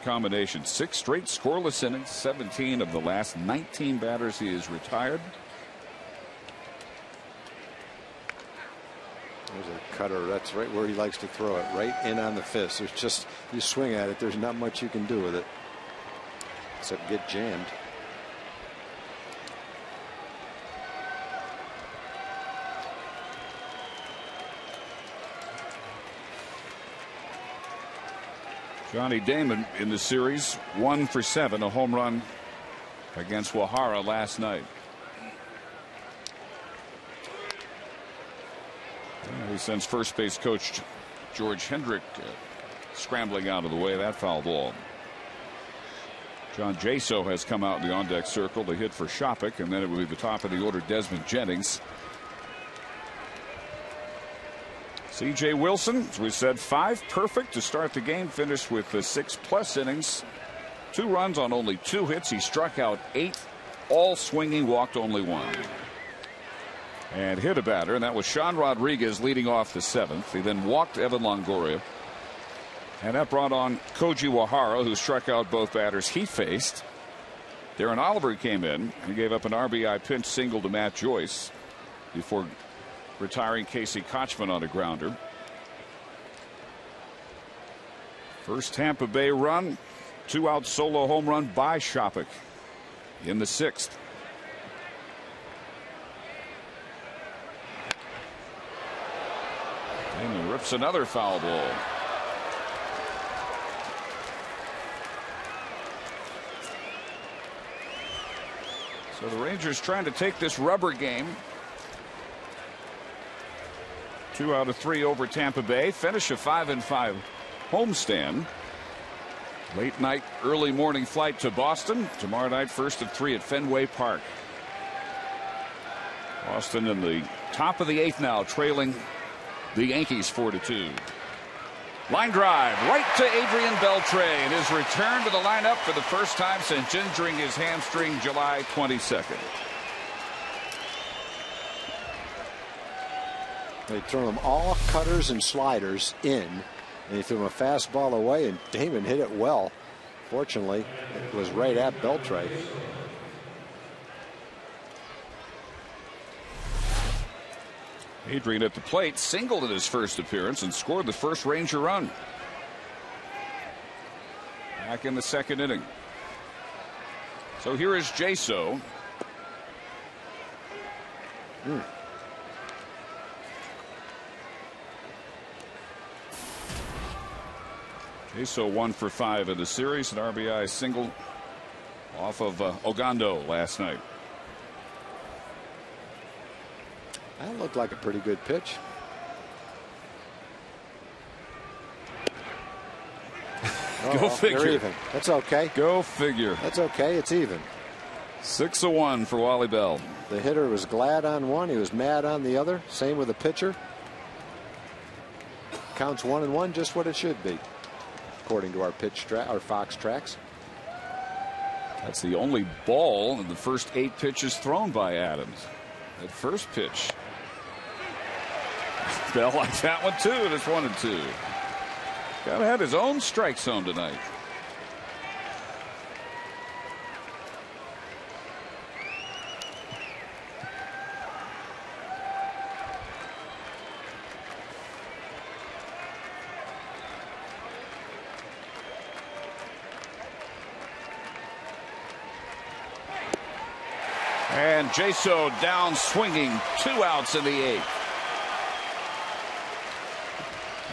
combination. 6 straight scoreless innings. 17 of the last 19 batters he has retired. There's a cutter. That's right where he likes to throw it, right in on the fist. There's just, you swing at it, there's not much you can do with it except get jammed. Johnny Damon in the series, 1 for 7, a home run against Wahara last night. He sends first base coach George Hendrick scrambling out of the way of that foul ball. John Jaso has come out in the on-deck circle to hit for Shopik, and then it will be the top of the order, Desmond Jennings. C.J. Wilson, as we said, 5 perfect to start the game, finished with 6+ innings, 2 runs on only 2 hits. He struck out 8, all swinging, walked only 1. And hit a batter, and that was Sean Rodriguez leading off the 7th. He then walked Evan Longoria. And that brought on Koji Wahara, who struck out both batters he faced. Darren Oliver came in. He gave up an RBI pinch single to Matt Joyce before retiring Casey Kochman on a grounder. First Tampa Bay run, 2-out solo home run by Shopik in the 6th. And he rips another foul ball. So the Rangers trying to take this rubber game. 2 out of 3 over Tampa Bay. Finish a 5-5 homestand. Late night, early morning flight to Boston. Tomorrow night, first of 3 at Fenway Park. Boston in the top of the 8th now, trailing the Yankees 4-2. Line drive right to Adrian Beltre, and his return to the lineup for the first time since injuring his hamstring July 22nd. They threw him all cutters and sliders in, and he threw him a fastball away, and Damon hit it well. Fortunately, it was right at Beltre. Adrian at the plate, singled in his first appearance and scored the first Ranger run. Back in the 2nd inning. So here is Jaso. Jaso 1 for 5 in the series, an RBI single off of Ogando last night. That looked like a pretty good pitch. Go figure. Even. That's okay. Go figure. That's okay. It's even. 6-1 for Wally Bell. The hitter was glad on one. He was mad on the other. Same with the pitcher. Counts 1-1, just what it should be, according to our Fox tracks. That's the only ball in the first 8 pitches thrown by Adams. That first pitch. Bell likes that one too, and it's 1-2. Gotta have his own strike zone tonight. And Jaso down swinging, 2 outs in the 8th.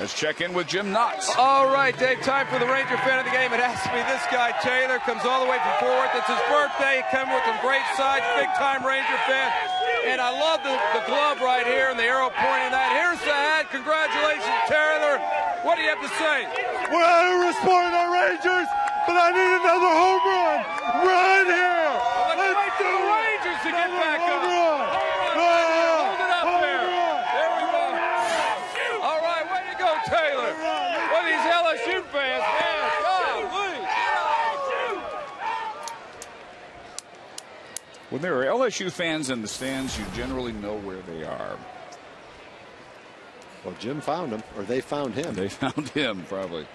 Let's check in with Jim Knotts. All right, Dave, time for the Ranger fan of the game. It has to be this guy, Taylor. Comes all the way from Fort Worth. It's his birthday. Coming with some great sides. Big-time Ranger fan. And I love the glove right here and the arrow pointing that. Here's the hat. Congratulations, Taylor. What do you have to say? Well, I don't respond to Rangers, but I need another home run right here. Let's wait for the Rangers to get back up. Hold it up there. There we go. All right, way to go, Taylor. Well, these LSU fans, man, golly. When there are LSU fans in the stands, you generally know where they are. Well, Jim found him, or they found him. They found him, probably.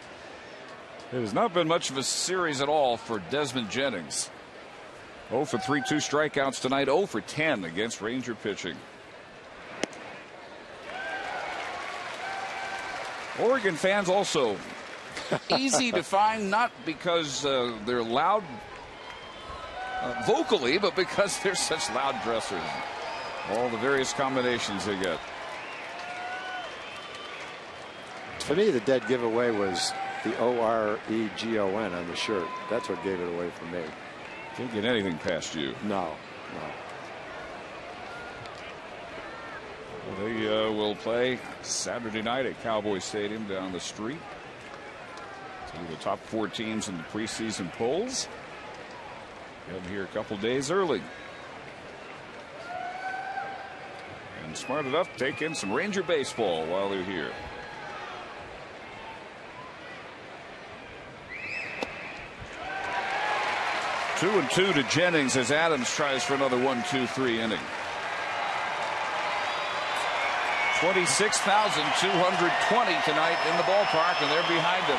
It has not been much of a series at all for Desmond Jennings. 0 for 3, 2 strikeouts tonight, 0 for 10 against Ranger pitching. Oregon fans also easy to find, not because they're loud vocally, but because they're such loud dressers. All the various combinations they get. For me, the dead giveaway was the O-R-E-G-O-N on the shirt. That's what gave it away for me. Can't get anything past you. No. Well, they will play Saturday night at Cowboy Stadium down the street. Two of the top 4 teams in the preseason polls. Get here a couple days early. And smart enough to take in some Ranger baseball while they're here. Two and 2 to Jennings as Adams tries for another 1-2-3 inning. 26,220 tonight in the ballpark, and they're behind him.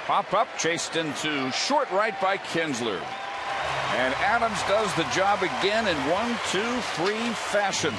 Pop up, chased into short right by Kinsler. And Adams does the job again in 1-2-3 fashion.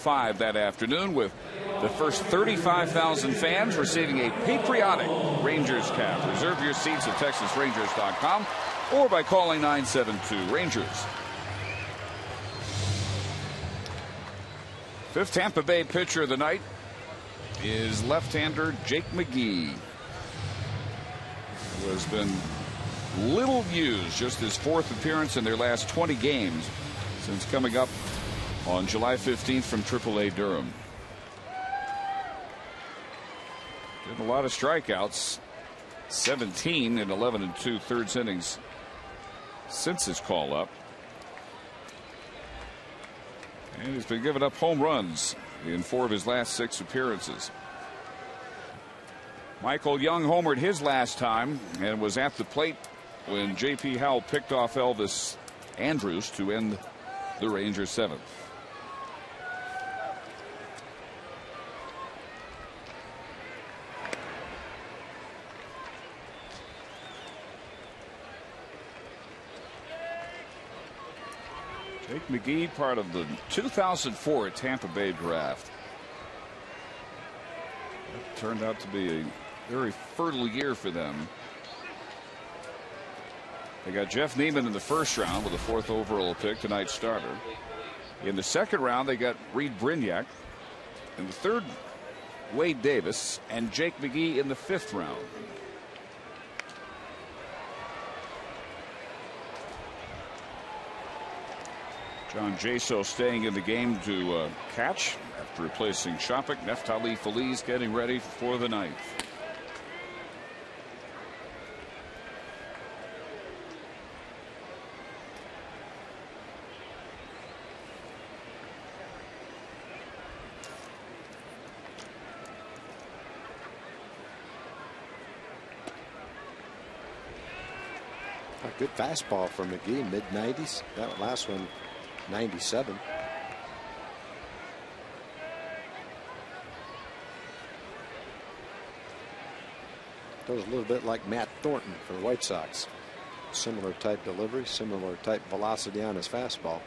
5 that afternoon, with the first 35,000 fans receiving a patriotic Rangers cap. Reserve your seats at TexasRangers.com or by calling 972-RANGERS. Fifth Tampa Bay pitcher of the night is left-hander Jake McGee, who has been little used, just his 4th appearance in their last 20 games since coming up on July 15th from AAA Durham. Did a lot of strikeouts, 17 in 11 2/3 innings since his call up. And he's been giving up home runs in 4 of his last 6 appearances. Michael Young homered his last time and was at the plate when J.P. Howell picked off Elvis Andrus to end the Rangers' 7th. Jake McGee, part of the 2004 Tampa Bay draft. That turned out to be a very fertile year for them. They got Jeff Neiman in the 1st round with a 4th overall pick, tonight's starter. In the 2nd round, they got Reed Brignac. In the 3rd, Wade Davis, and Jake McGee in the 5th round. John Jaso staying in the game to catch after replacing Shopik. Neftali Feliz getting ready for the 9th. A good fastball for McGee, mid-90s. That last one, 97. Does a little bit like Matt Thornton for the White Sox. Similar type delivery, similar type velocity on his fastball.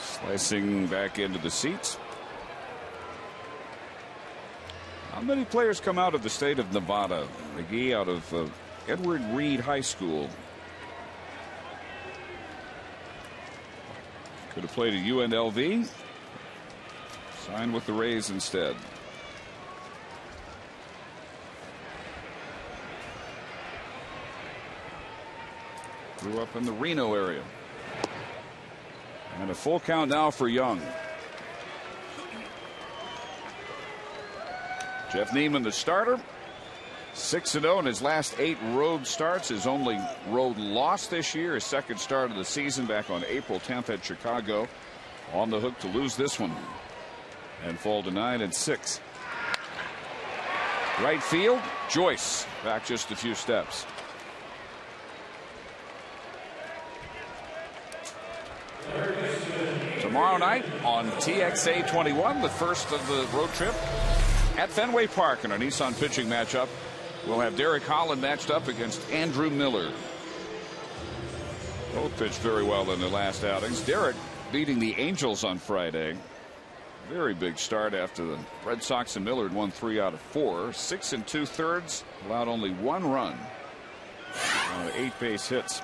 Slicing back into the seats. How many players come out of the state of Nevada? McGee out of Edward Reed High School. Could have played at UNLV. Signed with the Rays instead. Grew up in the Reno area. And a full count now for Young. Jeff Neiman, the starter, 6-0 in his last 8 road starts. His only road loss this year, his 2nd start of the season back on April 10th at Chicago. On the hook to lose this one and fall to 9-6. Right field, Joyce back just a few steps. Tomorrow night on TXA 21, the first of the road trip at Fenway Park in our Nissan pitching matchup. We'll have Derek Holland matched up against Andrew Miller. Both pitched very well in their last outings. Derek beating the Angels on Friday. Very big start after the Red Sox and Miller had won 3 out of 4. 6 2/3, allowed only 1 run on 8 base hits.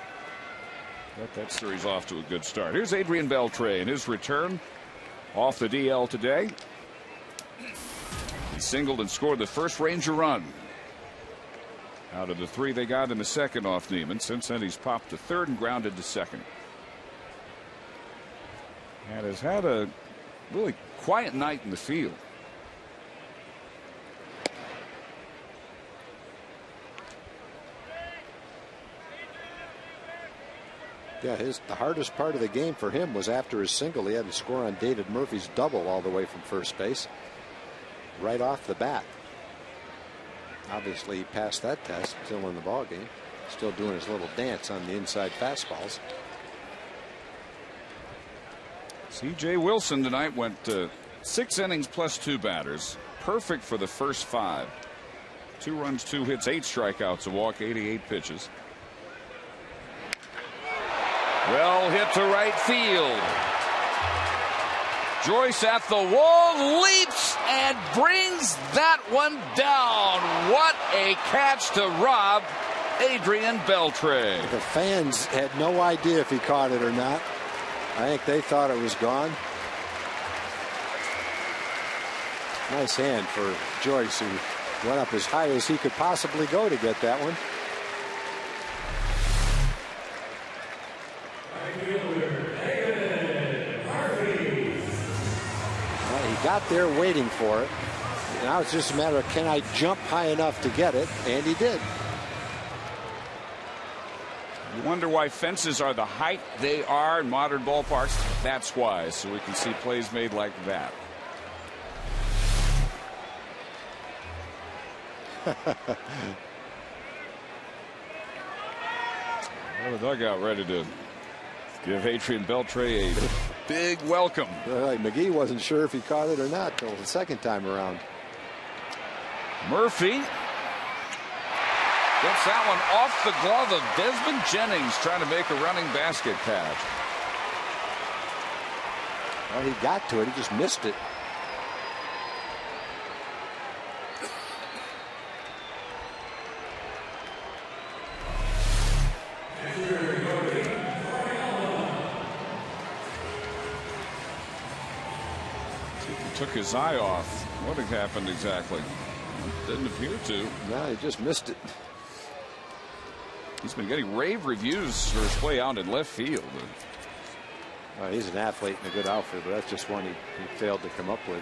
Got that series off to a good start. Here's Adrian Beltre in his return off the DL today. He singled and scored the first Ranger run out of the 3 they got in the 2nd off Neiman. Since then, he's popped to 3rd and grounded to 2nd. And has had a really quiet night in the field. Yeah, the hardest part of the game for him was after his single. He had to score on David Murphy's double all the way from first base. Right off the bat. Obviously, he passed that test, still in the ball game, still doing his little dance on the inside fastballs. C.J. Wilson tonight went 6 innings plus 2 batters. Perfect for the first 5. 2 runs, 2 hits, 8 strikeouts, a walk, 88 pitches. Well hit to right field. Joyce at the wall, leaps and brings that one down. What a catch to rob Adrian Beltre. The fans had no idea if he caught it or not. I think they thought it was gone. Nice hand for Joyce, who went up as high as he could possibly go to get that one. Got there waiting for it. Now it's just a matter of, can I jump high enough to get it? And he did. You wonder why fences are the height they are in modern ballparks. That's why, so we can see plays made like that. Well, the dugout ready to give Adrian Beltre a big welcome. McGee wasn't sure if he caught it or not till the second time around. Murphy gets that one off the glove of Desmond Jennings, trying to make a running basket catch. Well, he got to it, he just missed it. Took his eye off. What had happened exactly? Didn't appear to. No, he just missed it. He's been getting rave reviews for his play out in left field. Well, he's an athlete and a good outfielder, but that's just one he failed to come up with.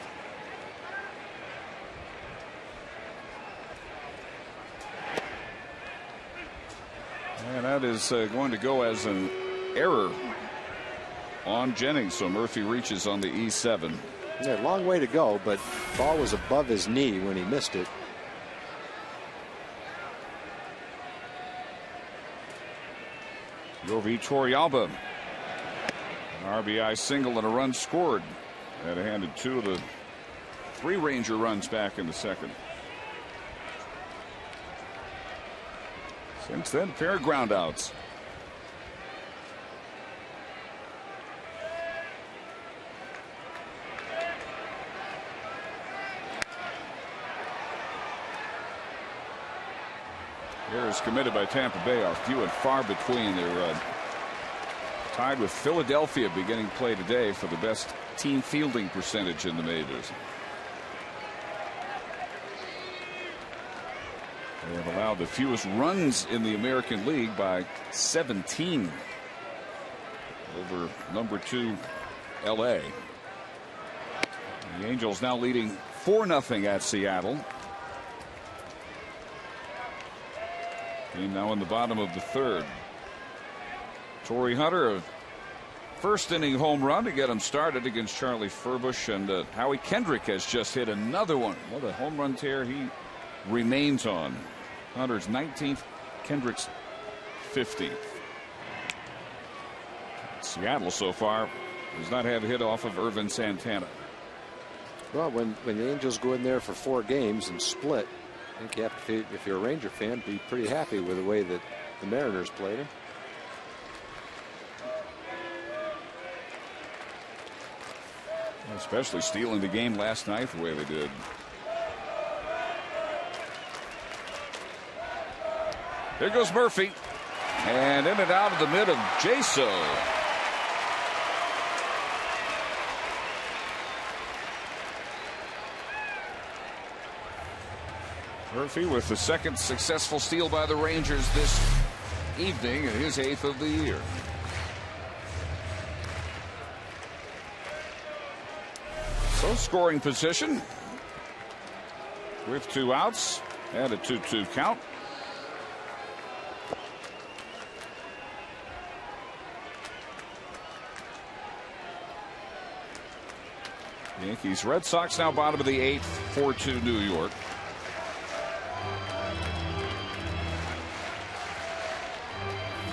And that is going to go as an error on Jennings, so Murphy reaches on the E7. Yeah, long way to go, but ball was above his knee when he missed it. Yovi Torrealba, an RBI single and a run scored. That handed two of the three Ranger runs back in the second. Since then, pair of groundouts. Errors committed by Tampa Bay are few and far between. They're tied with Philadelphia beginning play today for the best team fielding percentage in the majors. They have allowed the fewest runs in the American League by 17 over number 2 LA. The Angels now leading 4-0 at Seattle. Game now in the bottom of the third. Torrey Hunter, a first inning home run to get him started against Charlie Furbush, and Howie Kendrick has just hit another one. What a home run tear he remains on. Hunter's 19th, Kendrick's 15th. Seattle so far does not have a hit off of Irvin Santana. Well, when the Angels go in there for 4 games and split, I think you have to, if you're a Ranger fan, be pretty happy with the way that the Mariners played him. Especially stealing the game last night the way they did. There goes Murphy. And in and out of the mid of Jaso. Murphy with the second successful steal by the Rangers this evening, and his 8th of the year. So scoring position with 2 outs and a 2-2 count. Yankees Red Sox now bottom of the 8th, 4-2 New York.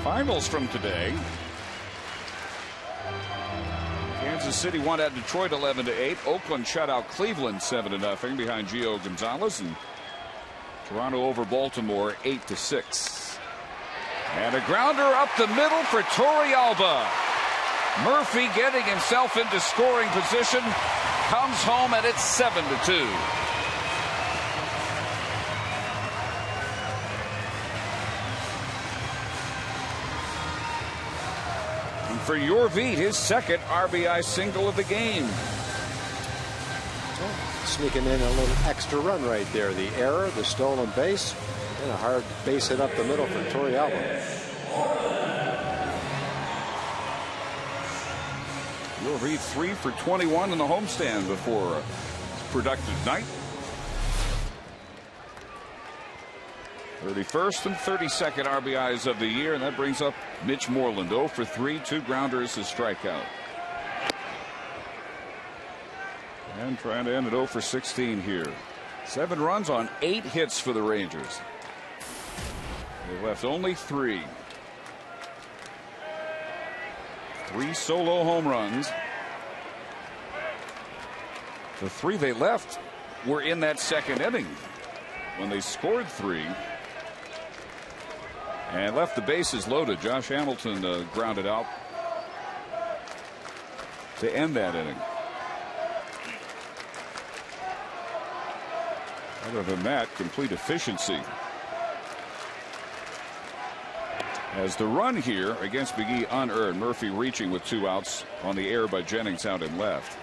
Finals from today. Kansas City won at Detroit 11-8. Oakland shut out Cleveland 7-0 behind Gio Gonzalez, and Toronto over Baltimore 8-6. And a grounder up the middle for Torrealba. Murphy getting himself into scoring position. Comes home, and it's 7-2. And for Jorvik, his second RBI single of the game. Sneaking in a little extra run right there. The error, the stolen base, and a hard base hit up the middle for Torrealba. Jorvik 3 for 21 in the homestand before a productive night. 31st and 32nd RBIs of the year, and that brings up Mitch Moreland. 0 for 3, 2 grounders, a strikeout. And trying to end at 0 for 16 here. 7 runs on 8 hits for the Rangers. They left only 3. 3 solo home runs. The 3 they left were in that second inning when they scored 3 and left the bases loaded. Josh Hamilton grounded out to end that inning. Other than that, complete efficiency. As the run here against McGee unearned. Murphy reaching with 2 outs on the air by Jennings out and left.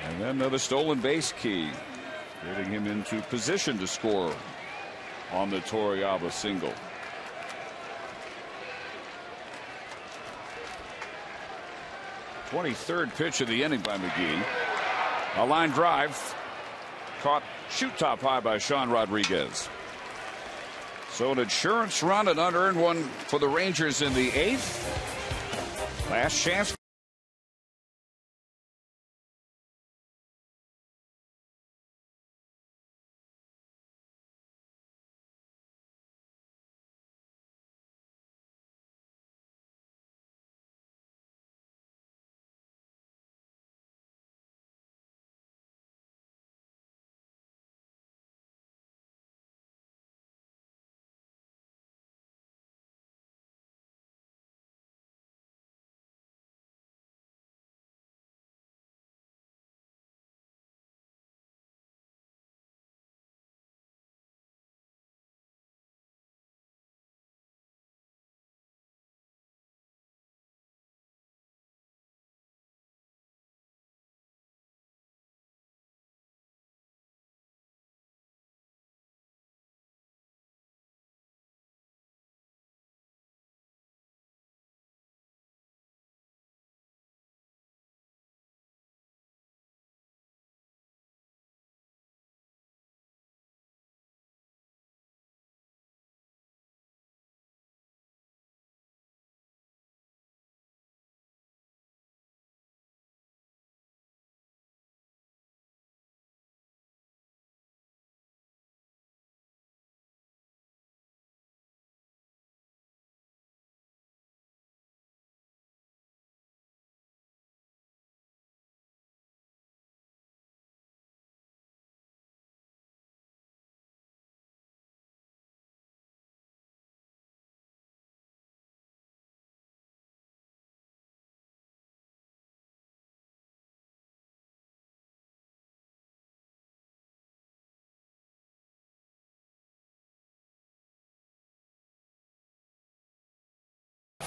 And then the stolen base key, getting him into position to score on the Torrealba single. The 23rd pitch of the inning by McGee. A line drive caught shoot top high by Sean Rodriguez. So an insurance run, an unearned one for the Rangers in the 8th. Last chance.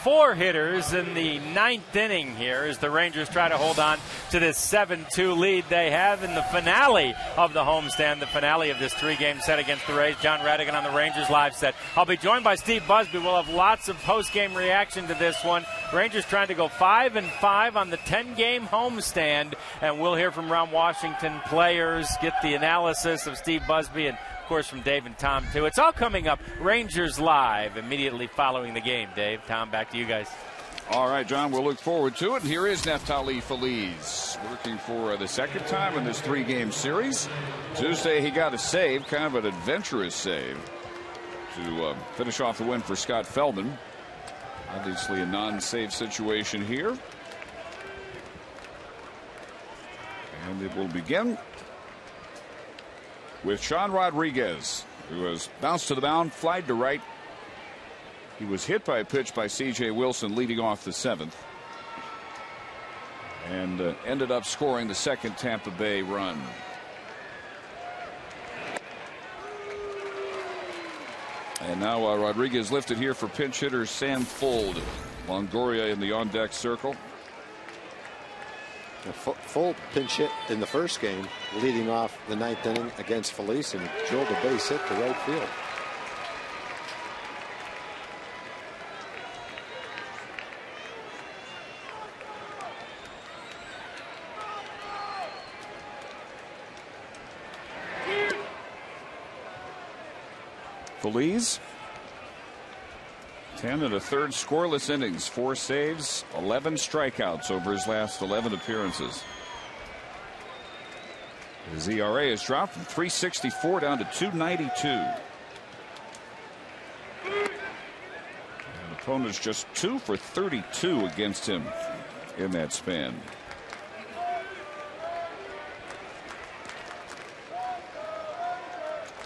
Four hitters in the 9th inning here as the Rangers try to hold on to this 7-2 lead they have in the finale of the homestand, the finale of this 3-game set against the Rays. John Radigan on the Rangers live set. I'll be joined by Steve Busby. We'll have lots of post-game reaction to this one. Rangers trying to go 5-5 on the 10-game homestand, and we'll hear from around Washington players, get the analysis of Steve Busby, and of course from Dave and Tom too. It's all coming up Rangers Live immediately following the game. Dave, Tom, back to you guys. All right, John, we'll look forward to it. And here is Neftali Feliz working for the second time in this 3-game series. Tuesday he got a save, kind of an adventurous save to finish off the win for Scott Feldman. Obviously a non-save situation here. And it will begin with Sean Rodriguez, who has bounced to the mound, flied to right, He was hit by a pitch by C.J. Wilson leading off the 7th. And ended up scoring the second Tampa Bay run. And now Rodriguez lifted here for pinch hitter Sam Fuld. Longoria in the on-deck circle. Full pinch hit in the first game, leading off the 9th inning against Felice, and drilled a base hit to right field. Feliz, 10 1/3 scoreless innings, 4 saves, 11 strikeouts over his last 11 appearances. His ERA has dropped from 3.64 down to 2.92. And opponents just 2 for 32 against him in that span.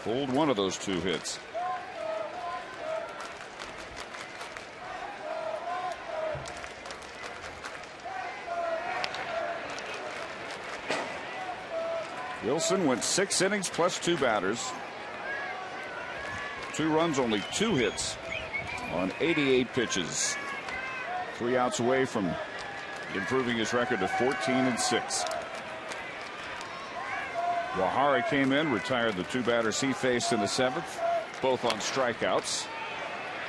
Pulled one of those 2 hits. Wilson went 6 innings plus 2 batters. 2 runs, only 2 hits on 88 pitches. 3 outs away from improving his record to 14-6. Wahara came in, retired the 2 batters he faced in the 7th, both on strikeouts.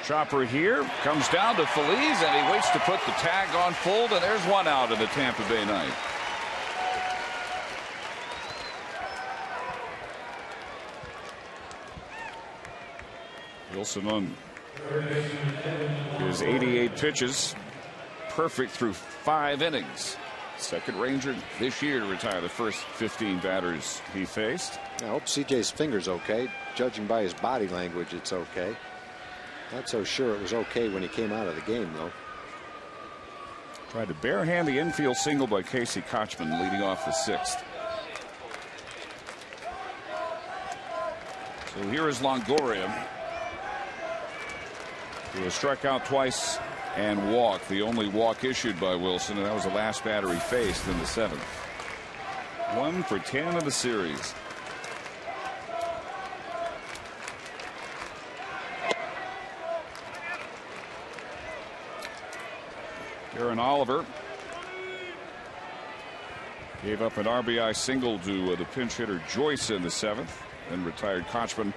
Chopper here comes down to Feliz, and he waits to put the tag on Fuld, and there's 1 out in the Tampa Bay ninth. Wilson on his 88 pitches, perfect through 5 innings. Second Ranger this year to retire the first 15 batters he faced. I hope CJ's finger's okay. Judging by his body language, it's okay. Not so sure it was okay when he came out of the game, though. Tried to barehand the infield single by Casey Kochman leading off the 6th. So here is Longoria, who has struck out twice and walked. The only walk issued by Wilson, and that was the last batter he faced in the 7th. 1 for 10 of the series. Aaron Oliver gave up an RBI single to the pinch hitter Joyce in the 7th, and retired Kochman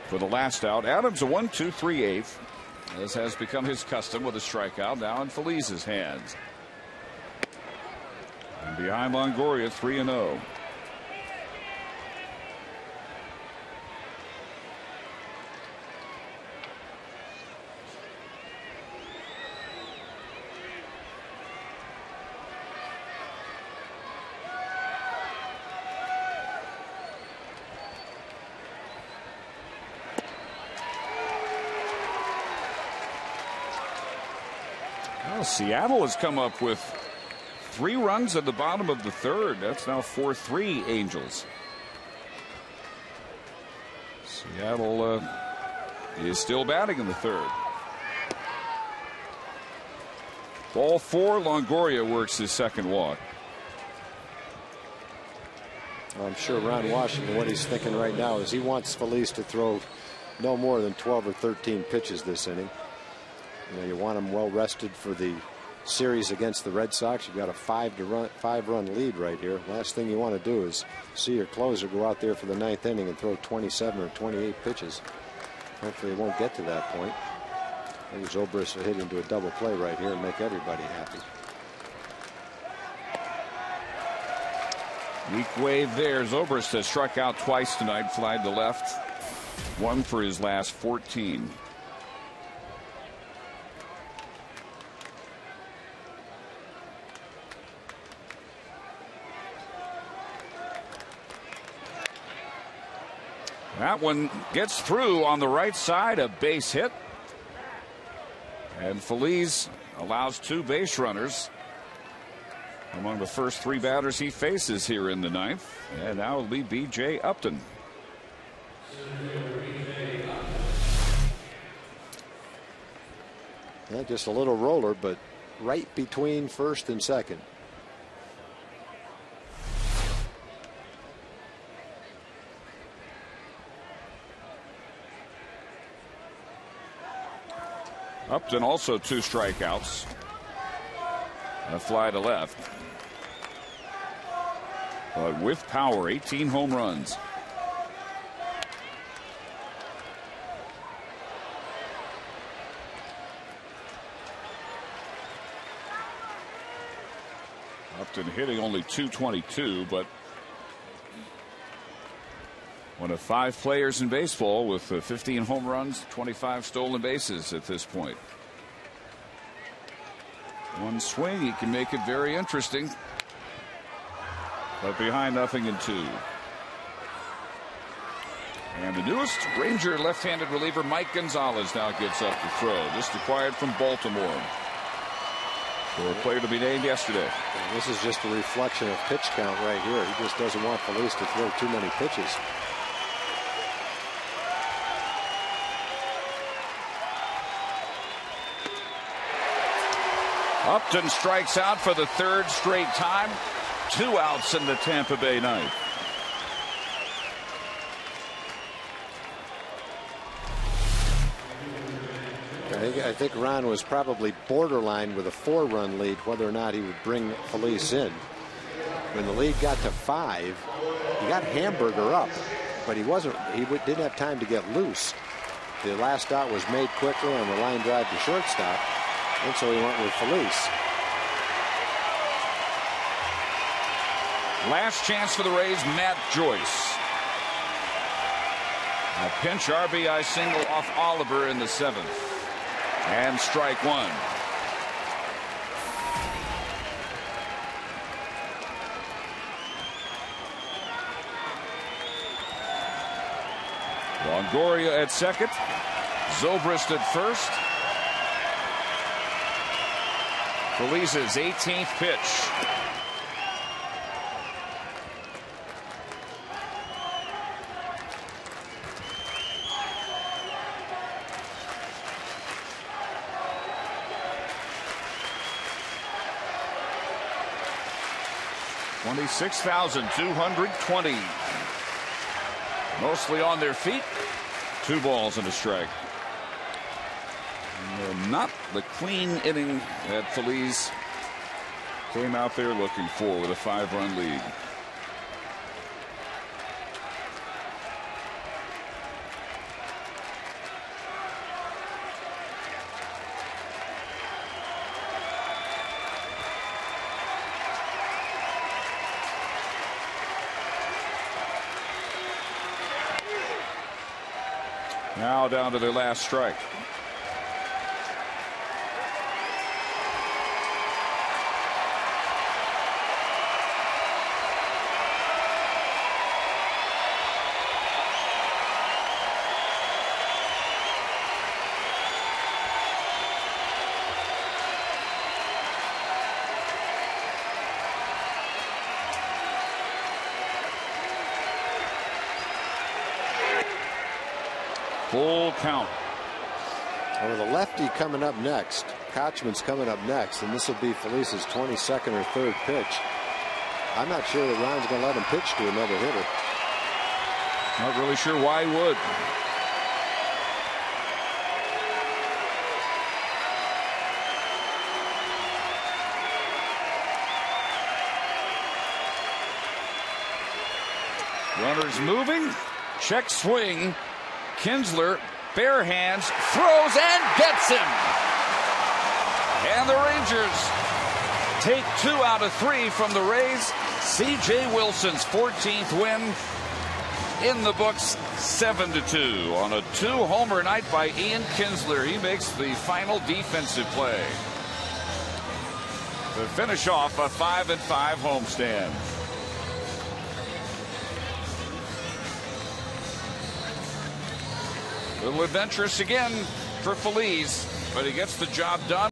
for the last out. Adams a 1-2 3/8. As has become his custom, with a strikeout now in Feliz's hands. And behind Longoria, 3-0. Seattle has come up with 3 runs at the bottom of the 3rd. That's now 4-3 Angels. Seattle is still batting in the 3rd. Ball 4. Longoria works his second walk. I'm sure Ron Washington, what he's thinking right now is he wants Feliz to throw no more than 12 or 13 pitches this inning. You know, you want him well rested for the series against the Red Sox. You've got a 5-run lead right here. Last thing you want to do is see your closer go out there for the 9th inning and throw 27 or 28 pitches. Hopefully it won't get to that point. Maybe Zobrist will hit into a double play right here and make everybody happy. Weak wave there. Zobrist has struck out twice tonight, flied to left. 1 for his last 14. That one gets through on the right side, a base hit. And Feliz allows 2 base runners among the first 3 batters he faces here in the 9th. And now it'll be B.J. Upton. Yeah, just a little roller, but right between first and second. Upton also 2 strikeouts. A fly to left. But with power, 18 home runs. Upton hitting only .222, but one of 5 players in baseball with 15 home runs, 25 stolen bases at this point. One swing, he can make it very interesting. But behind nothing in 2. And the newest Ranger left-handed reliever Mike Gonzalez now gets up to throw. Just acquired from Baltimore. For a player to be named yesterday. And this is just a reflection of pitch count right here. He just doesn't want Feliz to throw too many pitches. Upton strikes out for the 3rd straight time. 2 outs in the Tampa Bay ninth. I think Ron was probably borderline with a 4-run lead whether or not he would bring Feliz in. When the lead got to 5, he got Hamburger up, but he didn't have time to get loose. The last out was made quickly on the line drive to shortstop, and so he went with Feliz. Last chance for the Rays, Matt Joyce. A pinch RBI single off Oliver in the 7th. And strike 1. Longoria at second. Zobrist at first. Feliz's 18th pitch. $26,220. Mostly on their feet. 2 balls and a strike. Not the clean inning that Feliz came out there looking for with a 5-run lead. Now down to their last strike. Full count. And with a lefty coming up next, Kochman's coming up next, and this will be Feliz's 22nd or 3rd pitch. I'm not sure that Ron's going to let him pitch to another hitter. Not really sure why he would. Runners moving. Check swing. Kinsler, bare hands, throws and gets him. And the Rangers take 2 out of 3 from the Rays. C.J. Wilson's 14th win in the books, 7-2 on a 2-homer night by Ian Kinsler. He makes the final defensive play to finish off a 5-5 homestand. A little adventurous again for Feliz, but he gets the job done.